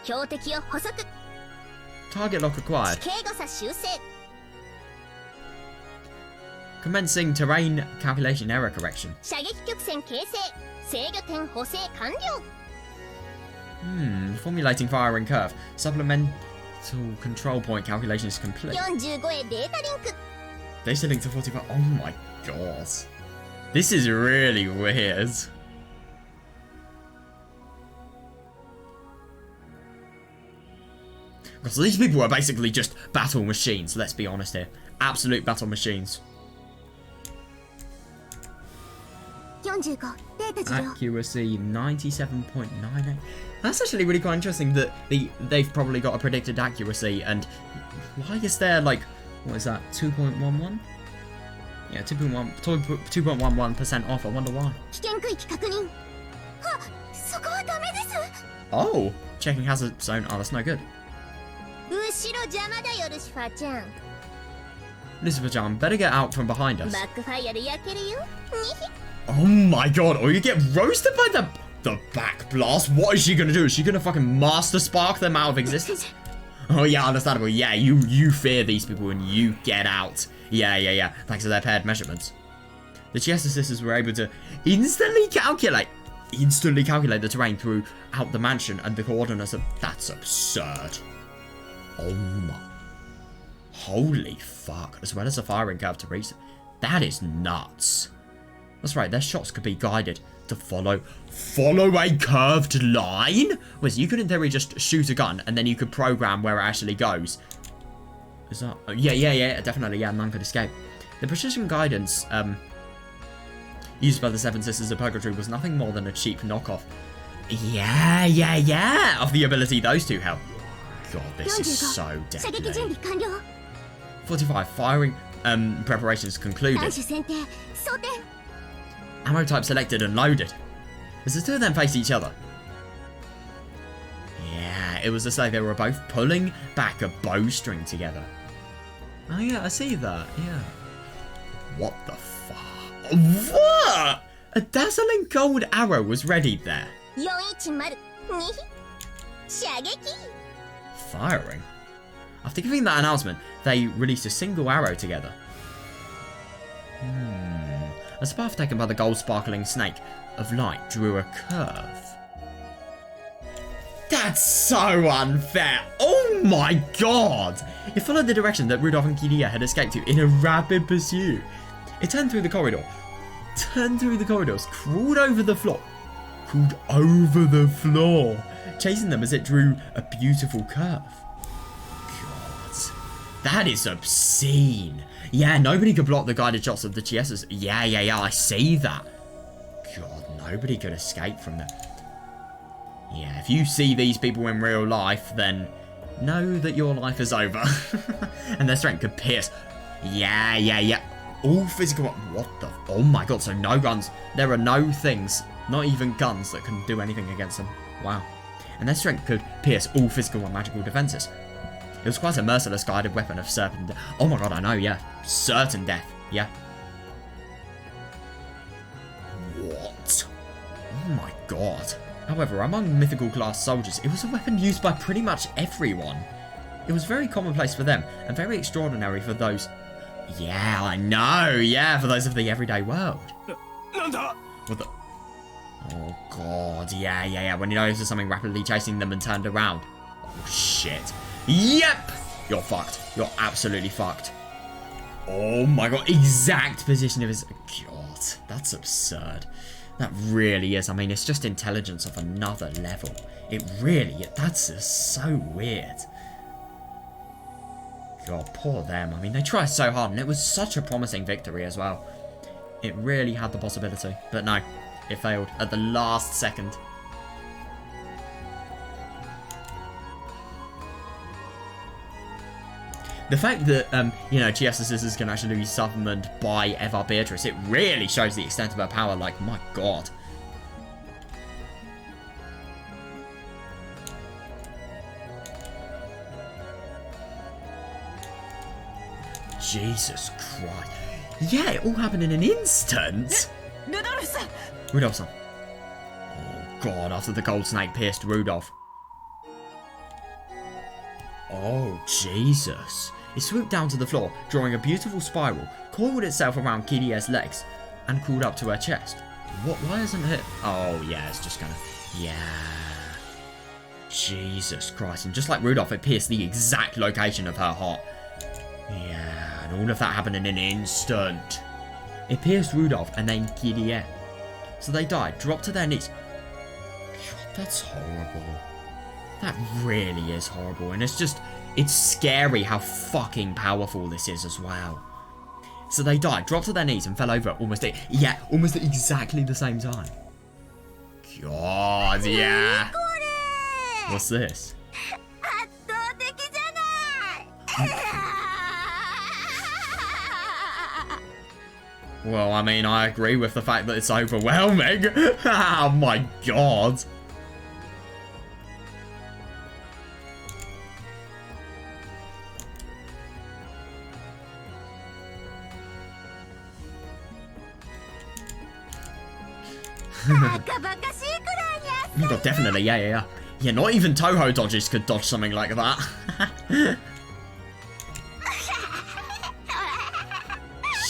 Target lock acquired. Commencing terrain calculation error correction. Formulating firing curve. Supplemental control point calculation is complete. Data link to 45. Oh my god. This is really weird. So these people are basically just battle machines, let's be honest here. Absolute battle machines. Accuracy 97.98. That's actually really quite interesting that they've probably got a predicted accuracy, and why is there like, what is that, 2.11? Yeah, 2.11% off, I wonder why. Oh, checking hazard zone. Oh, that's no good. Lucifer-chan, better get out from behind us. Oh my god, or you get roasted by the back blast. What is she gonna do? Is she gonna fucking master spark them out of existence? Oh yeah, understandable. Yeah, you fear these people and you get out. Yeah. Thanks to their paired measurements. The Chiesa sisters were able to instantly calculate the terrain throughout the mansion and the coordinates of... That's absurd. Oh my... Holy fuck. As well as a firing curve to reach... That is nuts. That's right, their shots could be guided to follow a curved line? Wait, so you could in theory just shoot a gun and then you could program where it actually goes. Is that... Oh, yeah, definitely, yeah, none could escape. The precision guidance, used by the Seven Sisters of Purgatory was nothing more than a cheap knockoff. Yeah, of the ability those two held. God, this is so deadly. 45, firing preparations concluded. Ammo type selected and loaded. As the two of them faced each other. Yeah, it was as though they were both pulling back a bowstring together. Oh yeah, I see that, yeah. What the fuck? What? A dazzling gold arrow was readied there. Firing? After giving that announcement, they released a single arrow together. As the path taken by the gold sparkling snake of light drew a curve. That's so unfair! Oh my god! It followed the direction that Rudolph and Kiria had escaped to in a rapid pursuit. It turned through the corridors, crawled over the floor, chasing them as it drew a beautiful curve. God, that is obscene. Yeah, nobody could block the guided shots of the Chiesas. Yeah, I see that. God, nobody could escape from that. Yeah, if you see these people in real life, then know that your life is over. And their strength could pierce. Yeah. All physical... What the... Oh my god, so no guns. There are no things, not even guns, that can do anything against them. Wow. And their strength could pierce all physical and magical defenses. It was quite a merciless guided weapon of certain death. Oh my god, I know, yeah. Certain death, yeah. What? Oh my god. However, among mythical class soldiers, it was a weapon used by pretty much everyone. It was very commonplace for them, and very extraordinary for those... Yeah, I know, yeah, for those of the everyday world. What the... Oh god, yeah. When you notice there's something rapidly chasing them and turned around. Oh shit. Yep! You're fucked. You're absolutely fucked. Oh my god, exact position of his... God, that's absurd. That really is. I mean, it's just intelligence of another level. It really is. That's just so weird. God, poor them. I mean, they tried so hard, and it was such a promising victory as well. It really had the possibility. But no, it failed at the last second. The fact that, Chiesa Sisters can actually be summoned by Eva Beatrice, it really shows the extent of her power, like, my god. Jesus Christ. Yeah, it all happened in an instant. Rudolph-san. Oh god, after the gold snake pierced Rudolph. Oh, Jesus. It swooped down to the floor, drawing a beautiful spiral, coiled itself around Kiria's legs, and crawled up to her chest. What? Why isn't it? Oh, yeah, it's just gonna... Yeah. Jesus Christ. And just like Rudolph, it pierced the exact location of her heart. Yeah, and all of that happened in an instant. It pierced Rudolph and then Kiria. So they died, dropped to their knees. God, that's horrible. That really is horrible, and it's scary how fucking powerful this is as well. So they died, dropped to their knees, and fell over almost at exactly the same time. God, yeah. What's this? Well, I mean, I agree with the fact that it's overwhelming. Oh my god. God, definitely, yeah. Yeah, not even Toho dodges could dodge something like that.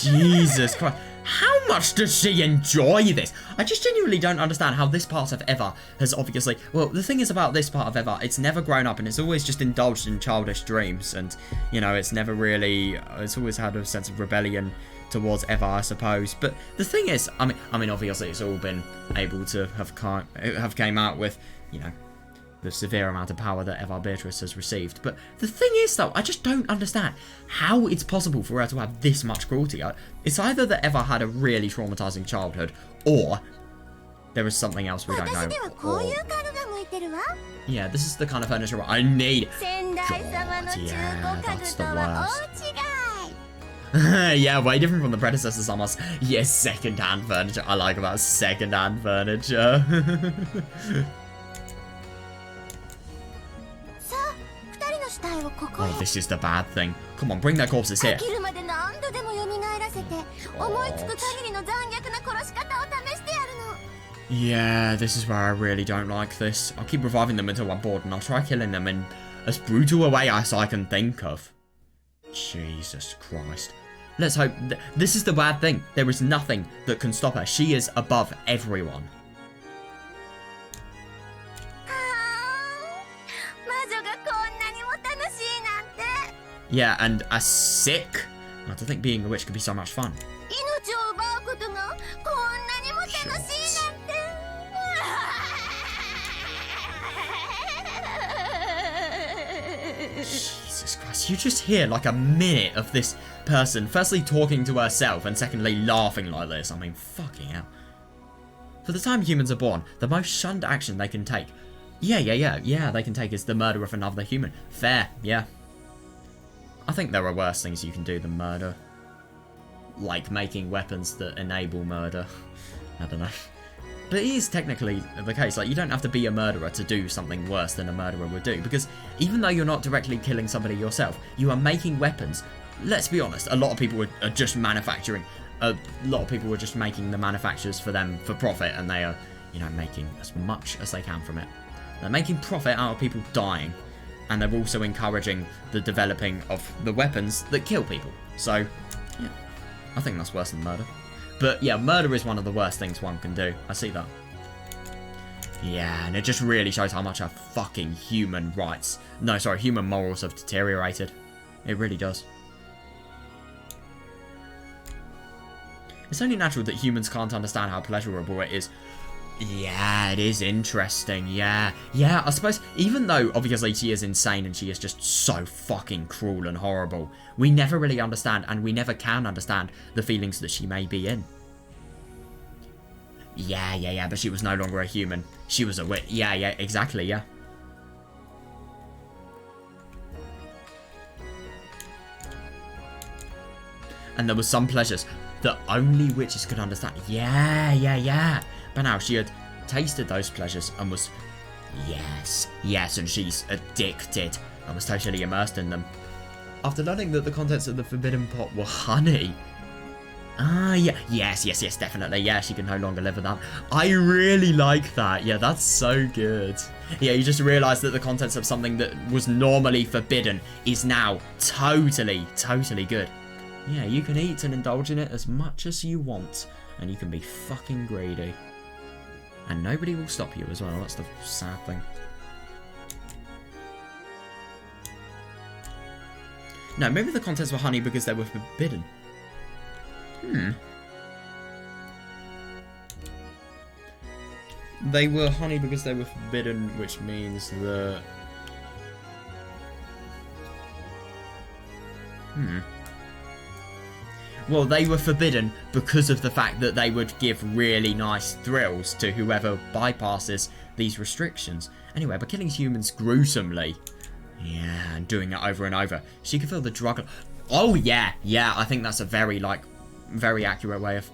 Jesus Christ. How much does she enjoy this? I just genuinely don't understand how this part of Eva has obviously... Well, the thing is about this part of Eva, it's never grown up and it's always just indulged in childish dreams. And, you know, it's never really... It's always had a sense of rebellion towards Eva, I suppose. But the thing is, I mean, obviously it's all been able to have came out with, you know, the severe amount of power that Eva Beatrice has received. But the thing is, though, I just don't understand how it's possible for her to have this much cruelty. It's either that Eva had a really traumatizing childhood, or there is something else we don't know. Or... Yeah, this is the kind of furniture I need. God, yeah, that's the worst. Yeah, way different from the predecessors almost. Yes, second-hand furniture. I like about second-hand furniture. Oh, this is the bad thing. Come on, bring their corpses here. Yeah, this is where I really don't like this. I'll keep reviving them until I'm bored, and I'll try killing them in as brutal a way as I can think of. Jesus Christ. Let's hope... This is the bad thing. There is nothing that can stop her. She is above everyone. Yeah, and a sick... I don't think being a witch could be so much fun. Jesus Christ, you just hear like a minute of this person firstly talking to herself and secondly laughing like this. I mean, fucking hell. For the time humans are born, the most shunned action they can take... Yeah, they can take is the murder of another human. Fair, yeah. I think there are worse things you can do than murder. Like making weapons that enable murder. I don't know. But it is technically the case. Like, you don't have to be a murderer to do something worse than a murderer would do. Because even though you're not directly killing somebody yourself, you are making weapons. Let's be honest, a lot of people are just manufacturing. A lot of people are just making the manufacturers for them for profit. And they are, you know, making as much as they can from it. They're making profit out of people dying. And they're also encouraging the developing of the weapons that kill people. So, yeah, I think that's worse than murder. But yeah, murder is one of the worst things one can do. I see that. Yeah, and it just really shows how much our fucking human rights... No, sorry, human morals have deteriorated. It really does. It's only natural that humans can't understand how pleasurable it is. Yeah, it is interesting, yeah. Yeah, I suppose, even though, obviously, she is insane and she is just so fucking cruel and horrible, we never really understand, and we never can understand, the feelings that she may be in. Yeah, but she was no longer a human. She was a witch. Yeah, exactly, yeah. And there was some pleasures that only witches could understand. Yeah. But now she had tasted those pleasures and was, yes, and she's addicted and was totally immersed in them. After learning that the contents of the forbidden pot were honey. Ah, yeah, yes, definitely. Yeah, she can no longer live with that. I really like that. Yeah, that's so good. Yeah, you just realise that the contents of something that was normally forbidden is now totally good. Yeah, you can eat and indulge in it as much as you want, and you can be fucking greedy. And nobody will stop you as well, that's the sad thing. No, maybe the contents were honey because they were forbidden. They were honey because they were forbidden, which means that... Well, they were forbidden because of the fact that they would give really nice thrills to whoever bypasses these restrictions. Anyway, by killing humans gruesomely, yeah, and doing it over and over, she could feel the drug... Oh, yeah, I think that's a very accurate way of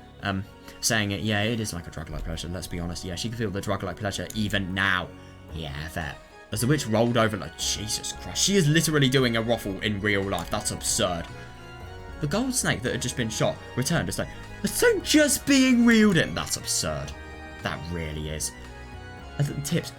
saying it. Yeah, it is like a drug-like pleasure, let's be honest. Yeah, she can feel the drug-like pleasure even now. Yeah, fair. As the witch rolled over like, Jesus Christ, she is literally doing a ruffle in real life. That's absurd. The gold snake that had just been shot returned as though just being reeled in. That's absurd. That really is. Are the tips.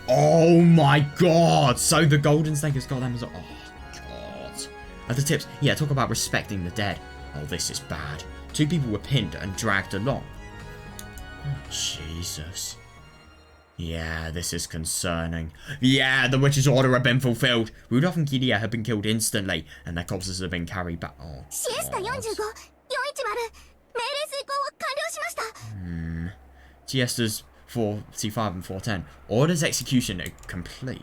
Oh my god! So the Golden Snake has got them as well. Oh god. Are the tips. Yeah, talk about respecting the dead. Oh, this is bad. 2 people were pinned and dragged along. Oh, Jesus. Yeah, this is concerning. Yeah, the witch's order had been fulfilled. Rudolph and Kiria had been killed instantly, and their corpses had been carried back. Oh, Siestas 445 and 410. Order's execution complete.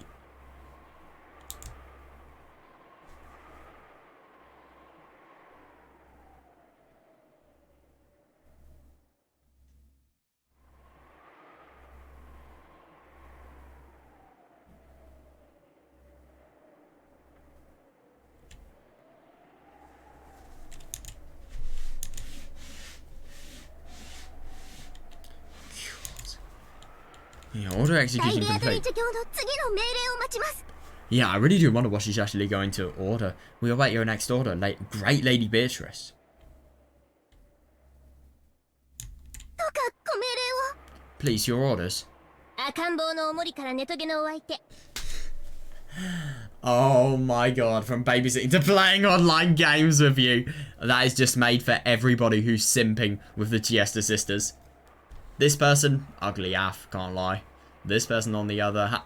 Yeah, order execution complete. Yeah, I really do wonder what she's actually going to order. We await your next order, great Lady Beatrice. Please, your orders. Oh my god, from babysitting to playing online games with you. That is just made for everybody who's simping with the Chiesta sisters. This person, ugly AF, can't lie. This person on the other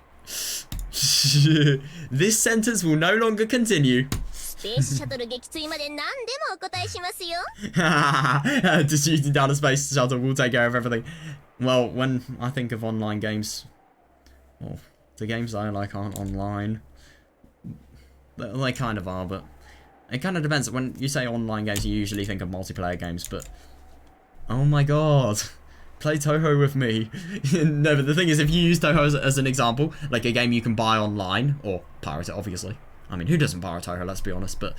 this sentence will no longer continue. Just shooting down a space shuttle will take care of everything. Well, when I think of online games, well, the games I like aren't online. They kind of are, but it kind of depends. When you say online games, you usually think of multiplayer games, but oh my god. Play Touhou with me. No, but the thing is, if you use Touhou as an example, like a game you can buy online, or pirate it, obviously. I mean, who doesn't pirate Touhou, let's be honest, but,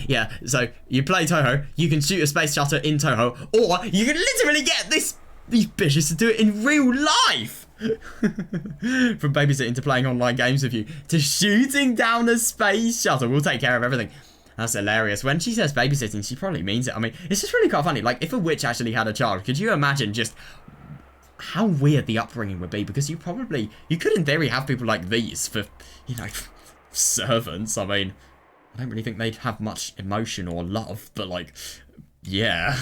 yeah, so you play Touhou, you can shoot a space shuttle in Touhou, or you can literally get these bitches to do it in real life! From babysitting to playing online games with you, to shooting down a space shuttle, we'll take care of everything. That's hilarious. When she says babysitting, she probably means it. I mean, it's just really quite funny. Like, if a witch actually had a child, could you imagine just how weird the upbringing would be? Because you could in theory have people like these for, you know, servants. I mean, I don't really think they'd have much emotion or love, but like, yeah.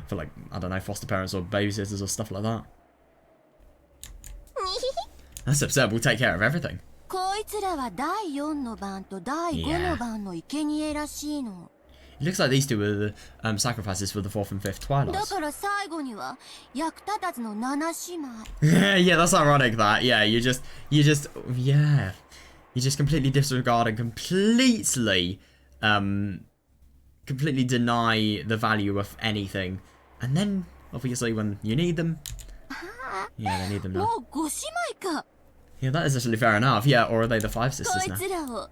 For like, I don't know, foster parents or babysitters or stuff like that. That's absurd. We'll take care of everything. It looks like these two were the sacrifices for the 4th and 5th Twilights. Yeah, that's ironic that. Yeah, you just completely disregard and completely deny the value of anything. And then, obviously, when you need them, yeah, they need them now. Yeah, that is actually fair enough. Yeah, or are they the 5 sisters now? Jesus.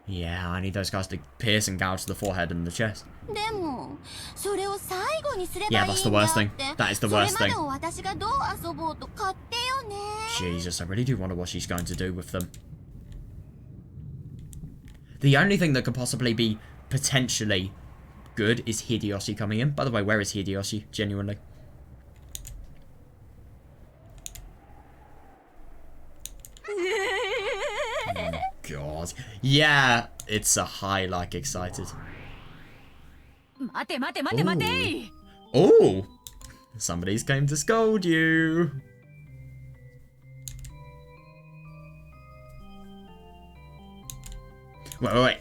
Yeah, I need those guys to pierce and gouge the forehead and the chest. Yeah, that's the worst thing. That is the worst thing. Jesus, I really do wonder what she's going to do with them. The only thing that could possibly be potentially good is Hideyoshi coming in. By the way, where is Hideyoshi? Genuinely. Oh, God. Yeah, it's a high, like, excited. Oh! Somebody's came to scold you. Wait.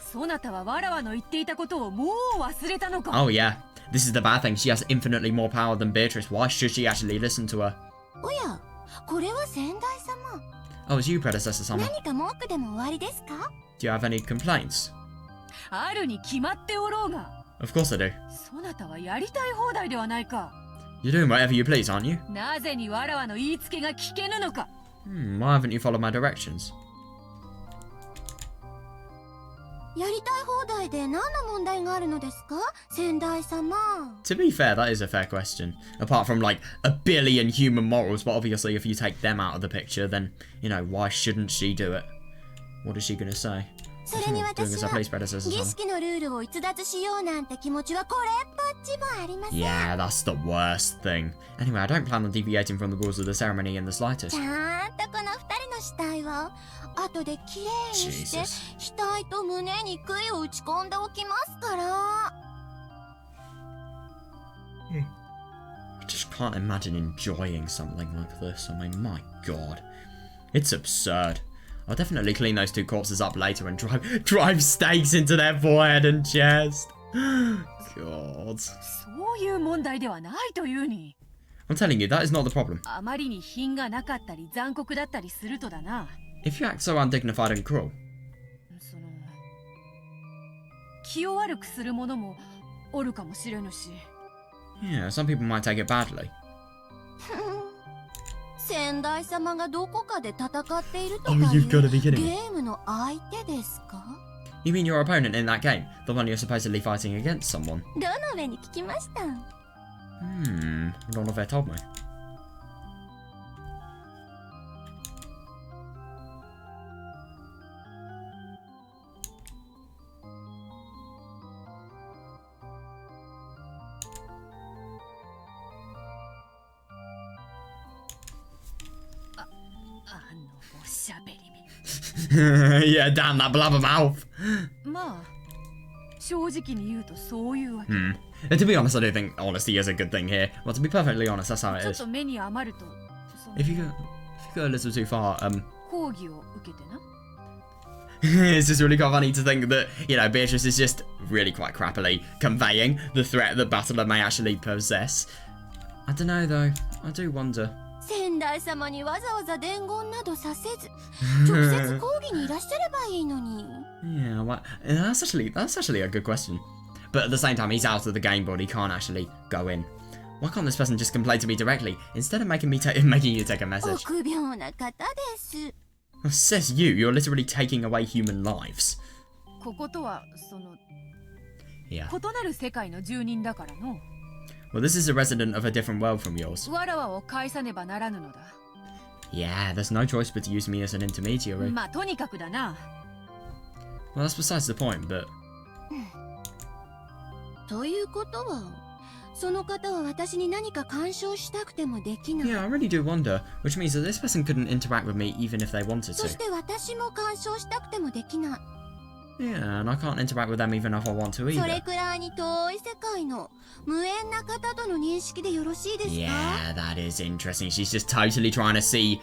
Oh, yeah. This is the bad thing. She has infinitely more power than Beatrice. Why should she actually listen to her? Oh, it's you, Predecessor Sama. Do you have any complaints? Of course I do. You're doing whatever you please, aren't you? Why haven't you followed my directions? To be fair, that is a fair question. Apart from, like, a billion human morals, but obviously if you take them out of the picture, then, you know, why shouldn't she do it? What is she gonna say? Doing as I please, Predecessor Sama. Yeah, that's the worst thing. Anyway, I don't plan on deviating from the rules of the ceremony in the slightest. ちゃんとこの二人の死体を後できれいにして Jesus. 額と胸に杭を打ち込んでおきますから。 I just can't imagine enjoying something like this. I mean, my god. It's absurd. I'll definitely clean those two corpses up later and drive stakes into their forehead and chest. God. そういう問題ではないというに。 I'm telling you, that is not the problem. あまりに品がなかったり残酷だったりするとだな。 If you act so undignified and cruel. その気を悪くする者もおるかもしれぬし。 Yeah, some people might take it badly. 先代様がどこかで戦っているとか Oh, いう you've gotta be ゲ kidding me. ームの相手ですか？ You mean your opponent in that game? The one you're supposedly fighting against someone? どの目に聞きました？ None of it told me. Yeah, damn that blabbermouth. まあ正直に言うとそういうわけ。 And to be honest, I do think honesty is a good thing here. Well, to be perfectly honest, that's how it ちょっ is. と目に余るとその If you go a little too far, 講義を受けてな。 it's just really quite funny to think that, you know, Beatrice is just really quite crappily conveying the threat that Battler may actually possess. I don't know though. I do wonder. 先代様にわざわざ伝言などさせず直接講義にいらっしゃればいいのに。 Yeah, well, that's actually a good question. But at the same time, he's out of the game board. He can't actually go in. Why can't this person just complain to me directly instead of making you take a message? 臆病な方です。 Says you. You're literally taking away human lives. こことはその Yeah. 異なる世界の住人だからの。 Well, this is a resident of a different world from yours. わらわを返さねばならぬのだ。 Yeah, there's no choice but to use me as an intermediary. まあとにかくだな。 Well, that's besides the point, but... ということはその方は私に何か干渉したくてもできない。 Yeah, I really do wonder. Which means that this person couldn't interact with me even if they wanted そし to. て私も干渉したくてもできない。 Yeah, and I can't interact with them even if I want to それ either. くらいに遠い世界の無縁な方との認識でよろしいですか？ Yeah, that is interesting. She's just totally trying to see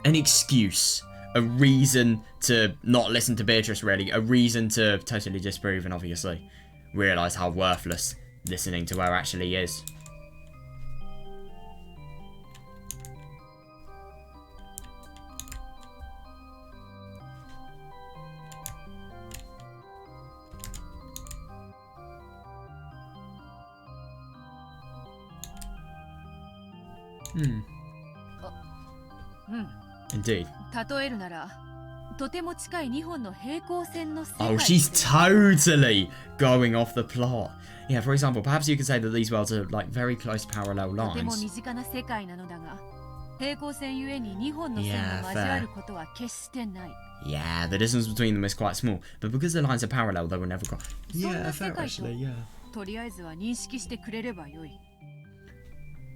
an excuse. A reason to not listen to Beatrice, really. A reason to totally disprove and obviously realise how worthless listening to her actually is. Indeed. 例えるならとても近い2本の平行線の世界 Oh, she's totally going off the plot. Yeah, for example, perhaps you could say that these worlds are like very close parallel とても lines. 身近な世界なのだが平行線ゆえに2本の線が交わることは決してない。 Yeah, the distance between them is quite small, but because the lines are parallel, they will never cross. そん Yeah, な世 fair 界と actually, yeah. とりあえずは認識してくれればよい。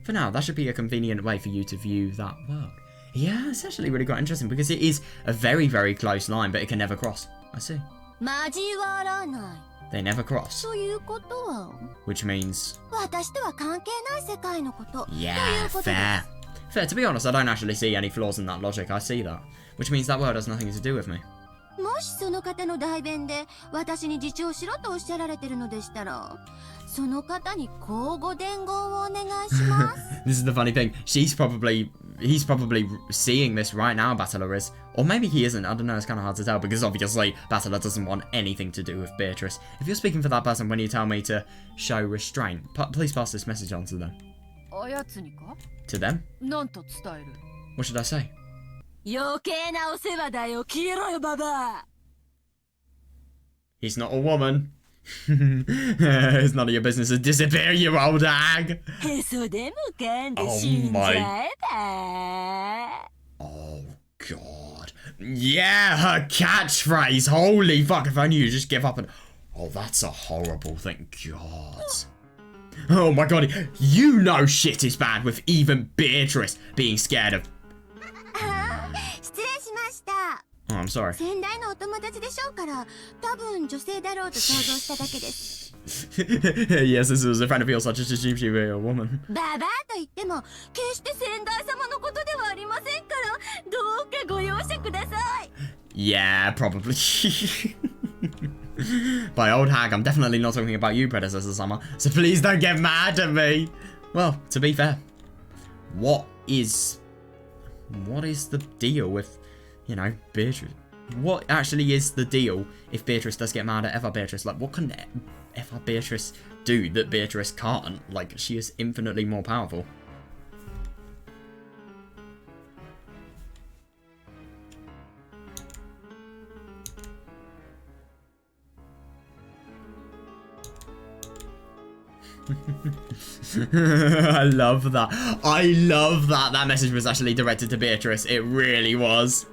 For now, that should be a convenient way for you to view that world. Yeah, it's actually really quite interesting because it is a very, very close line, but it can never cross. I see. 交わらない They never cross, ということは which means... 私とは関係ない世界のこととい Yeah, うことで fair. す。 Fair, to be honest, I don't actually see any flaws in that logic. I see that. Which means that world has nothing to do with me. もしその方の代弁で私に自重しろとおっしゃられてるのでしたらその方に交互伝言をお願いします。 This is the funny thing. He's probably seeing this right now, Battler is. Or maybe he isn't. I don't know. It's kind of hard to tell because obviously Battler doesn't want anything to do with Beatrice. If you're speaking for that person when you tell me to show restraint, please pass this message on to them. あやつにか To them? なんと伝える What should I say? 余計なお世話だよ、消えろよ、ババア。 He's not a woman. It's none of your business to disappear, you old hag. へそでもかんで Oh 死んじゃ my- えば。 Oh, God. Yeah, her catchphrase. Holy fuck, if only you just give up and... Oh, that's a horrible thing. God. Oh my god, you know shit is bad with even Beatrice being scared of... 失礼しました。 Oh, I'm sorry. 先代のお友達でしょうから、多分女性だろうと想像しただけです。Yes, this was a friend of yours, such as assume she be a woman. ババアと言っても、決して先代様のことではありませんから、どうかご容赦ください。Yeah, probably. By old hag, I'm definitely not talking about you, predecessor Summer, so please don't get mad at me. Well, to be fair, what is the deal with, you know, Beatrice? What actually is the deal if Beatrice does get mad at Ever Beatrice? Like, what can Ever Beatrice do that Beatrice can't? Like, she is infinitely more powerful. I love that. I love that. That message was actually directed to Beatrice. It really was.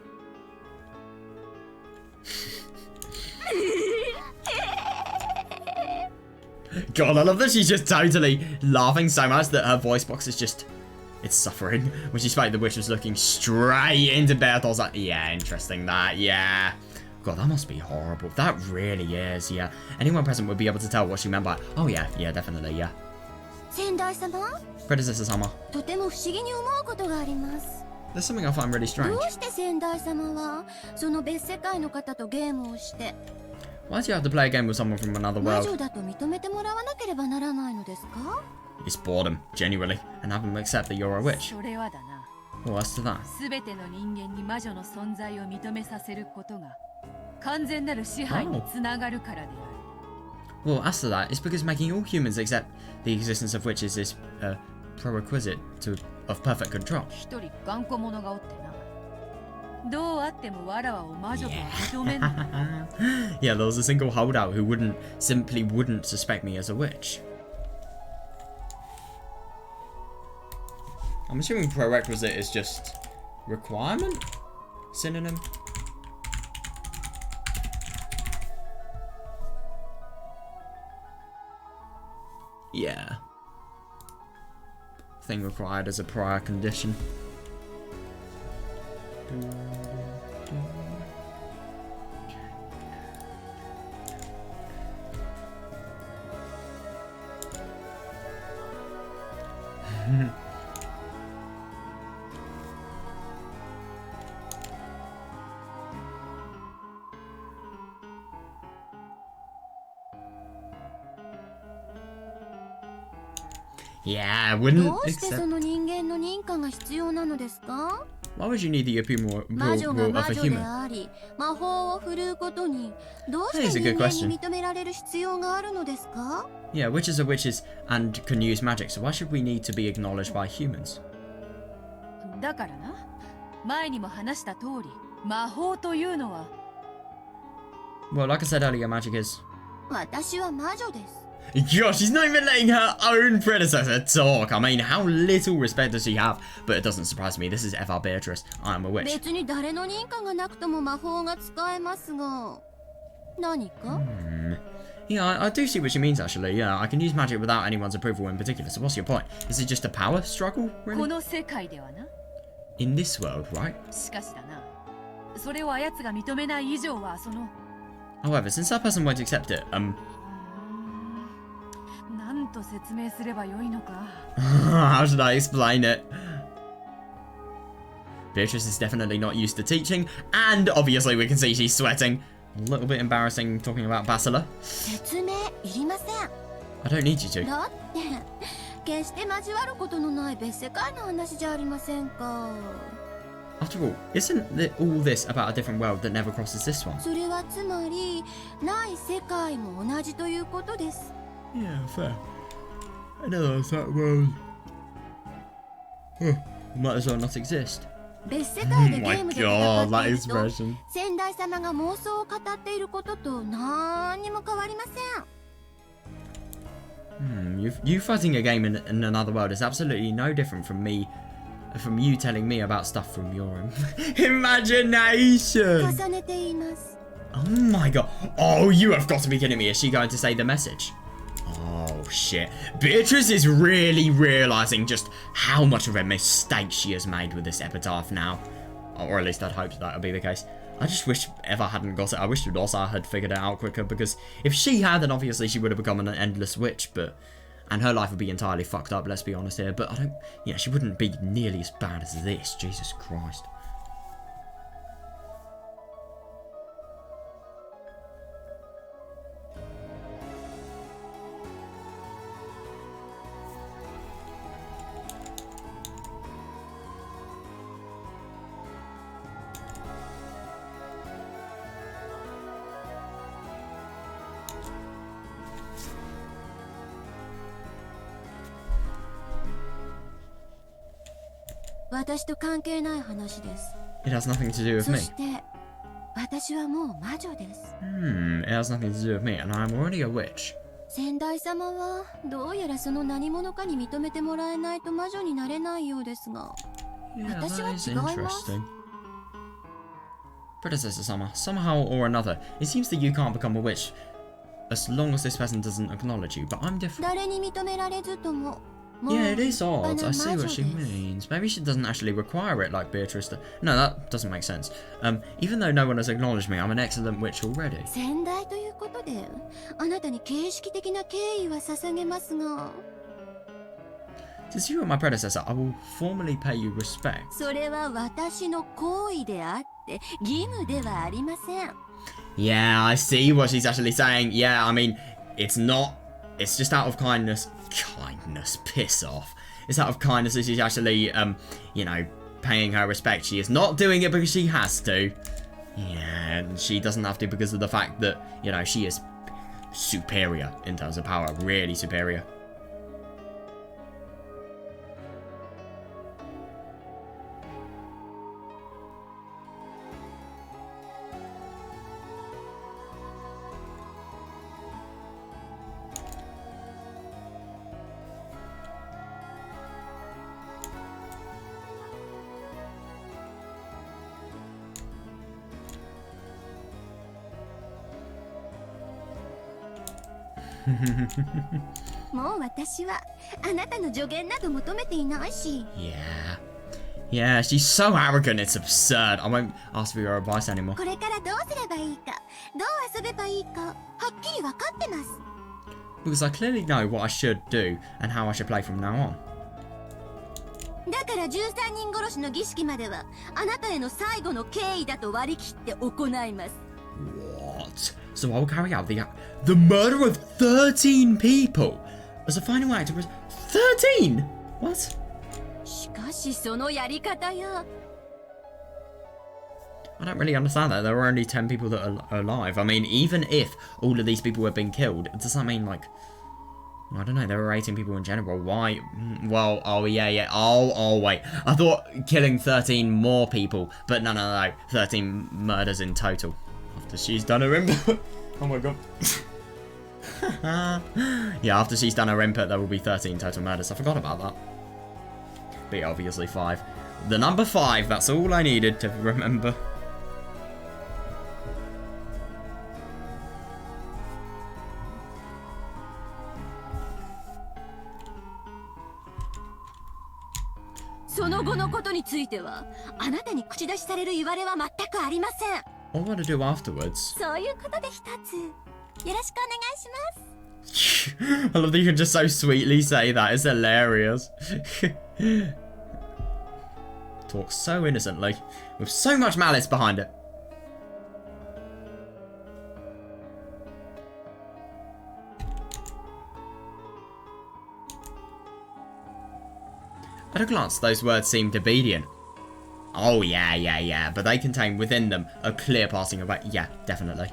God, I love that she's just totally laughing so much that her voice box is just... It's suffering. When she spoke, the witch was looking straight into Beth. I was like, yeah, interesting that, yeah. God, that must be horrible. That really is, yeah. Anyone present would be able to tell what she meant by, oh yeah, yeah, definitely, yeah. 先代様、 Predecessor Summer. とても不思議に思うことがあります。 There's something I find really ど strange. うして先代様はその別世界の方とゲームをして Why do you have to play a game with someone from another 魔 world? 女だと認めてもらわなければならないのですか？ It's boredom, genuinely, and have them accept that you're a witch. それはだな。 Well, as to that. すべての人間に魔女の存在を認めさせることが完全なる支配につながるからである。Well, as to that, it's because making all humans accept the existence of witches is a prerequisite of perfect control. 一人頑固者がおってな。どうあってもわらわを魔女とは認めんの。Yeah, there was a single holdout who simply wouldn't suspect me as a witch. I'm assuming prerequisite is just requirement? Synonym? Yeah. Thing required as a prior condition. Yeah, I wouldn't どうしてそ accept. の人間の認可が必要なのですか？ Why would you need the approval 魔女が of 魔 a 女で human? あり魔法を振るうことにどう That is し a て good 人間 question. に認められる必要があるのですか？ Yeah, witches are witches and can use magic, so why should we need to be acknowledged by humans? だからな、前にも話した通り、魔法というのは。Well, like I said earlier, magic is... 私は魔女です。 Gosh, she's not even letting her own predecessor talk. I mean, how little respect does she have? But it doesn't surprise me. This is Ever Beatrice. I am a witch. 別に誰の認可がなくとも魔法が使えますが何か？ Yeah, I do see what she means, actually. Yeah, I can use magic without anyone's approval in particular. So what's your point? Is it just a power struggle, こ really? の世界ではな。 In this world, right? しかしだな、それをあやつが認めない以上はその。 However, since that person won't accept it, なんと説明すればよいのか。 how should I explain it? Beatrice is definitely not used to teaching, and obviously we can see she's sweating. A little bit embarrassing talking about Bacilla. 説明いりません。 I don't need you to. だって決して交わることのない別世界の話じゃありませんか。 After all, isn't all this about a different world that never crosses this one? それはつまりない世界も同じということです。 Yeah, fair. I know that's that world. Might as well not exist. 別世界で Oh ゲ my ームで god, 戦 that っていると expression. 先代様が妄想を語っていることと何にも変わりません。 You fighting a game in another world is absolutely no different from you telling me about stuff from your imagination. 重ねて言います。 Oh my god. Oh, you have got to be kidding me. Is she going to say the message? Oh, Oh shit. Beatrice is really realising just how much of a mistake she has made with this epitaph now. Or at least I'd hoped that would be the case. I just wish Eva hadn't got it. I wish Rosa had figured it out quicker, because if she had, then obviously she would have become an endless witch, but... And her life would be entirely fucked up, let's be honest here. But I don't... Yeah, she wouldn't be nearly as bad as this. Jesus Christ.私と関係ない話です。 It has nothing to do with そ me. して私はもう魔女です。 It has nothing to do with me, and I'm already a witch. 先代様はどうやらその何者かに認めてもらえないと魔女になれないようですが、 Yeah, 私は that is 違います。 interesting. Predecessor Summer, somehow or another, it seems that you can't become a witch as long as this person doesn't acknowledge you, but I'm different. 誰に認められずとも。 Yeah, it is odd. I see what she 魔女です。 means. Maybe she doesn't actually require it like Beatrice did. No, that doesn't make sense. Even though no one has acknowledged me, I'm an excellent witch already. 先代ということで、あなたに形式的な敬意は捧げますが、 Since you are my predecessor, I will formally pay you respect. それは私の行為であって義務ではありません。 Yeah, I see what she's actually saying. Yeah, I mean, it's just out of kindness. Kindness, piss off. It's out of kindness that she's actually, you know, paying her respect. She is not doing it because she has to. Yeah, and she doesn't have to because of the fact that, you know, she is superior in terms of power. Really superior.「もう私はあなたの助言など求めていないし。 Yeah, she's so arrogant, it's absurd. I won't ask for your advice anymore. これからどうすればいいか、どう遊べばいいか、はっきり分かってます。 Because I clearly know what I should do and how I should play from now on. だから13人殺しの儀式まではあなたへの最後の敬意だと割り切って行います。 What? So I'll carry out the murder of 13 people as a final act of 13? What? しかしそのやり方や。 I don't really understand that. There were only 10 people that are alive. I mean, even if all of these people have been killed, does that mean, like... I don't know, there were 18 people in general. Why? Well, oh, yeah. Oh, wait. I thought killing 13 more people, but no. 13 murders in total. After she's done her input. Oh my god. Yeah, after she's done her input, there will be 13 total murders. I forgot about that. But yeah, obviously 5. The number 5, that's all I needed to remember.あなたに口出しされる言われは全くありません。 All I want to do afterwards. そういうことで一つよろしくお願いします。 I love that you can just so sweetly say that. It's hilarious. Talk so innocently, with so much malice behind it. At a glance, those words seemed obedient. Oh, yeah, but they contain within them a clear passing of... Yeah, definitely.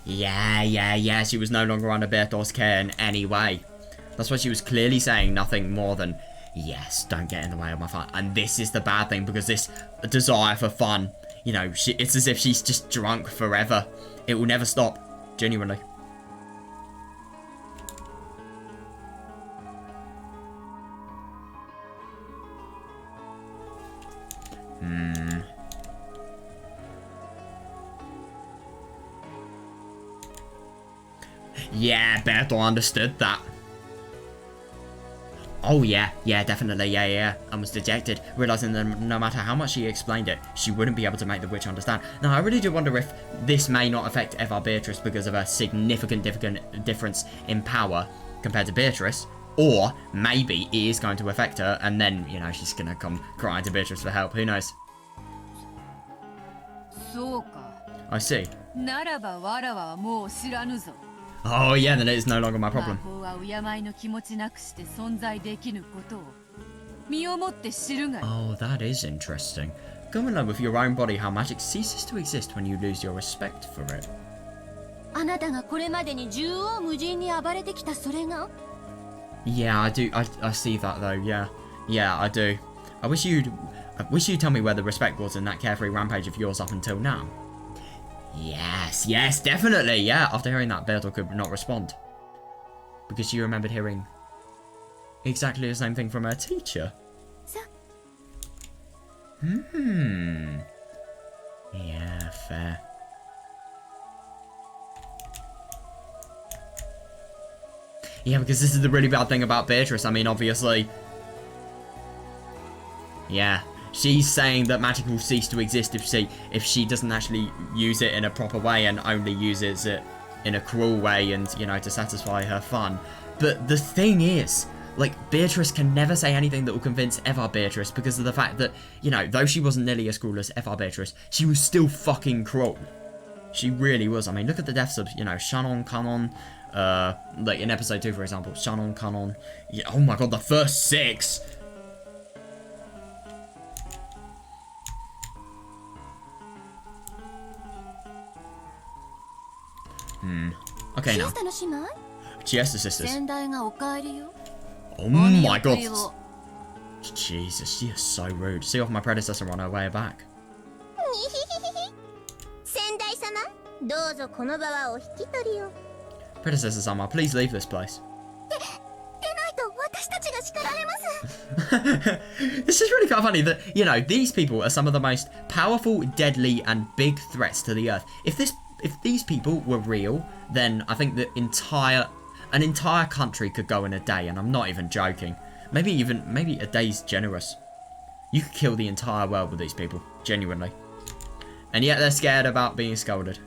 Yeah, she was no longer under Bertol's care in any way. That's why she was clearly saying nothing more than, yes, don't get in the way of my fun. And this is the bad thing, because this desire for fun, you know, it's as if she's just drunk forever. It will never stop, genuinely. Yeah, Berto understood that. Oh yeah, definitely, yeah. I was dejected, realising that no matter how much she explained it, she wouldn't be able to make the witch understand. Now, I really do wonder if this may not affect Eva Beatrice because of a significant difference in power compared to Beatrice, or maybe it is going to affect her, and then, you know, she's gonna come crying to Beatrice for help, who knows? そうか。 I see. ならばわらわはもう知らぬぞ。 Oh yeah, then it is no longer my problem. 魔法は敬いの気持ちなくして存在できぬことを身をもって知るがいい。 Oh, that is interesting. Go and learn with your own body how magic ceases to exist when you lose your respect for it. あなたがこれまでに縦横無尽に暴れてきたそれが Yeah, I do. I see that though. Yeah, I do. I wish you'd tell me where the respect was in that carefree rampage of yours up until now. Yes, definitely. Yeah, after hearing that, Berto could not respond because she remembered hearing exactly the same thing from her teacher. さ Yeah, fair. Yeah, because this is the really bad thing about Beatrice. I mean, obviously... Yeah. She's saying that magic will cease to exist if she doesn't actually use it in a proper way and only uses it in a cruel way and, you know, to satisfy her fun. But the thing is, like, Beatrice can never say anything that will convince Eva Beatrice because of the fact that, you know, though she wasn't nearly as cruel as Eva Beatrice, she was still fucking cruel. She really was. I mean, look at the deaths of, you know, Shannon, Canon, like in episode 2, for example, Shannon, Canon. Yeah, oh my god, the first 6! Okay, シ now. エスタの姉妹 Chiesta sisters. 先代がお帰りよ Oh my god. お見送りを Jesus, she is so rude. See off my predecessor on her way back. 先代様どうぞこの場はお引き取りを Predecessor Sama, please leave this place. でないと私たちが叱られます This is really kind of funny that, you know, these people are some of the most powerful, deadly, and big threats to the Earth. If these people were real, then I think that an entire country could go in a day, and I'm not even joking. Maybe a day's generous. You could kill the entire world with these people, genuinely. And yet they're scared about being scolded.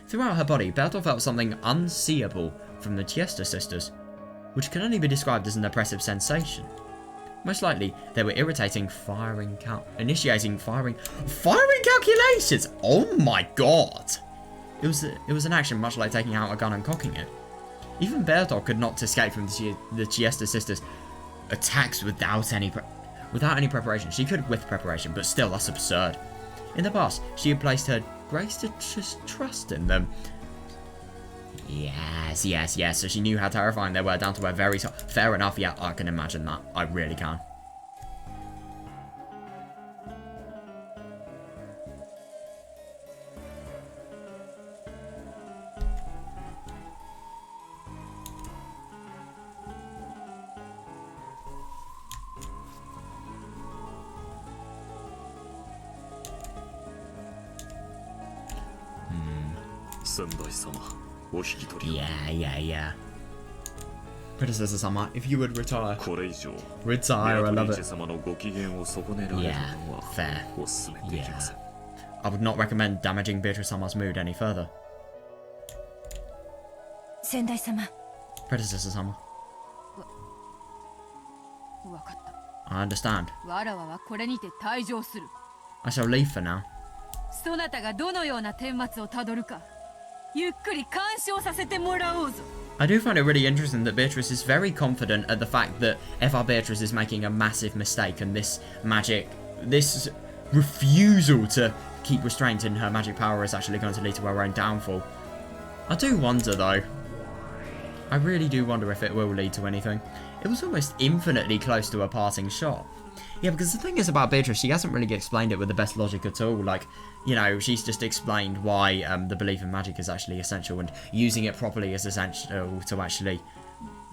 Throughout her body, Berto felt something unseeable from the Chiesta sisters, which can only be described as an oppressive sensation. Most likely, they were initiating firing calculations! Oh my god! It was an action much like taking out a gun and cocking it. Even Berto could not escape from the Chiesta sisters' attacks without any preparation. She could with preparation, but still, that's absurd. In the past, she had placed her greatest trust in them. Yes. So she knew how terrifying they were down to her very top. Fair enough, yeah, I can imagine that. I really can. Yeah. Predecessor Sama, if you would retire. Retire, I love it. Yeah, fair. Yeah. I would not recommend damaging Beatrice Sama's mood any further. 先代様 Predecessor Sama, わかった。 I understand. わらわはこれにて退場する。 I shall leave for now. そなたがどのような顛末をたどるか、ゆっくり鑑賞させてもらおうぞ。 I do find it really interesting that Beatrice is very confident at the fact that Eva Beatrice is making a massive mistake and this refusal to keep restraint in her magic power is actually going to lead to her own downfall. I do wonder though. I really do wonder if it will lead to anything. It was almost infinitely close to a parting shot. Yeah, because the thing is about Beatrice, she hasn't really explained it with the best logic at all. Like, you know, she's just explained why the belief in magic is actually essential and using it properly is essential to actually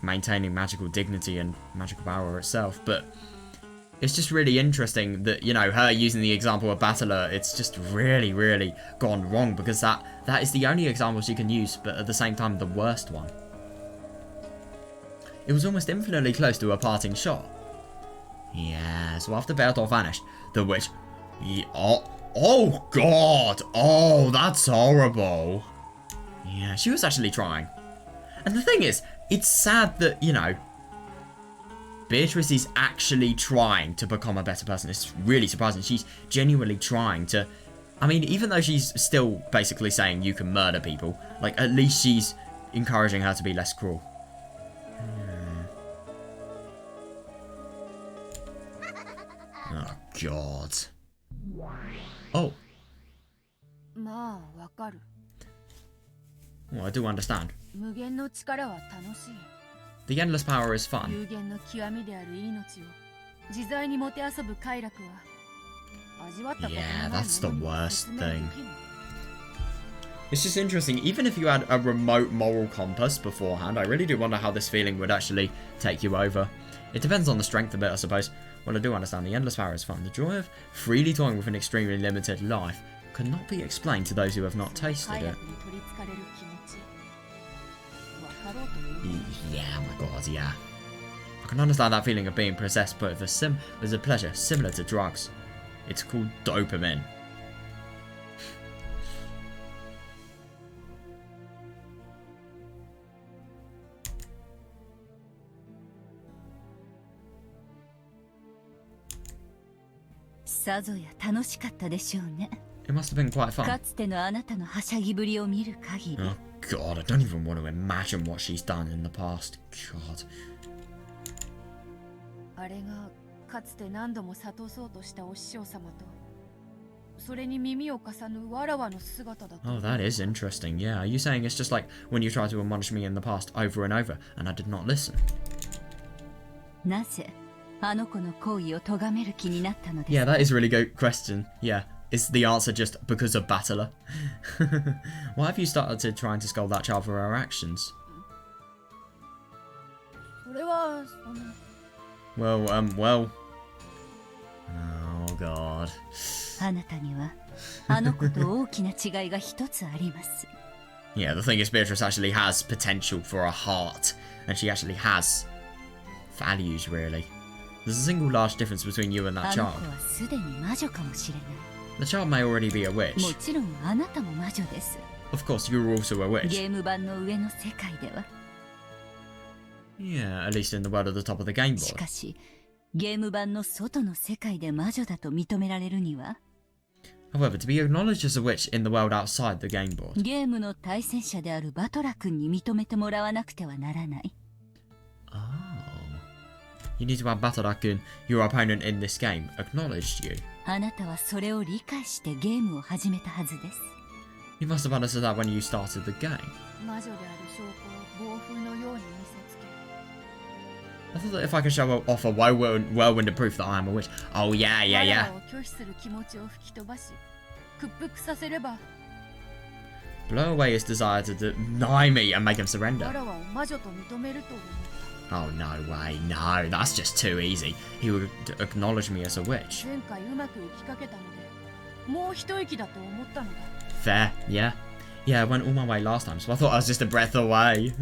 maintaining magical dignity and magical power itself. But it's just really interesting that, you know, her using the example of Battler, it's just really, really gone wrong because that is the only example she can use, but at the same time, the worst one. It was almost infinitely close to a parting shot. Yeah, so after Bertolt vanished, the witch... Oh god! Oh, that's horrible. Yeah, she was actually trying. And the thing is, it's sad that, you know, Beatrice is actually trying to become a better person. It's really surprising. She's genuinely trying to... I mean, even though she's still basically saying you can murder people, like, at least she's encouraging her to be less cruel. Oh, God. Oh. まあわかる。 Well, I do understand. 無限の力は楽しい。 The endless power is fun. 有限の極みである命を自在にもてあそぶ快楽は味わったことのない Yeah, that's the ものには worst 説明で thing. きぬ。 It's just interesting, even if you had a remote moral compass beforehand, I really do wonder how this feeling would actually take you over. It depends on the strength a bit, I suppose. Well, I do understand the endless power is fun. The joy of freely toying with an extremely limited life could not be explained to those who have not tasted 快 it. 楽に取りつかれる気持ち。わかろうという。 Yeah, my god, yeah. I can understand that feeling of being possessed, but with a pleasure similar to drugs. It's called dopamine. It must have been quite fun. かつてのあなたのはしゃぎぶりを見る限り、 Oh god, I don't even want to imagine what she's done in the past. God. あれがかつて何度も諭そうとしたお師匠様と、それに耳を貸さぬわらわの姿だった。 Oh, that is interesting. Yeah, are you saying it's just like when you tried to admonish me in the past over and over, and I did not listen? なぜあの子の行為を咎める気になったのですか？ Yeah, that is a really good question. Yeah, is the answer just because of Battler? Why have you started to trying to scold that child for her actions? それはその Well. Oh god. あなたにはあの子と大きな違いが一つあります。 Yeah, the thing is, Beatrice actually has potential for a heart, and she actually has values, really. There's a single large difference between you and that あの child. 子はすでに魔女かもしれない。 The child may already be a も witch. ちろんあなたも魔女です。 Of course, you're also a ゲ witch. ーム版の上の世界では。 Yeah, at least in the world at the top of the game し board. かし、ゲーム版の外の世界で魔女だと認められるには、 However, to be acknowledged as a witch in the world outside the game board. ゲームの対戦者であるバトラ君に認めてもらわなくてはならない。 Oh. You need to have Batarakun, your opponent in this game, acknowledged you. あなたはそれを理解してゲームを始めたはずです。 You must have understood that when you started the game. 魔女である証拠を暴風のように見せつけ、 I thought that if I could show off a whirlwind of proof that I am a witch. Oh, yeah. 我らを拒否する気持ちを吹き飛ばし、屈服させれば、 Blow away his desire to deny me and make him 我 surrender. らは魔女と認めると思った。 Oh, no way. No, that's just too easy. He would acknowledge me as a witch. 前回うまくいきかけたので、もう一息だと思ったのだ。 Fair, yeah. Yeah, I went all my way last time, so I thought I was just a breath away.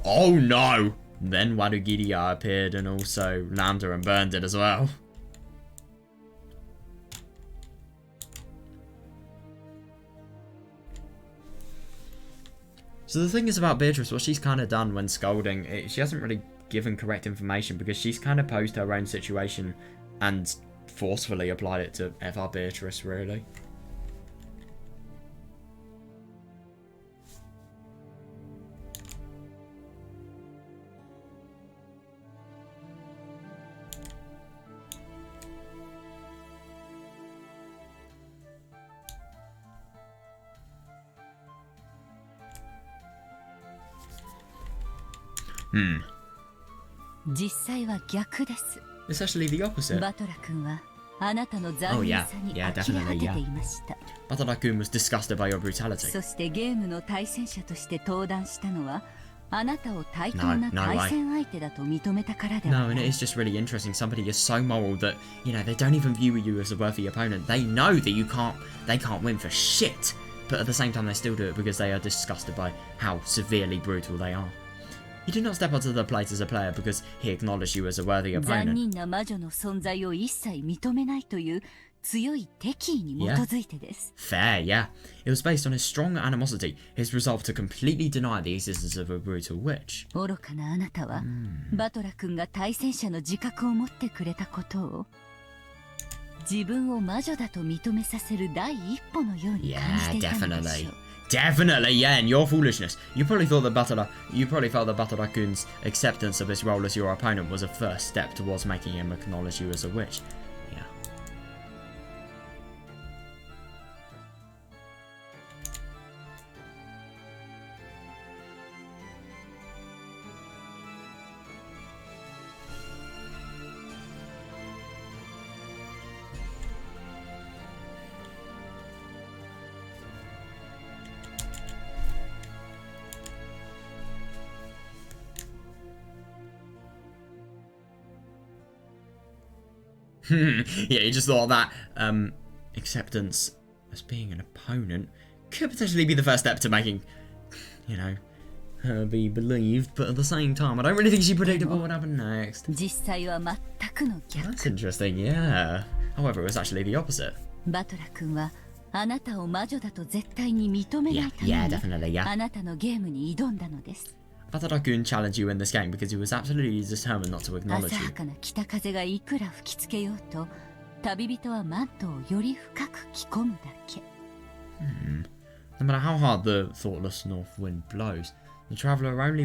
Oh, no! Then Wadugiria appeared, and also Lambda and Burn did as well. So the thing is about Beatrice, what she's kind of done when scolding, she hasn't really given correct information because she's kind of posed her own situation and forcefully applied it to FR Beatrice, really. Hmm. 実際は逆です。 It's actually the opposite. バトラ君はあなたの残忍さに yeah, 呆れ果て definitely, ていました。 Batarakun was disgusted by your brutality. そしてゲームの対戦者として登壇したのはあなたを対等な対戦相手だと認めたからでは No, な and い。 it is just really interesting. Somebody is so moral that, you know, they don't even view you as a worthy opponent. They know that they can't win for shit. But at the same time, they still do it because they are disgusted by how severely brutal they are. You did not step onto the plate as a player because he acknowledged you as a worthy 残 opponent. 忍な魔女の存在を一切認めないという強い敵意に基づいてです。Fair, yeah. It was based on his strong animosity, his resolve to completely deny the existence of a brutal witch. 愚かなあなたは、バトラ君が対戦者の自覚を持ってくれたことを自分を魔女だと認めさせる第一歩のように感じていたのでしょう。Definitely, yeah, in your foolishness. You probably felt that Batarakun's acceptance of his role as your opponent was a first step towards making him acknowledge you as a witch. Yeah. Yeah, you just thought that acceptance as being an opponent could potentially be the first step to making, you know, her be believed, but at the same time, I don't really think she predicted what would happen next. 実際は全くの逆。 That's interesting, yeah. However, it was actually the opposite. バトラ君はあなたを魔女だと絶対に認めないため Yeah, に definitely, yeah. あなたのゲームに挑んだのです。 Batarakun challenged you in this game because he was absolutely determined not to acknowledge 浅 you. はかな北風がいくら吹きつけようと旅人はマントをより深く着込むだけ。 No matter how hard the thoughtless north wind blows, the traveler only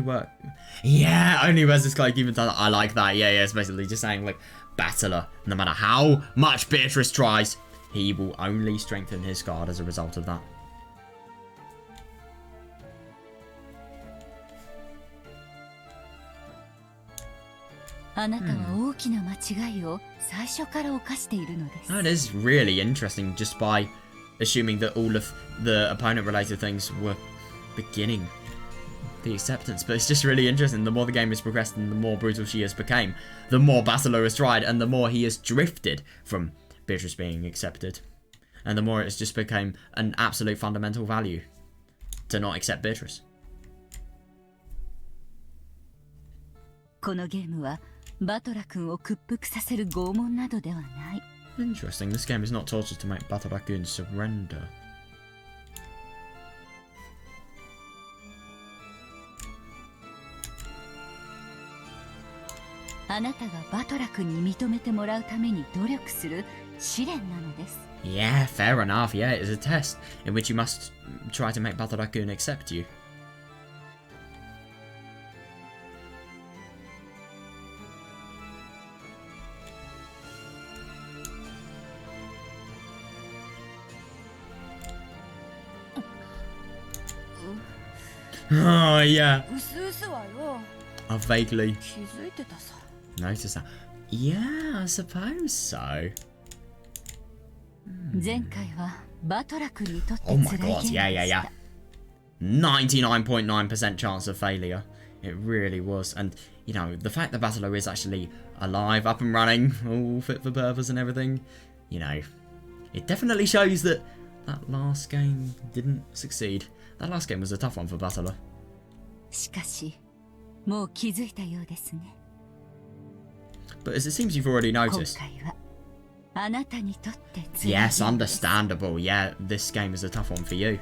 Yeah, only wears this cloak even though I like that. Yeah, it's basically just saying, like, battler, no matter how much Beatrice tries, he will only strengthen his guard as a result of that. あなたは大きな間違いを最初から犯しているのです。 That is really interesting just by assuming that all of the opponent related things were beginning the acceptance. But it's just really interesting. The more the game has progressed and the more brutal she has become, the more Battler has tried and the more he has drifted from Beatrice being accepted. And the more it's just become an absolute fundamental value to not accept Beatrice. このゲームはバトラ君を屈服させる拷問などではない。 Interesting. This game is not torture to make Batarakun surrender. あなたがバトラ君に認めてもらうために努力する試練なのです。 Yeah, fair enough. Yeah, it is a test in which you must try to make Batarakun accept you. Oh, yeah. うすうすはよ I vaguely 気づいてたさ。 noticed that. Yeah, I suppose so. 前回はバトラ君にとって Oh my 辛い god, ゲーム yeah, で yeah, し yeah. た。 99.9% chance of failure. It really was. And, you know, the fact that Battler is actually alive, up and running, all fit for purpose and everything, you know, it definitely shows that that last game didn't succeed. That last game was a tough one for Battler. しかしもう気づいたようですね。 But as it seems you've already 今 noticed. 回はあなたにとって辛いゲ Yes, ームです。 understandable. Yeah, this game is a tough one for you.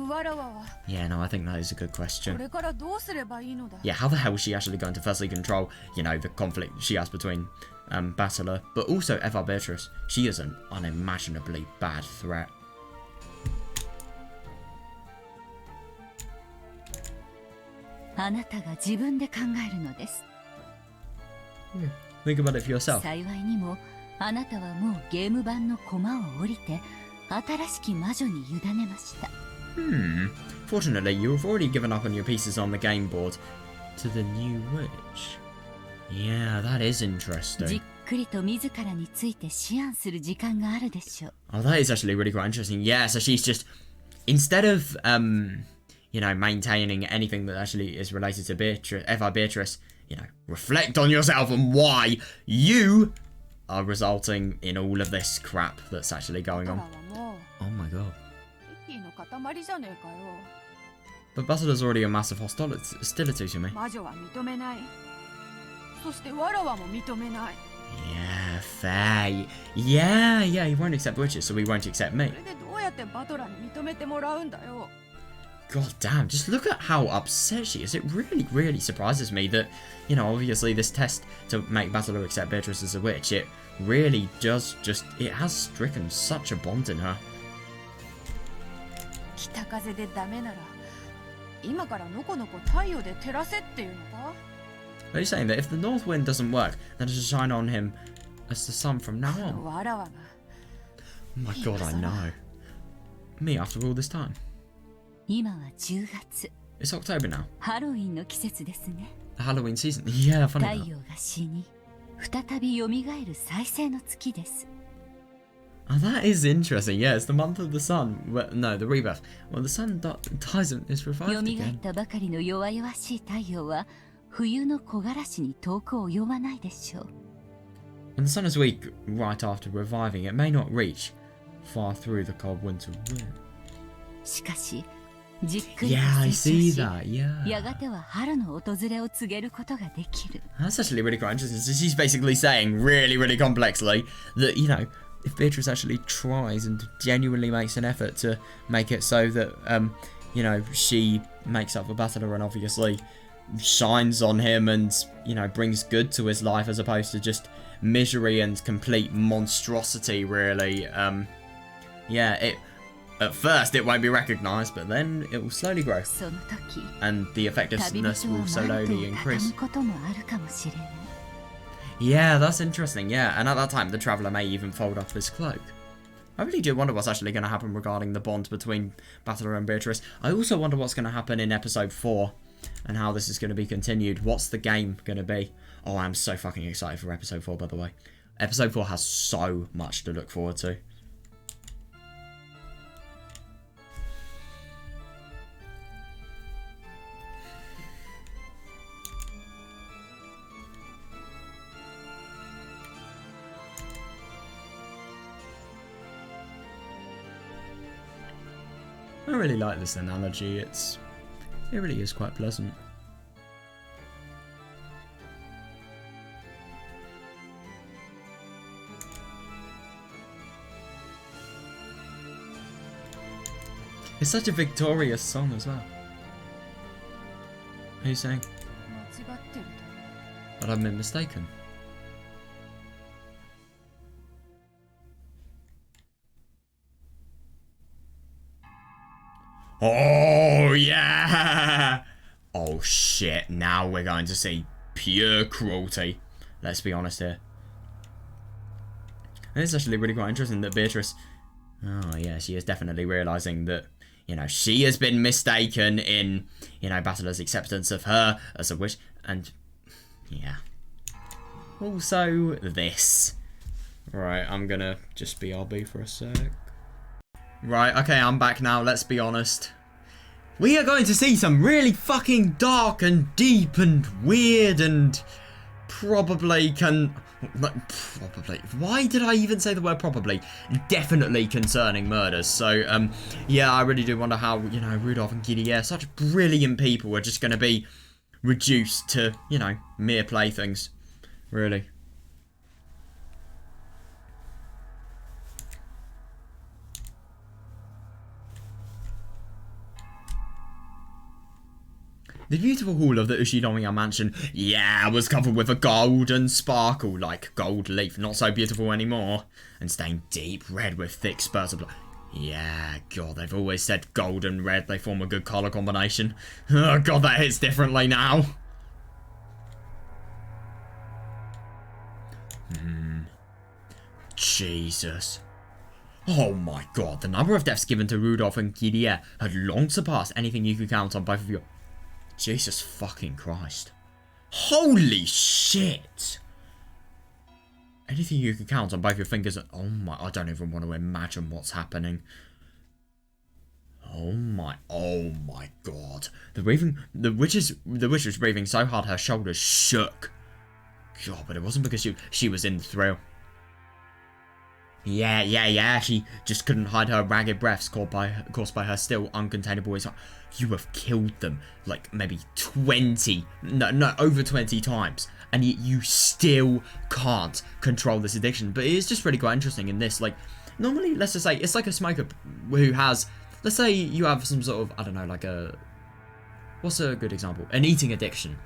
わらわは Yeah, no, I think that is a good こ question. れからどうすればいいのだ。 Yeah, how the hell is she actually going to firstly control, you know, the conflict she has between Battler, but also Eva Beatrice? She is an unimaginably bad threat. あなたが自分で考えるのです。 Think about it for yourself. 幸いにもあなたはもうゲーム版の駒を降りて新しき魔女に委ねました。 Fortunately, you have already given up on your pieces on the game board to the new witch. Yeah, that is じ interesting. っくりと自らについて思案する時間があるでしょう。 Oh, that is actually really quite interesting. Yeah, so she's just, instead of, you know, maintaining anything that actually is related to Eva Beatrice, you know, reflect on yourself and why you are resulting in all of this crap that's actually going バト on. ラはもう Oh my god. 敵意の塊じゃねえかよ。But Basila's already a massive hostility to me. 魔女は認めない。そしてわらわも認めない。 Yeah, fair. Yeah, he won't accept witches, so he won't accept me. それでどうやってバトラーに認めてもらうんだよ。 God damn, just look at how upset she is. It really, really surprises me that, you know, obviously this test to make Basilar accept Beatrice as a witch, it really does just, it has stricken such a bond in her. 北風でダメなら、今からのこのこ太陽で照らせっていうのか？ Are you saying that if the north wind doesn't work, then it should shine on him as the sun from now on? わらわが。 Oh my god, I know. Me after all this time. 今は10月。 It's October now. ハロウィンの季節ですね。 The Halloween season. Yeah, 太 funny. 陽が死に、再び蘇る再生の月です。 Oh, that is interesting. Yeah, it's the month of the sun. Well, no, the rebirth. Well, the sun dies and is 蘇 revived っ again. たばかりの弱々しい太陽は、冬の木枯らしに遠く及ばないでしょう。 When the sun is weak right after reviving, it may not reach far through the cold winter wind. しかし、じっくりと Yeah, I 成 see 長し、 that. Yeah. やがては春の訪れを告げることができる。 That's actually really quite interesting. So she's basically saying, really, really complexly, that, you know, if Beatrice actually tries and genuinely makes an effort to make it so that, you know, she makes up for Basilar and obviously shines on him and, you know, brings good to his life as opposed to just misery and complete monstrosity, really. Yeah, at first it won't be recognised, but then it will slowly grow. その時、 And the 旅 effectiveness 人は will マントを slowly 畳 increase. むこともあるかもしれない。 Yeah, that's interesting, yeah. And at that time, the Traveller may even fold up his cloak. I really do wonder what's actually going to happen regarding the bond between Basilar and Beatrice. I also wonder what's going to happen in episode 4 and how this is going to be continued. What's the game going to be? Oh, I'm so fucking excited for episode 4, by the way. Episode 4 has so much to look forward to. I really like this analogy. It really is quite pleasant. It's such a victorious song as well. Are you saying 間違ってると。 that I've been mistaken? Oh, yeah! Oh, shit. Now we're going to see pure cruelty. Let's be honest here. And it's actually really quite interesting that Beatrice... Oh, yeah, she is definitely realising that, you know, she has been mistaken in, you know, Basilar's acceptance of her as a witch. And, yeah. Also, this. Right, I'm gonna just BRB for a sec. Right, okay, I'm back now, let's be honest. We are going to see some really fucking dark and deep and weird and probably why did I even say the word probably? Definitely concerning murders. So, yeah, I really do wonder how, you know, Rudolph and Gideon, such brilliant people, are just going to be reduced to, you know, mere playthings. Really. The beautiful hall of the Ushinomiya mansion, yeah, was covered with a golden sparkle, like gold leaf, not so beautiful anymore, and stained deep red with thick spurts of blood. Yeah, God, they've always said gold and red, they form a good colour combination. Oh, God, that hits differently now. Jesus. Oh my God, the number of deaths given to Rudolph and Gideon had long surpassed anything you could count on both of your... Jesus fucking Christ. Holy shit! Anything you can count on both your fingers. Oh my, I don't even want to imagine what's happening. Oh my God. The witch was breathing so hard her shoulders shook. God, but it wasn't because she was in the thrill. Yeah. She just couldn't hide her ragged breaths caused by her still uncontainable voice. You have killed them like maybe 20, no, over 20 times. And yet you still can't control this addiction. But it's just really quite interesting in this. Like, normally, let's just say, it's like a smoker who has, let's say you have some sort of, I don't know, like a, what's a good example? An eating addiction.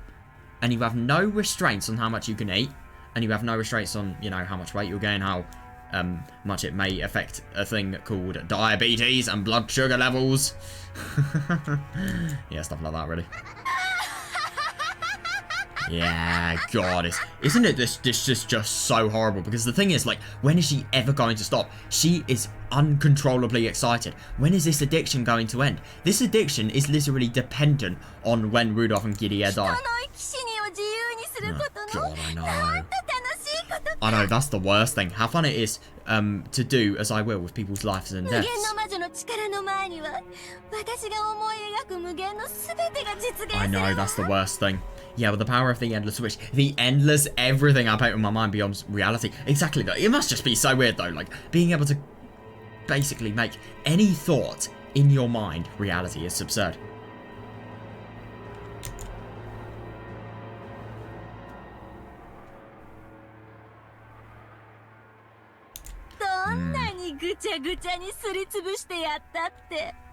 And you have no restraints on how much you can eat. And you have no restraints on, you know, how much weight you'll gain, how much it may affect a thing called diabetes and blood sugar levels. Yeah, stuff like that, really. Yeah, God, isn't it this just so horrible? Because the thing is, like, when is she ever going to stop? She is uncontrollably excited. When is this addiction going to end? This addiction is literally dependent on when Rudolph and Gideon die. Oh, God, I know. I know, that's the worst thing. How fun it is to do as I will with people's lives and deaths. I know, that's the worst thing. Yeah, with the power of the endless wish, the endless everything I paint with my mind beyond reality. Exactly, though. It must just be so weird, though. Like, being able to basically make any thought in your mind reality is absurd.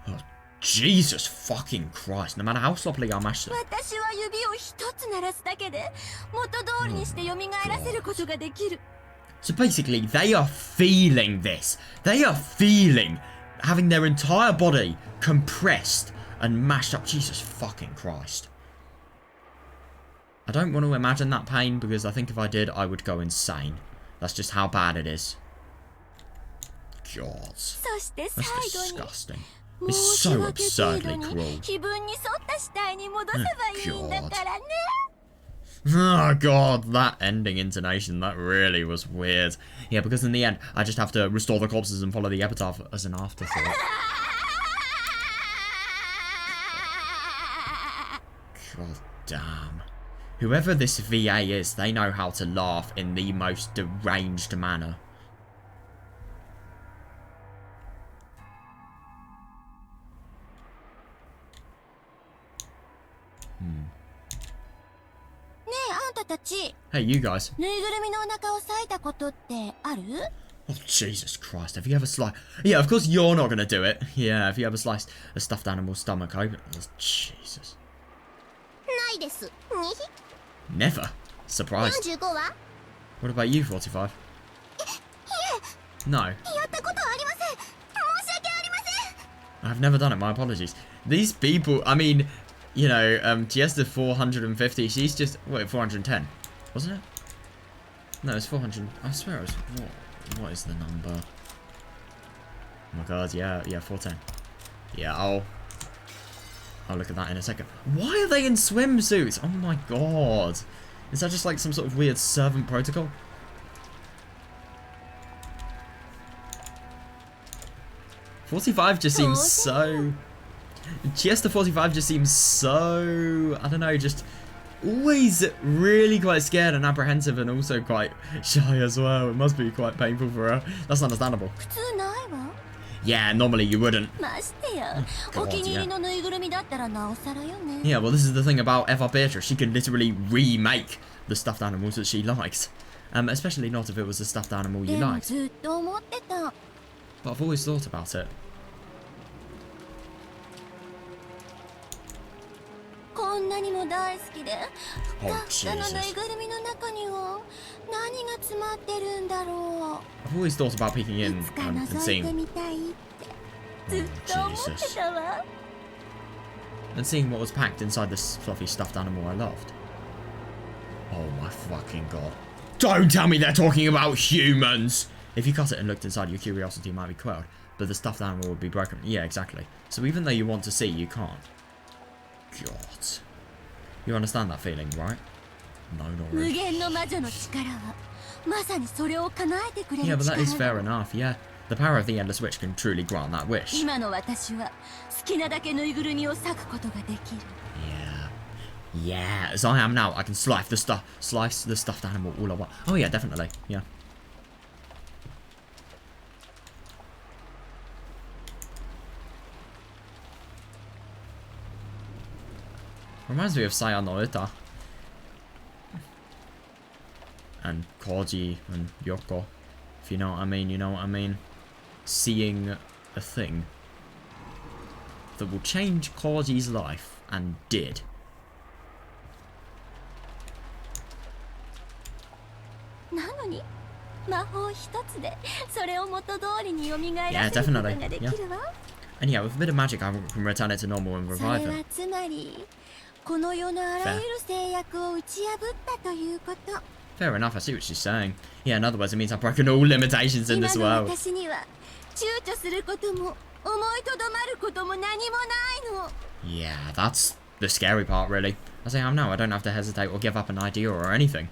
Oh, Jesus fucking Christ. No matter how sloppily I mash them. So basically, they are feeling this. They are feeling having their entire body compressed and mashed up. Jesus fucking Christ. I don't want to imagine that pain because I think if I did, I would go insane. That's just how bad it is. God. That's disgusting. It's so absurdly cruel. Oh, God, that ending intonation, that really was weird. Yeah, because in the end, I just have to restore the corpses and follow the epitaph as an afterthought. God damn. Whoever this VA is, they know how to laugh in the most deranged manner. Hey, you guys. Oh, Jesus Christ. Have you ever sliced... Yeah, of course you're not going to do it. Yeah, have you ever sliced a stuffed animal's stomach open? Jesus. Never. Surprised. What about you, 45? No. I've never done it, my apologies. These people, I mean... You know, Giesta 450, she's just, wait, 410, wasn't it? No, it's 400, I swear it was, what is the number? Oh my God, yeah, 410. Yeah, I'll look at that in a second. Why are they in swimsuits? Oh my God. Is that just like some sort of weird servant protocol? $45 just seems so... Giesta 45 just seems so, I don't know, just always really quite scared and apprehensive and also quite shy as well. It must be quite painful for her. That's understandable. Yeah, normally you wouldn't. Oh, God, yeah, well, this is the thing about Beatrice. She can literally remake the stuffed animals that she likes. Especially not if it was a stuffed animal you liked. But I've always thought about it. Oh, Jesus. I've always thought about peeking in and seeing... Oh, Jesus. And seeing what was packed inside this fluffy stuffed animal I loved. Oh my fucking God. Don't tell me they're talking about humans! If you cut it and looked inside, your curiosity might be quelled, but the stuffed animal would be broken. Yeah, exactly. So even though you want to see, you can't. God. You understand that feeling, right? No, not really. Yeah, but that is fair enough, yeah. The power of the endless wish can truly grant that wish. Yeah, as I am now, I can slice the stuffed animal all I want. Oh yeah, definitely, yeah. Reminds me of Saya no Uta. And Koji and Yoko. If you know what I mean, you know what I mean. Seeing a thing that will change Koji's life, and did. Yeah, definitely. Yeah. And yeah, with a bit of magic, I can return it to normal and revive it. Fair enough, I see what she's saying. Yeah, in other words, it means I've broken all limitations in this world. Yeah, that's the scary part, really. As I am now, I don't have to hesitate or give up an idea or anything.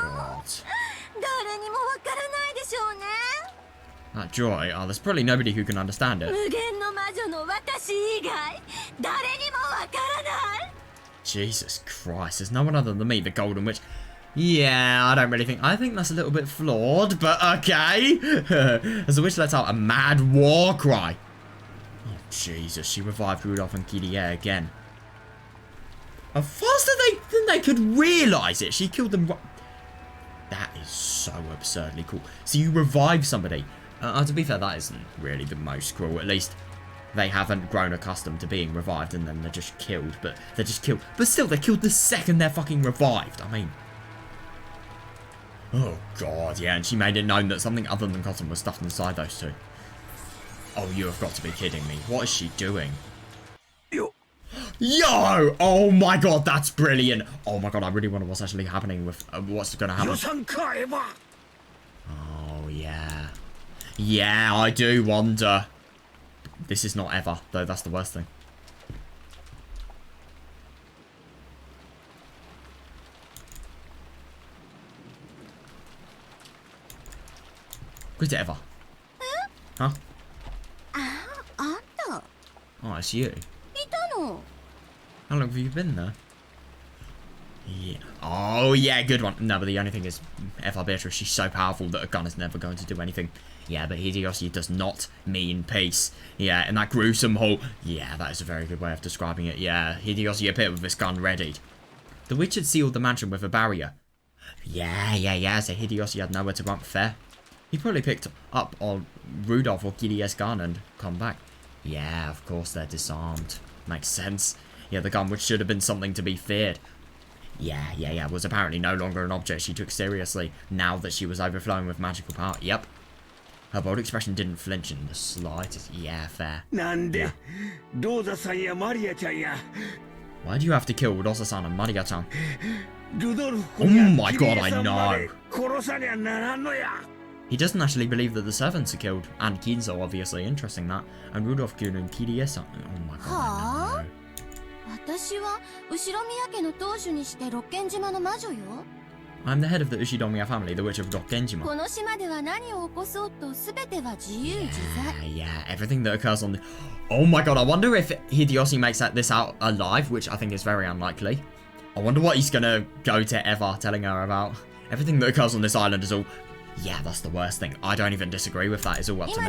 God. That joy, oh, there's probably nobody who can understand it. Jesus Christ, there's no one other than me, the Golden Witch. Yeah, I don't really think... I think that's a little bit flawed, but okay. As the witch lets out a mad war cry. Oh, Jesus, she revived Rudolph and Kirie again. Faster than they could realise it. She killed them... That is so absurdly cool. So you revive somebody. To be fair, that isn't really the most cruel. At least they haven't grown accustomed to being revived and then they're just killed. But they're just killed. But still, they're killed the second they're fucking revived. I mean... Oh, God, yeah. And she made it known that something other than cotton was stuffed inside those two. Oh, you have got to be kidding me. What is she doing? Yo! Oh my God, that's brilliant. Oh my God, I really wonder what's actually happening with what's going to happen. Oh, yeah. Yeah, I do wonder. This is not ever, though. That's the worst thing. Is it ever? Huh? Oh, it's you. How long have you been there? Yeah. Oh, yeah, good one. No, but the only thing is, F.R. Beatrice, she's so powerful that a gun is never going to do anything. Yeah, but Hideyoshi does not mean peace. Yeah, and that gruesome hole. Yeah, that is a very good way of describing it. Yeah, Hideyoshi appeared with his gun readied. The witch had sealed the mansion with a barrier. Yeah, so Hideyoshi had nowhere to run. Fair. He probably picked up on Rudolph or Kirie's gun and come back. Yeah, of course they're disarmed. Makes sense. Yeah, the gun, which should have been something to be feared. Yeah, was apparently no longer an object she took seriously, now that she was overflowing with magical power. Yep. Her bold expression didn't flinch in the slightest. Yeah, fair. Yeah. Why do you have to kill Rosa-san and Maria-chan? Oh my God, I know. He doesn't actually believe that the servants are killed. And Kinzo, obviously. Interesting, that. And Rudolph-kun and Kirie-san. Oh my God, I know. I'm the head of the Ushidomiya family, the witch of Rokkenjima. Yeah, everything that occurs on the... Oh my God, I wonder if Hideyoshi makes this out alive, which I think is very unlikely. I wonder what he's gonna go to Eva telling her about. Everything that occurs on this island is all... Yeah, that's the worst thing. I don't even disagree with that. It's all up to me.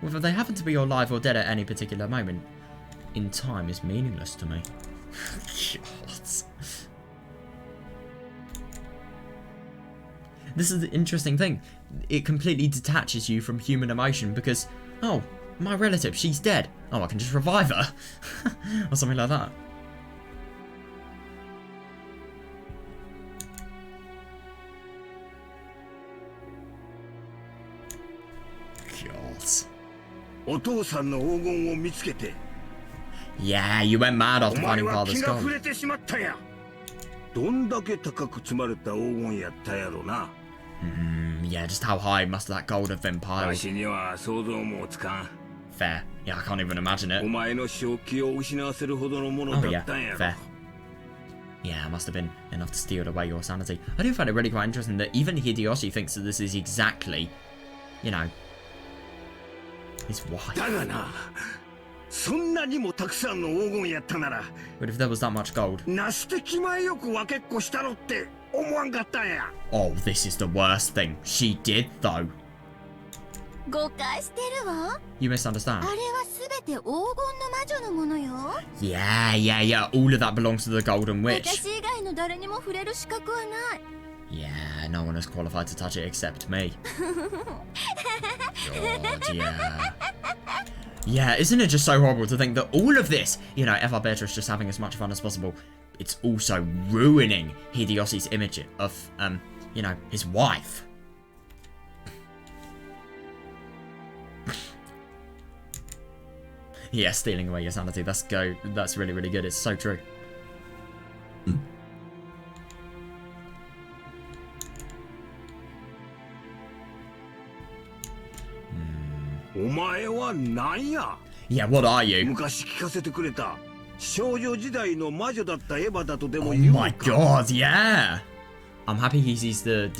Whether they happen to be alive or dead at any particular moment in time is meaningless to me. God. This is the interesting thing. It completely detaches you from human emotion because, oh, my relative, she's dead. Oh, I can just revive her. Or something like that. Yeah, you went mad after finding father's gold. Yeah, just how high must that gold have been piled? Fair. Yeah, I can't even imagine it. Oh yeah, fair. Yeah, it must have been enough to steal away your sanity. I do find it really quite interesting that even Hideyoshi thinks that this is exactly, you know, his wife. But if there was that much gold... 思わんかったんや。 Oh, this is the worst thing. She did, though. 誤解してるわ。 You misunderstand. あれはすべて黄金の魔女のものよ。 Yeah. All of that belongs to the Golden Witch. 私以外の誰にも触れる資格はない。 Yeah, no one is qualified to touch it except me. God, yeah. Yeah, isn't it just so horrible to think that all of this, you know, Eva Beatrice just having as much fun as possible, it's also ruining Hideyoshi's image of, you know, his wife. Yeah, stealing away your sanity. That's really, really good. It's so true. お前は何や。 Yeah, what are you? 昔聞かせてくれた少女時代の魔女だったエヴァだとでも Oh 言う my か。 god, yeah! I'm happy he sees the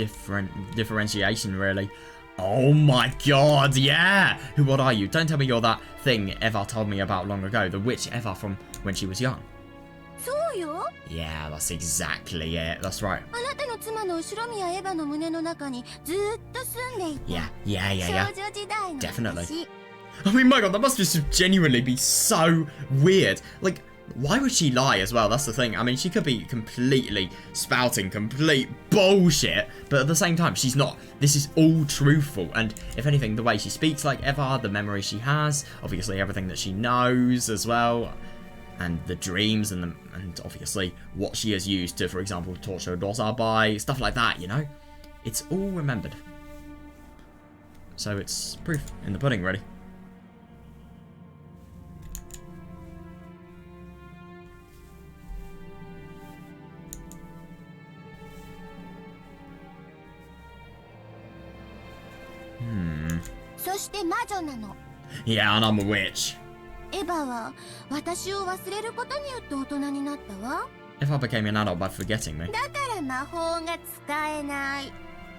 differentiation, really. Oh my god, yeah! What are you? Don't tell me you're that thing Eva told me about long ago. The witch Eva from when she was young. そうよ。 Yeah, that's exactly it. That's right. あなたの妻の後宮エヴァの胸の中にずっと住んでいた。 Yeah. 少女時代の私。 Definitely. I mean, my god, that must just genuinely be so weird. Like, why would she lie as well? That's the thing. I mean, she could be completely spouting complete bullshit, but at the same time, she's not. This is all truthful. And if anything, the way she speaks like Eva, the memory she has, obviously everything that she knows as well, and the dreams and obviously what she has used to, for example, torture Rosa by, stuff like that, you know? It's all remembered. So it's proof in the pudding, really. Hmm. そして魔女なの。 Yeah, and I'm a witch. エヴァは私を忘れることによって大人になったわ。 If I became an adult by forgetting me. だから魔法が使えない。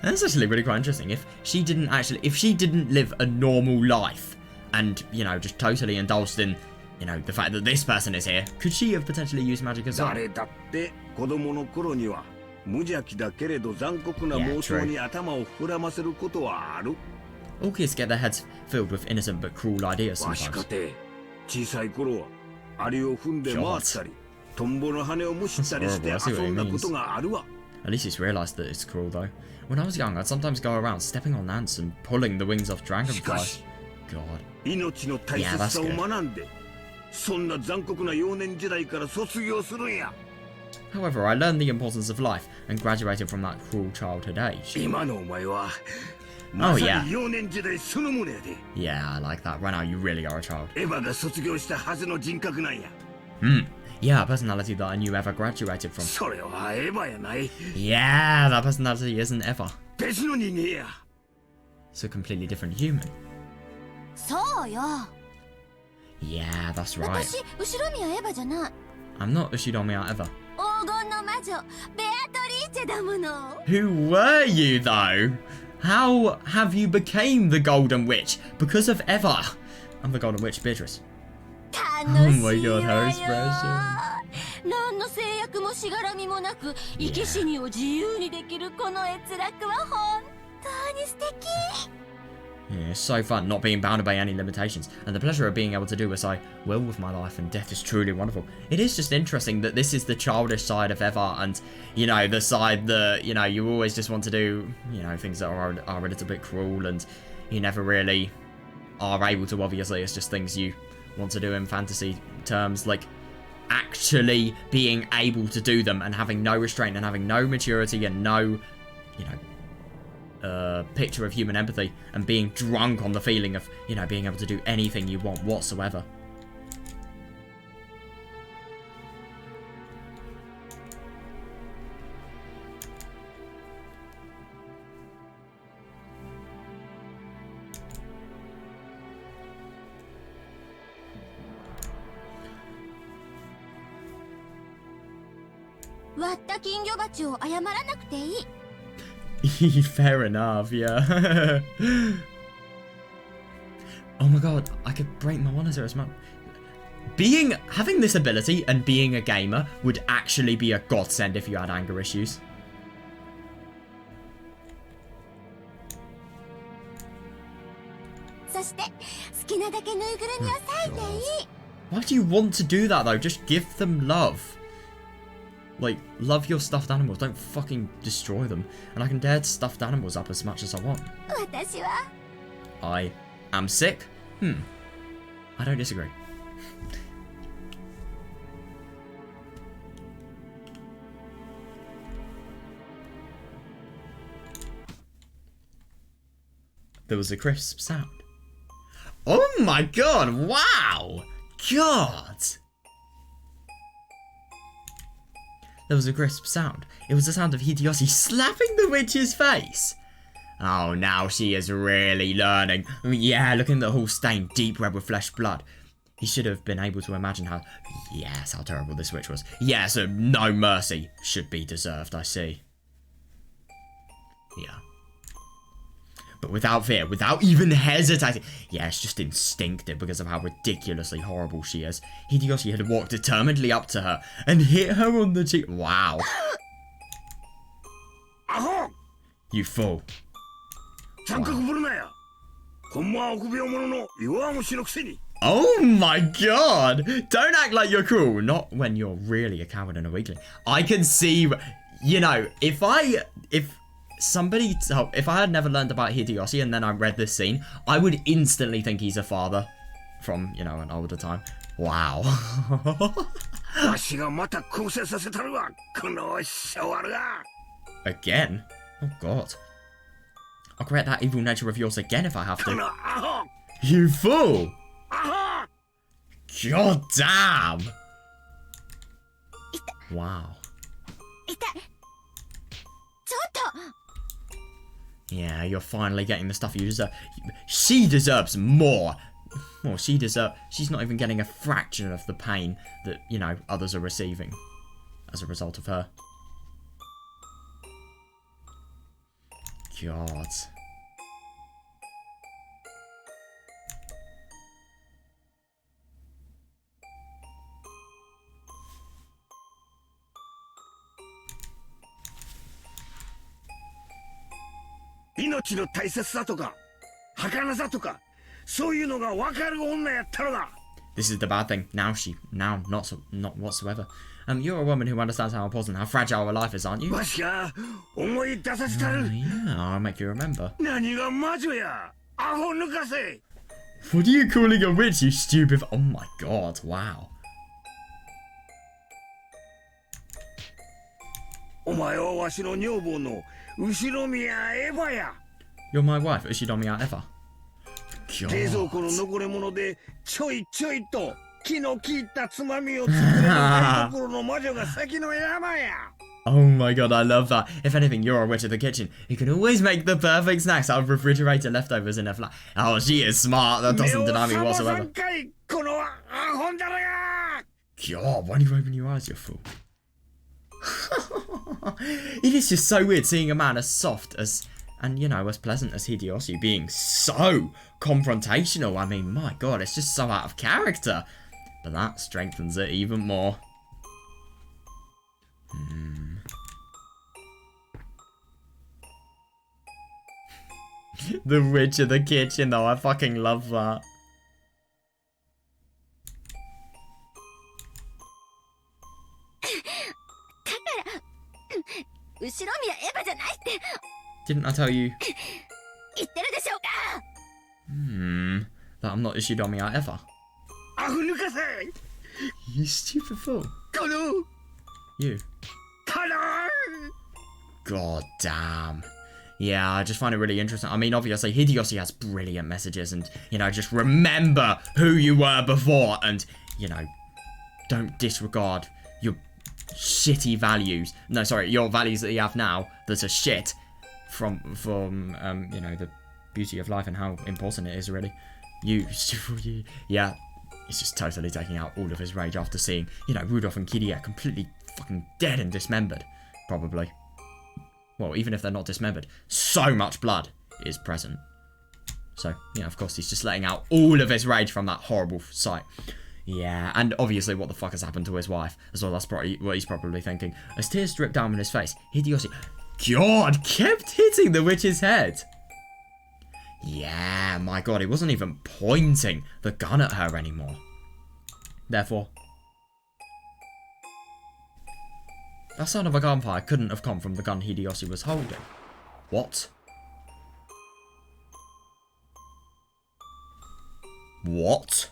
That's actually really quite interesting. If she didn't live a normal life and, you know, just totally indulged in, you know, the fact that this person is here, could she have potentially used magic as well? 誰だって子供の頃には無邪気だけれど残酷な妄想に頭を膨らませることはある。 All kids get their heads filled with innocent but cruel ideas わし sometimes. かて小さい頃はアリを踏んで回ったりトンボの羽をむしったりして遊んだことがあるわ。 At least he's realised that it's cruel, though. When I was young, I'd sometimes go around stepping on ants and pulling the wings off dragonflies. God. 命の大切さを学んでそんな残酷な幼年時代から卒業するんや。 However, I learned the importance of life and graduated from that cruel childhood age. 今のお前はまさに幼年時代そのものやで。 Yeah, I like that. Right now, you really are a child. エヴァが卒業したはずの人格なんや。 Yeah, a personality that I knew ever graduated from. それはエヴァやない。 Yeah, that personality isn't ever. 別の人間や。 It's a completely different human. そうよ。 Yeah, that's right. 私後宮エヴァじゃない。 I'm not Ushidomiya ever. 黄金の魔女ベアトリーチェだもの。 Who were you, though? How have you became the Golden Witch? Because of Eva. I'm the Golden Witch, Beatrice. 楽しいわよ。 Oh my god, her expression. 何の制約もしがらみもなく生き死にを自由にできるこの閲楽は本当に素敵。 Yeah, it's so fun not being bound by any limitations, and the pleasure of being able to do as I will with my life and death is truly wonderful. It is just interesting that this is the childish side of Eva, and, you know, the side that, you know, you always just want to do, you know, things that are a little bit cruel, and you never really are able to, obviously. It's just things you want to do in fantasy terms, like actually being able to do them and having no restraint and having no maturity and no, you know, picture of human empathy and being drunk on the feeling of, you know, being able to do anything you want whatsoever. "割った金魚鉢を謝らなくていい。 Fair enough, yeah. Oh my god, I could break my monitor as well. Having this ability and being a gamer would actually be a godsend if you had anger issues. して好きなだけぬいぐるみを裂いていい。 Why do you want to do that though? Just give them love. Like, love your stuffed animals. Don't fucking destroy them. And I can dare stuffed animals up as much as I want. 私は I am sick? I don't disagree. There was a crisp sound. Oh my god, wow! God! There was a crisp sound. It was the sound of Hideyoshi slapping the witch's face. Oh, now she is really learning. Yeah, look at the whole stain, deep red with flesh blood. He should have been able to imagine how... Yes, how terrible this witch was. Yeah, so no mercy should be deserved, I see. Yeah. But without fear, without even hesitating. Yeah, it's just instinctive because of how ridiculously horrible she is. Hideyoshi had walked determinedly up to her and hit her on the cheek. Wow. You fool. Wow. Oh my god! Don't act like you're cool. Not when you're really a coward and a weakling. I can see, you know, if I had never learned about Hideyoshi and then I read this scene, I would instantly think he's a father from, you know, an older time. Wow. Again? Oh god. I'll correct that evil nature of yours again if I have to. You fool! God damn! Wow. Yeah, you're finally getting the stuff you deserve. She deserves more. Well, she's not even getting a fraction of the pain that, you know, others are receiving as a result of her. God. This is the bad thing. Now not whatsoever. You're a woman who understands how important, how fragile a life is, aren't you? Yeah, I'll make you remember. What are you calling a witch, you stupid... Oh my god, wow. You're my wife, Ushinomiya Eva. God. Oh my god, I love that. If anything, you're a witch of the kitchen. You can always make the perfect snacks out of refrigerator leftovers in a flat. Oh, she is smart. That doesn't deny me whatsoever. God, why do you open your eyes, you fool? It is just so weird seeing a man as soft as, and you know, as pleasant as Hideyoshi being so confrontational. I mean, my god, it's just so out of character. But that strengthens it even more. The witch of the kitchen, though, I fucking love that. Didn't I tell you? That I'm not Ushinomiya Eva. You stupid fool. You. God damn. Yeah, I just find it really interesting. I mean, obviously, Hideyoshi has brilliant messages and, you know, just remember who you were before and, you know, don't disregard your shitty values. No, sorry, your values that you have now that are shit from you know, the beauty of life and how important it is, really. Yeah, it's just totally taking out all of his rage after seeing, you know, Rudolph and Kiria completely fucking dead and dismembered, probably. Well, even if they're not dismembered, so much blood is present. So, yeah, of course, he's just letting out all of his rage from that horrible sight. Yeah, and obviously what the fuck has happened to his wife as well. That's probably what he's probably thinking. As tears dripped down on his face, Hideyoshi, God, kept hitting the witch's head. Yeah, my god, he wasn't even pointing the gun at her anymore. Therefore, that sound of a gunfire couldn't have come from the gun Hideyoshi was holding. What? What?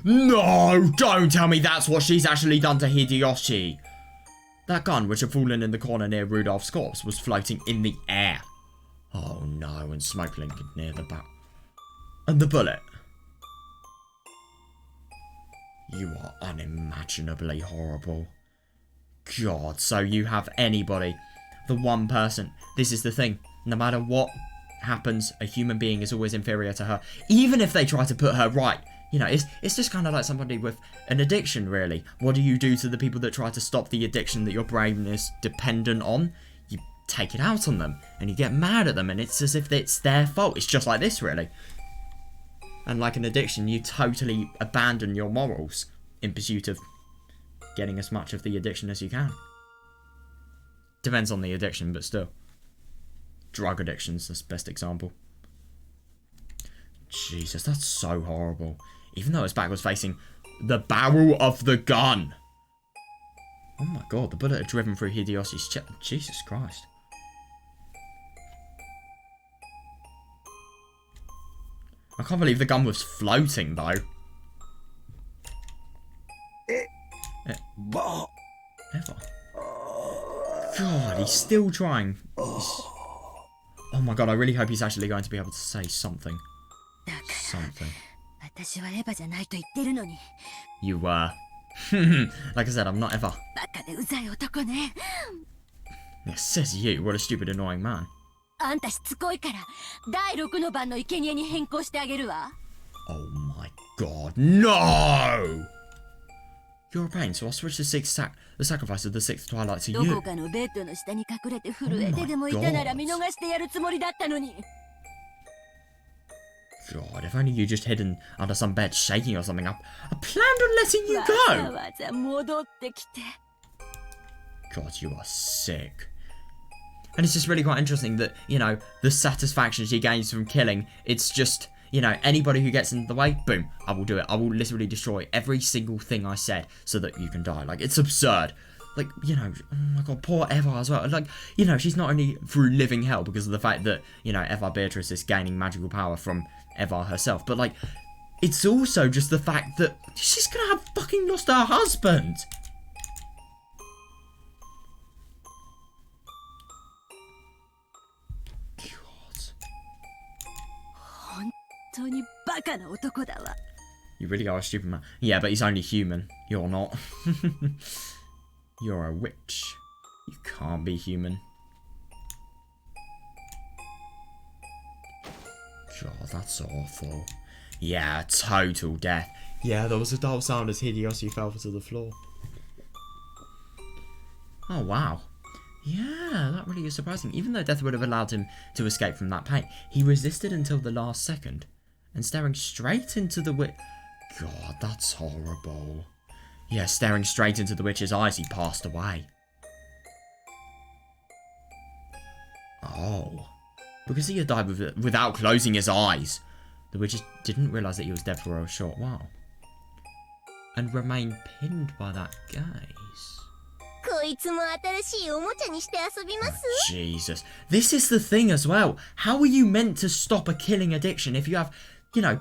No! Don't tell me that's what she's actually done to Hideyoshi! That gun, which had fallen in the corner near Rudolph's corpse, was floating in the air. Oh no, and smoke lingered near the back. And the bullet. You are unimaginably horrible. God, so you have anybody, the one person. This is the thing. No matter what happens, a human being is always inferior to her. Even if they try to put her right. You know, it's just kind of like somebody with an addiction, really. What do you do to the people that try to stop the addiction that your brain is dependent on? You take it out on them, and you get mad at them, and it's as if it's their fault. It's just like this, really. And like an addiction, you totally abandon your morals in pursuit of getting as much of the addiction as you can. Depends on the addiction, but still. Drug addiction's the best example. Jesus, that's so horrible. Even though his back was facing the barrel of the gun. Oh my god, the bullet had driven through Hideyoshi's chest. Jesus Christ. I can't believe the gun was floating, though. Ever. God, he's still trying. Oh my god, I really hope he's actually going to be able to say something. Something. You were. Like I said, I'm not ever. It says you. What a stupid, annoying man. Oh my god, no! You're a pain, so I'll switch the sacrifice of the sixth twilight to you. Oh my god, if only you just hidden under some bed shaking or something. I planned on letting you go! God, you are sick. And it's just really quite interesting that, you know, the satisfaction she gains from killing, it's just, you know, anybody who gets in the way, boom, I will do it. I will literally destroy every single thing I said so that you can die. Like, it's absurd. Like, you know, oh my god, poor Eva as well. Like, you know, she's not only through living hell because of the fact that, you know, Eva Beatrice is gaining magical power from Eva herself, but, like, it's also just the fact that she's gonna have fucking lost her husband. You really are a stupid man. Yeah, but he's only human. You're not. You're a witch. You can't be human. God, that's awful. Yeah, total death. Yeah, there was a dull sound as Hideyoshi fell to the floor. Oh, wow. Yeah, that really is surprising. Even though death would have allowed him to escape from that pain, he resisted until the last second. And staring straight into the witch... God, that's horrible. Yeah, staring straight into the witch's eyes, he passed away. Oh. Because he had died without closing his eyes. The witch didn't realise that he was dead for a short while. And remained pinned by that gaze. Oh, Jesus. This is the thing as well. How are you meant to stop a killing addiction if you have, you know,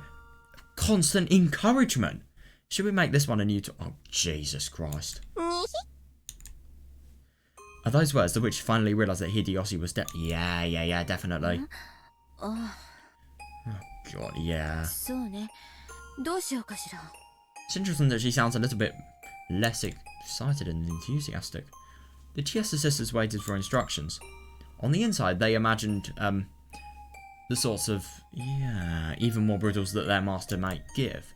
constant encouragement? Should we make this one a new... Oh, Jesus Christ. Are those words the witch finally realised that Hideyoshi was dead? Yeah, definitely. Oh, God, yeah. It's interesting that she sounds a little bit less excited and enthusiastic. The Chiesa sisters waited for instructions. On the inside, they imagined the sorts of, even more brutals that their master might give.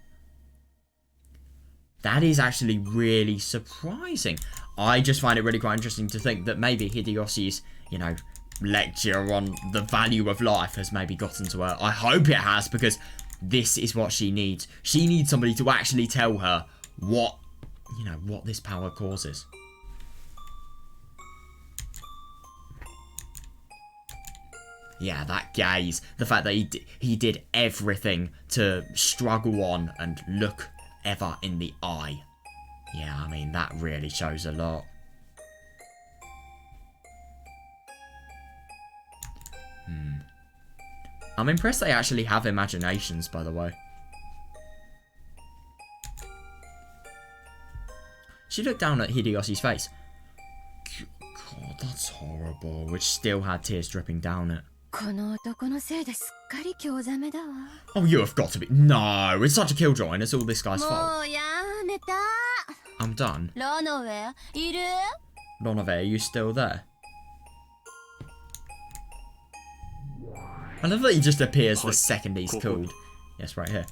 That is actually really surprising. I just find it really quite interesting to think that maybe Hideyoshi's, you know, lecture on the value of life has maybe gotten to her. I hope it has, because this is what she needs. She needs somebody to actually tell her what, you know, what this power causes. Yeah, that gaze. The fact that he did everything to struggle on and look Eva in the eye. Yeah, I mean, that really shows a lot. I'm impressed they actually have imaginations, by the way. She looked down at Hideyoshi's face. God, that's horrible. Which still had tears dripping down it. この男のせいですっかり興ざめだわ。 Oh, you have got to be... No, it's such a killjoy and it's all this guy's も fault. うやめた。 I'm done. ロノウェアいる？ Lonove, are you still there? I love that he just appears the second he's called. Yes, right here.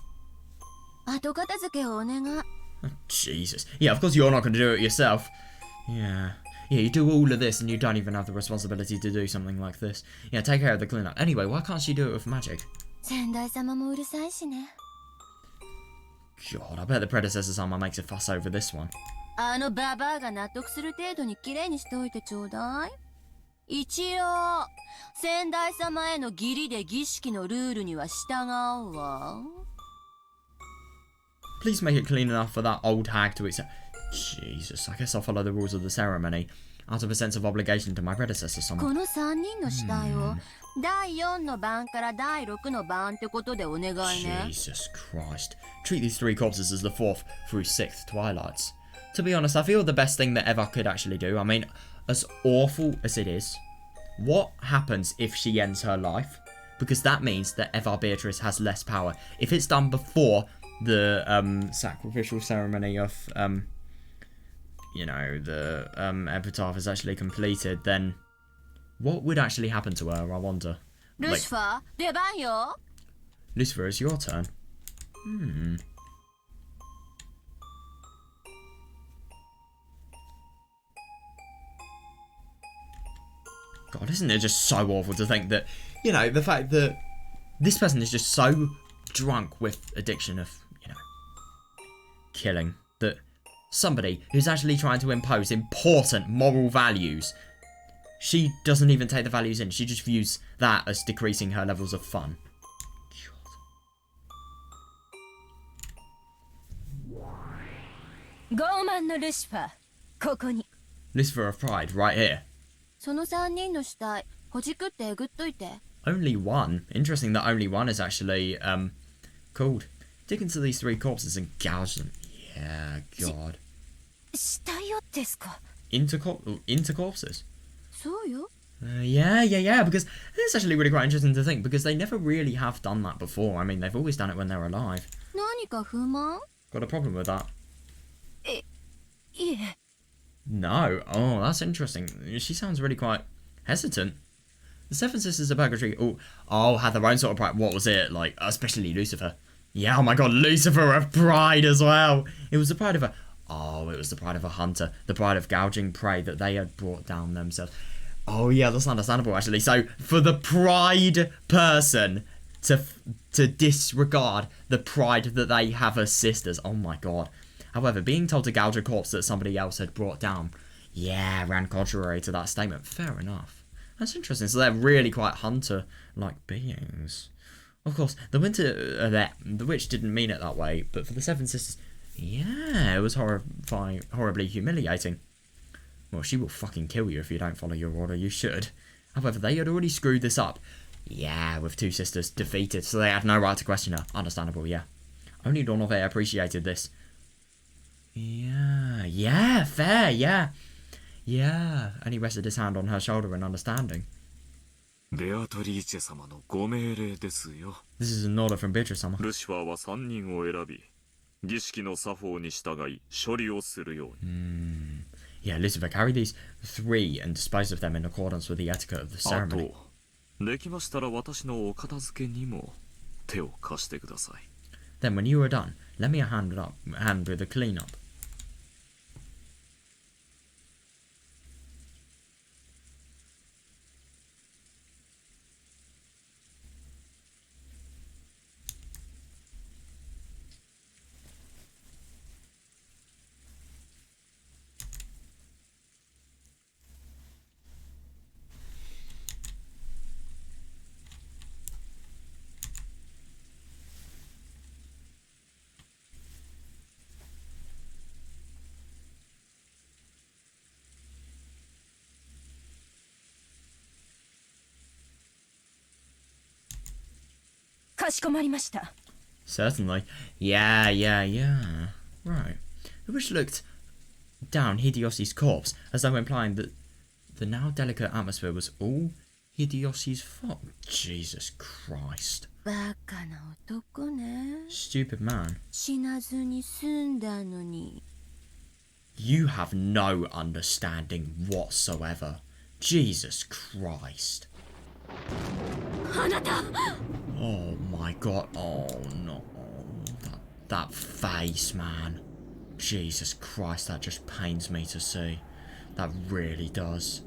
後片付けをお願い。 Oh, Jesus. Yeah, of course you're not going to do it yourself. Yeah. Yeah, you do all of this and you don't even have the responsibility to do something like this. Yeah, take care of the cleanup. Anyway, why can't she do it with magic? 先代様もうるさいしね。 God, I bet the predecessor Sama makes a fuss over this one. あのババアが納得する程度に綺麗にしておいてちょうだい。一応、先代様への義理で儀式のルールには従うわ。 Please make it clean enough for that old hag to accept. Jesus, I guess I'll follow the rules of the ceremony out of a sense of obligation to my predecessor Sama. この3人の死体を第4の番から第6の番ってことでお願いね。 Jesus Christ. Treat these 3 corpses as the 4th through 6th twilights. To be honest, I feel the best thing that Eva could actually do. I mean, as awful as it is, what happens if she ends her life? Because that means that Eva Beatrice has less power. If it's done before the sacrificial ceremony of, you know, the epitaph is actually completed, then what would actually happen to her, I wonder? ルシファー、出番よ。 Lucifer, it's your turn. God, isn't it just so awful to think that, you know, the fact that this person is just so drunk with addiction of, you know, killing, that somebody who's actually trying to impose important moral values, she doesn't even take the values in, she just views that as decreasing her levels of fun. God. 傲慢のルシファー、ここに。 Lucifer of Pride, right here. その3人の死体、ほじくってえぐっといて。 Only one. Interesting that only one is actually called. Dig into these 3 corpses and gouge them. Yeah, God. 死体をですか？ Into corpses? そうよ。 Yeah, because it's actually really quite interesting to think, because they never really have done that before. I mean, they've always done it when they're alive. 何か不満？ Got a problem with that? いえ。 No. Oh, that's interesting. She sounds really quite hesitant. The 7 Sisters of Purgatory had their own sort of pride. What was it? Like, especially Lucifer. Yeah, oh my god, Lucifer of Pride as well. It was the pride of a... Oh, it was the pride of a hunter. The pride of gouging prey that they had brought down themselves. Oh yeah, that's understandable actually. So, for the pride person to disregard the pride that they have as sisters. Oh my god. However, being told to gouge a corpse that somebody else had brought down, yeah, ran contrary to that statement. Fair enough. That's interesting. So they're really quite hunter-like beings. Of course, the witch didn't mean it that way, but for the 7 Sisters, yeah, it was horribly humiliating. Well, she will fucking kill you if you don't follow your order. You should. However, they had already screwed this up. Yeah, with 2 sisters defeated, so they had no right to question her. Understandable, yeah. Only Donove appreciated this. Yeah, fair, yeah. Yeah, and he rested his hand on her shoulder in understanding. ベアトリーチェ様のご命令ですよ。 This is an order from Beatrice様. ルシファーは3人を選び、儀式の作法に従い処理をするように。Yeah, Lucifer, carry these 3 and dispose of them in accordance with the etiquette of the あ ceremony. と、できましたら私のお片付けにも手を貸してください。 Then, when you are done, lend me a hand with the cleanup. かしこまりました。 Certainly. Yeah. Right. The witch looked down Hideyoshi's corpse, as though implying that the now delicate atmosphere was all Hideyoshi's fault. Jesus Christ. バカな男ね。 Stupid man. 死なずに済んだのに。 You have no understanding whatsoever. Jesus Christ. あなた。 Oh my god. Oh no. That face, man. Jesus Christ, that just pains me to see. That really does.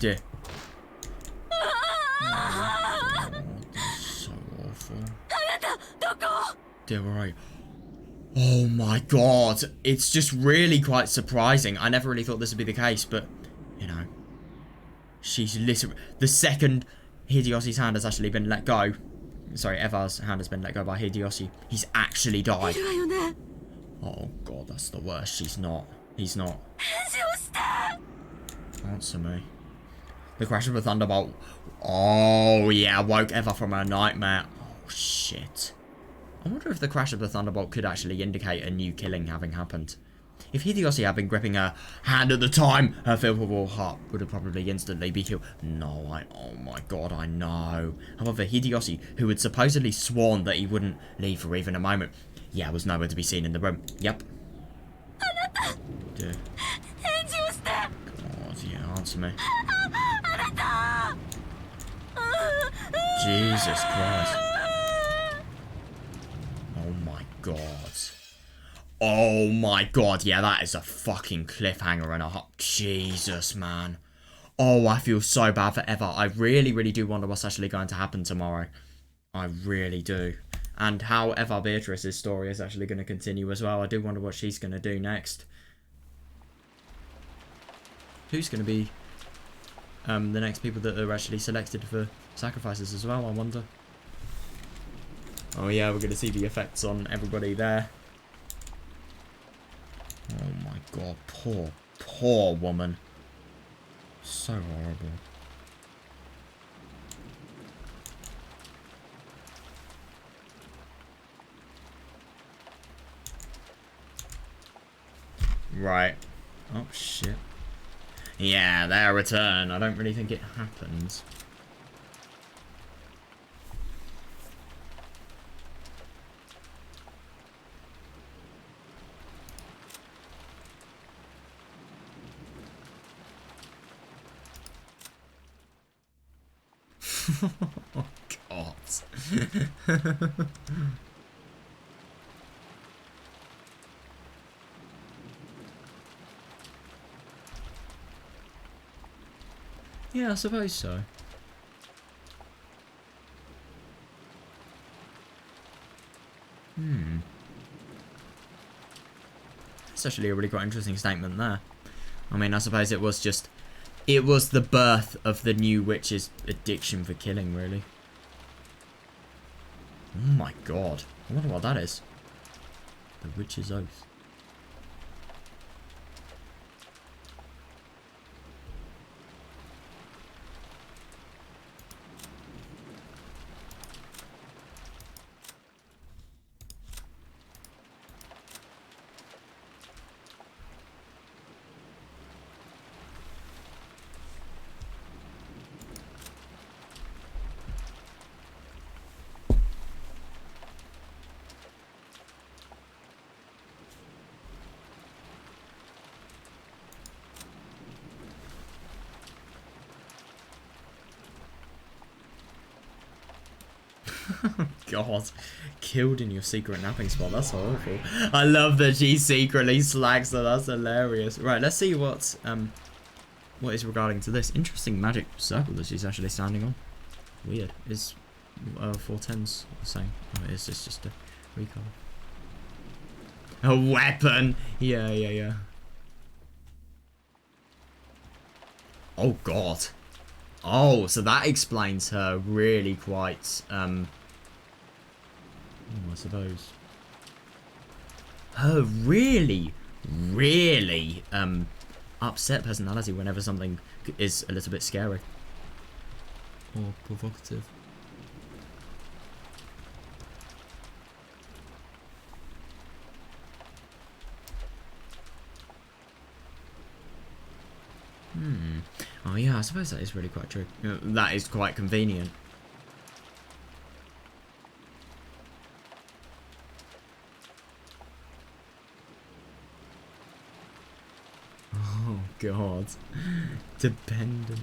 Dear. Oh, that's so awful. Dear, right. Oh my god. It's just really quite surprising. I never really thought this would be the case, but, you know. She's literally... The second Hideyoshi's hand has actually been let go. Sorry, Eva's hand has been let go by Hideyoshi. He's actually died. Oh god, that's the worst. She's not. He's not. Answer me. The crash of a thunderbolt. Oh yeah, woke Eva from her nightmare. Oh shit. I wonder if the crash of the thunderbolt could actually indicate a new killing having happened. If Hideyoshi had been gripping her hand at the time, her fearful heart would have probably instantly be killed. No, oh my god, I know. However, Hideyoshi, who had supposedly sworn that he wouldn't leave for even a moment, yeah, was nowhere to be seen in the room. Yep. Dude. God, yeah, answer me. Jesus Christ. Oh my god. Oh my god, yeah, that is a fucking cliffhanger and a hot... Jesus, man. Oh, I feel so bad for Eva. I really, really do wonder what's actually going to happen tomorrow. I really do. And how Eva Beatrice's story is actually going to continue as well. I do wonder what she's going to do next. Who's going to be the next people that are actually selected for sacrifices as well, I wonder. Oh yeah, we're going to see the effects on everybody there. Oh my god, poor woman. So horrible. Right. Oh shit. Yeah, their return. I don't really think it happens. Oh, God. Yeah, I suppose so. It's actually a really quite interesting statement there. I mean, I suppose it was just... It was the birth of the new witch's addiction for killing, really. Oh my god. I wonder what that is. The witch's oath. God, killed in your secret napping spot. That's awful. I love that she secretly slags her. That's hilarious. Right, let's see what is regarding to this interesting magic circle that she's actually standing on. Weird. Is 410s the same? Oh, it is. It's just a recall. A weapon. Yeah. Oh God. Oh, so that explains her really quite, I suppose. Her really, upset personality whenever something is a little bit scary or provocative. Oh yeah, I suppose that is really quite true. That is quite convenient. Oh god. Dependent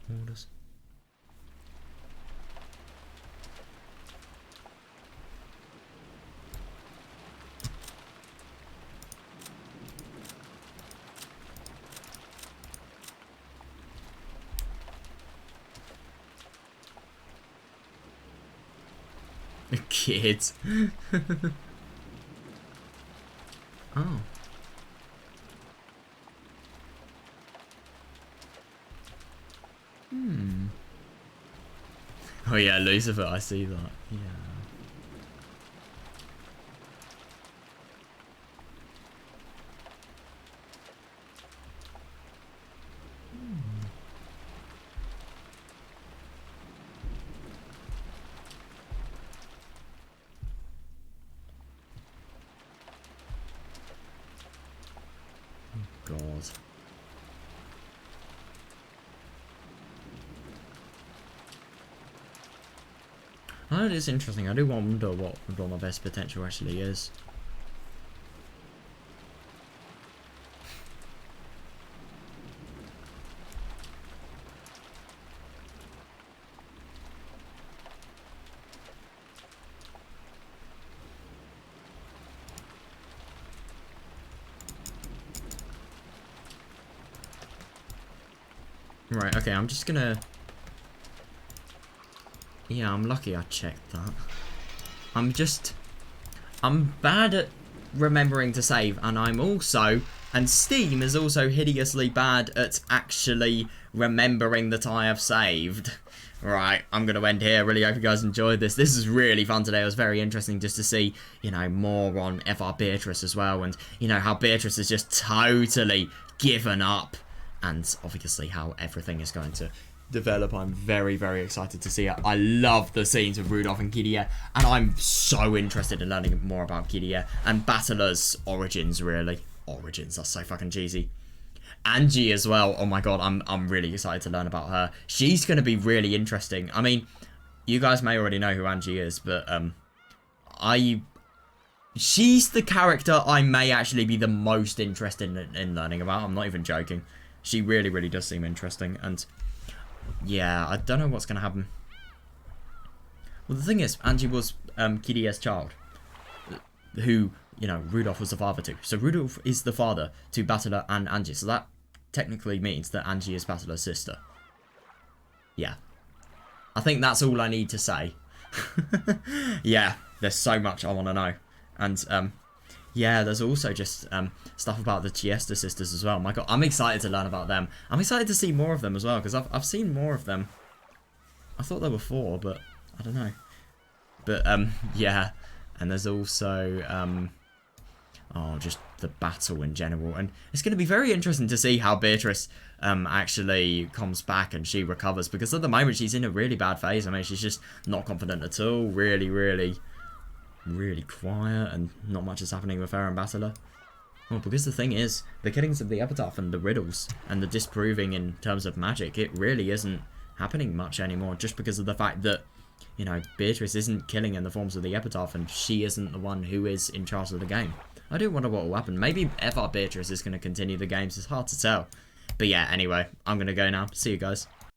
on orders. Kids. Oh. Oh yeah, Lucifer, I see that. Yeah. God. Oh, it is interesting. I do wonder what Dormavest's potential actually is. Right, okay, I'm just gonna... Yeah, I'm lucky I checked that. I'm bad at remembering to save, and I'm also... And Steam is also hideously bad at actually remembering that I have saved. Right, I'm going to end here. Really hope you guys enjoyed this. This is really fun today. It was very interesting just to see, you know, more on FR Beatrice as well. And, you know, how Beatrice has just totally given up. And obviously how everything is going to develop. I'm very, very excited to see it. I love the scenes of Rudolph and Kiria. And I'm so interested in learning more about Kiria. And Battler's origins, really. Origins, that's so fucking cheesy. Angie as well. Oh my god, I'm really excited to learn about her. She's going to be really interesting. I mean, you guys may already know who Angie is, but she's the character I may actually be the most interested in learning about. I'm not even joking. She really, really does seem interesting, and yeah, I don't know what's going to happen. Well, the thing is, Angie was Kiria's child, who, you know, Rudolph was the father to. So Rudolph is the father to Battler and Angie. So that technically means that Angie is Battler's sister. Yeah. I think that's all I need to say. Yeah, there's so much I want to know. And, yeah, there's also just stuff about the Chiesta sisters as well. My god, I'm excited to learn about them. I'm excited to see more of them as well, because I've seen more of them. I thought there were 4, but I don't know. But, yeah. And there's also, just the battle in general. And it's going to be very interesting to see how Beatrice actually comes back and she recovers. Because at the moment, she's in a really bad phase. I mean, she's just not confident at all. Really, really, really quiet. And not much is happening with her and Battler. Well, because the thing is, the killings of the Epitaph and the riddles and the disproving in terms of magic, it really isn't happening much anymore. Just because of the fact that, you know, Beatrice isn't killing in the forms of the Epitaph, and she isn't the one who is in charge of the game. I do wonder what will happen. Maybe FR Beatrice is going to continue the games. It's hard to tell. But yeah, anyway, I'm going to go now. See you guys.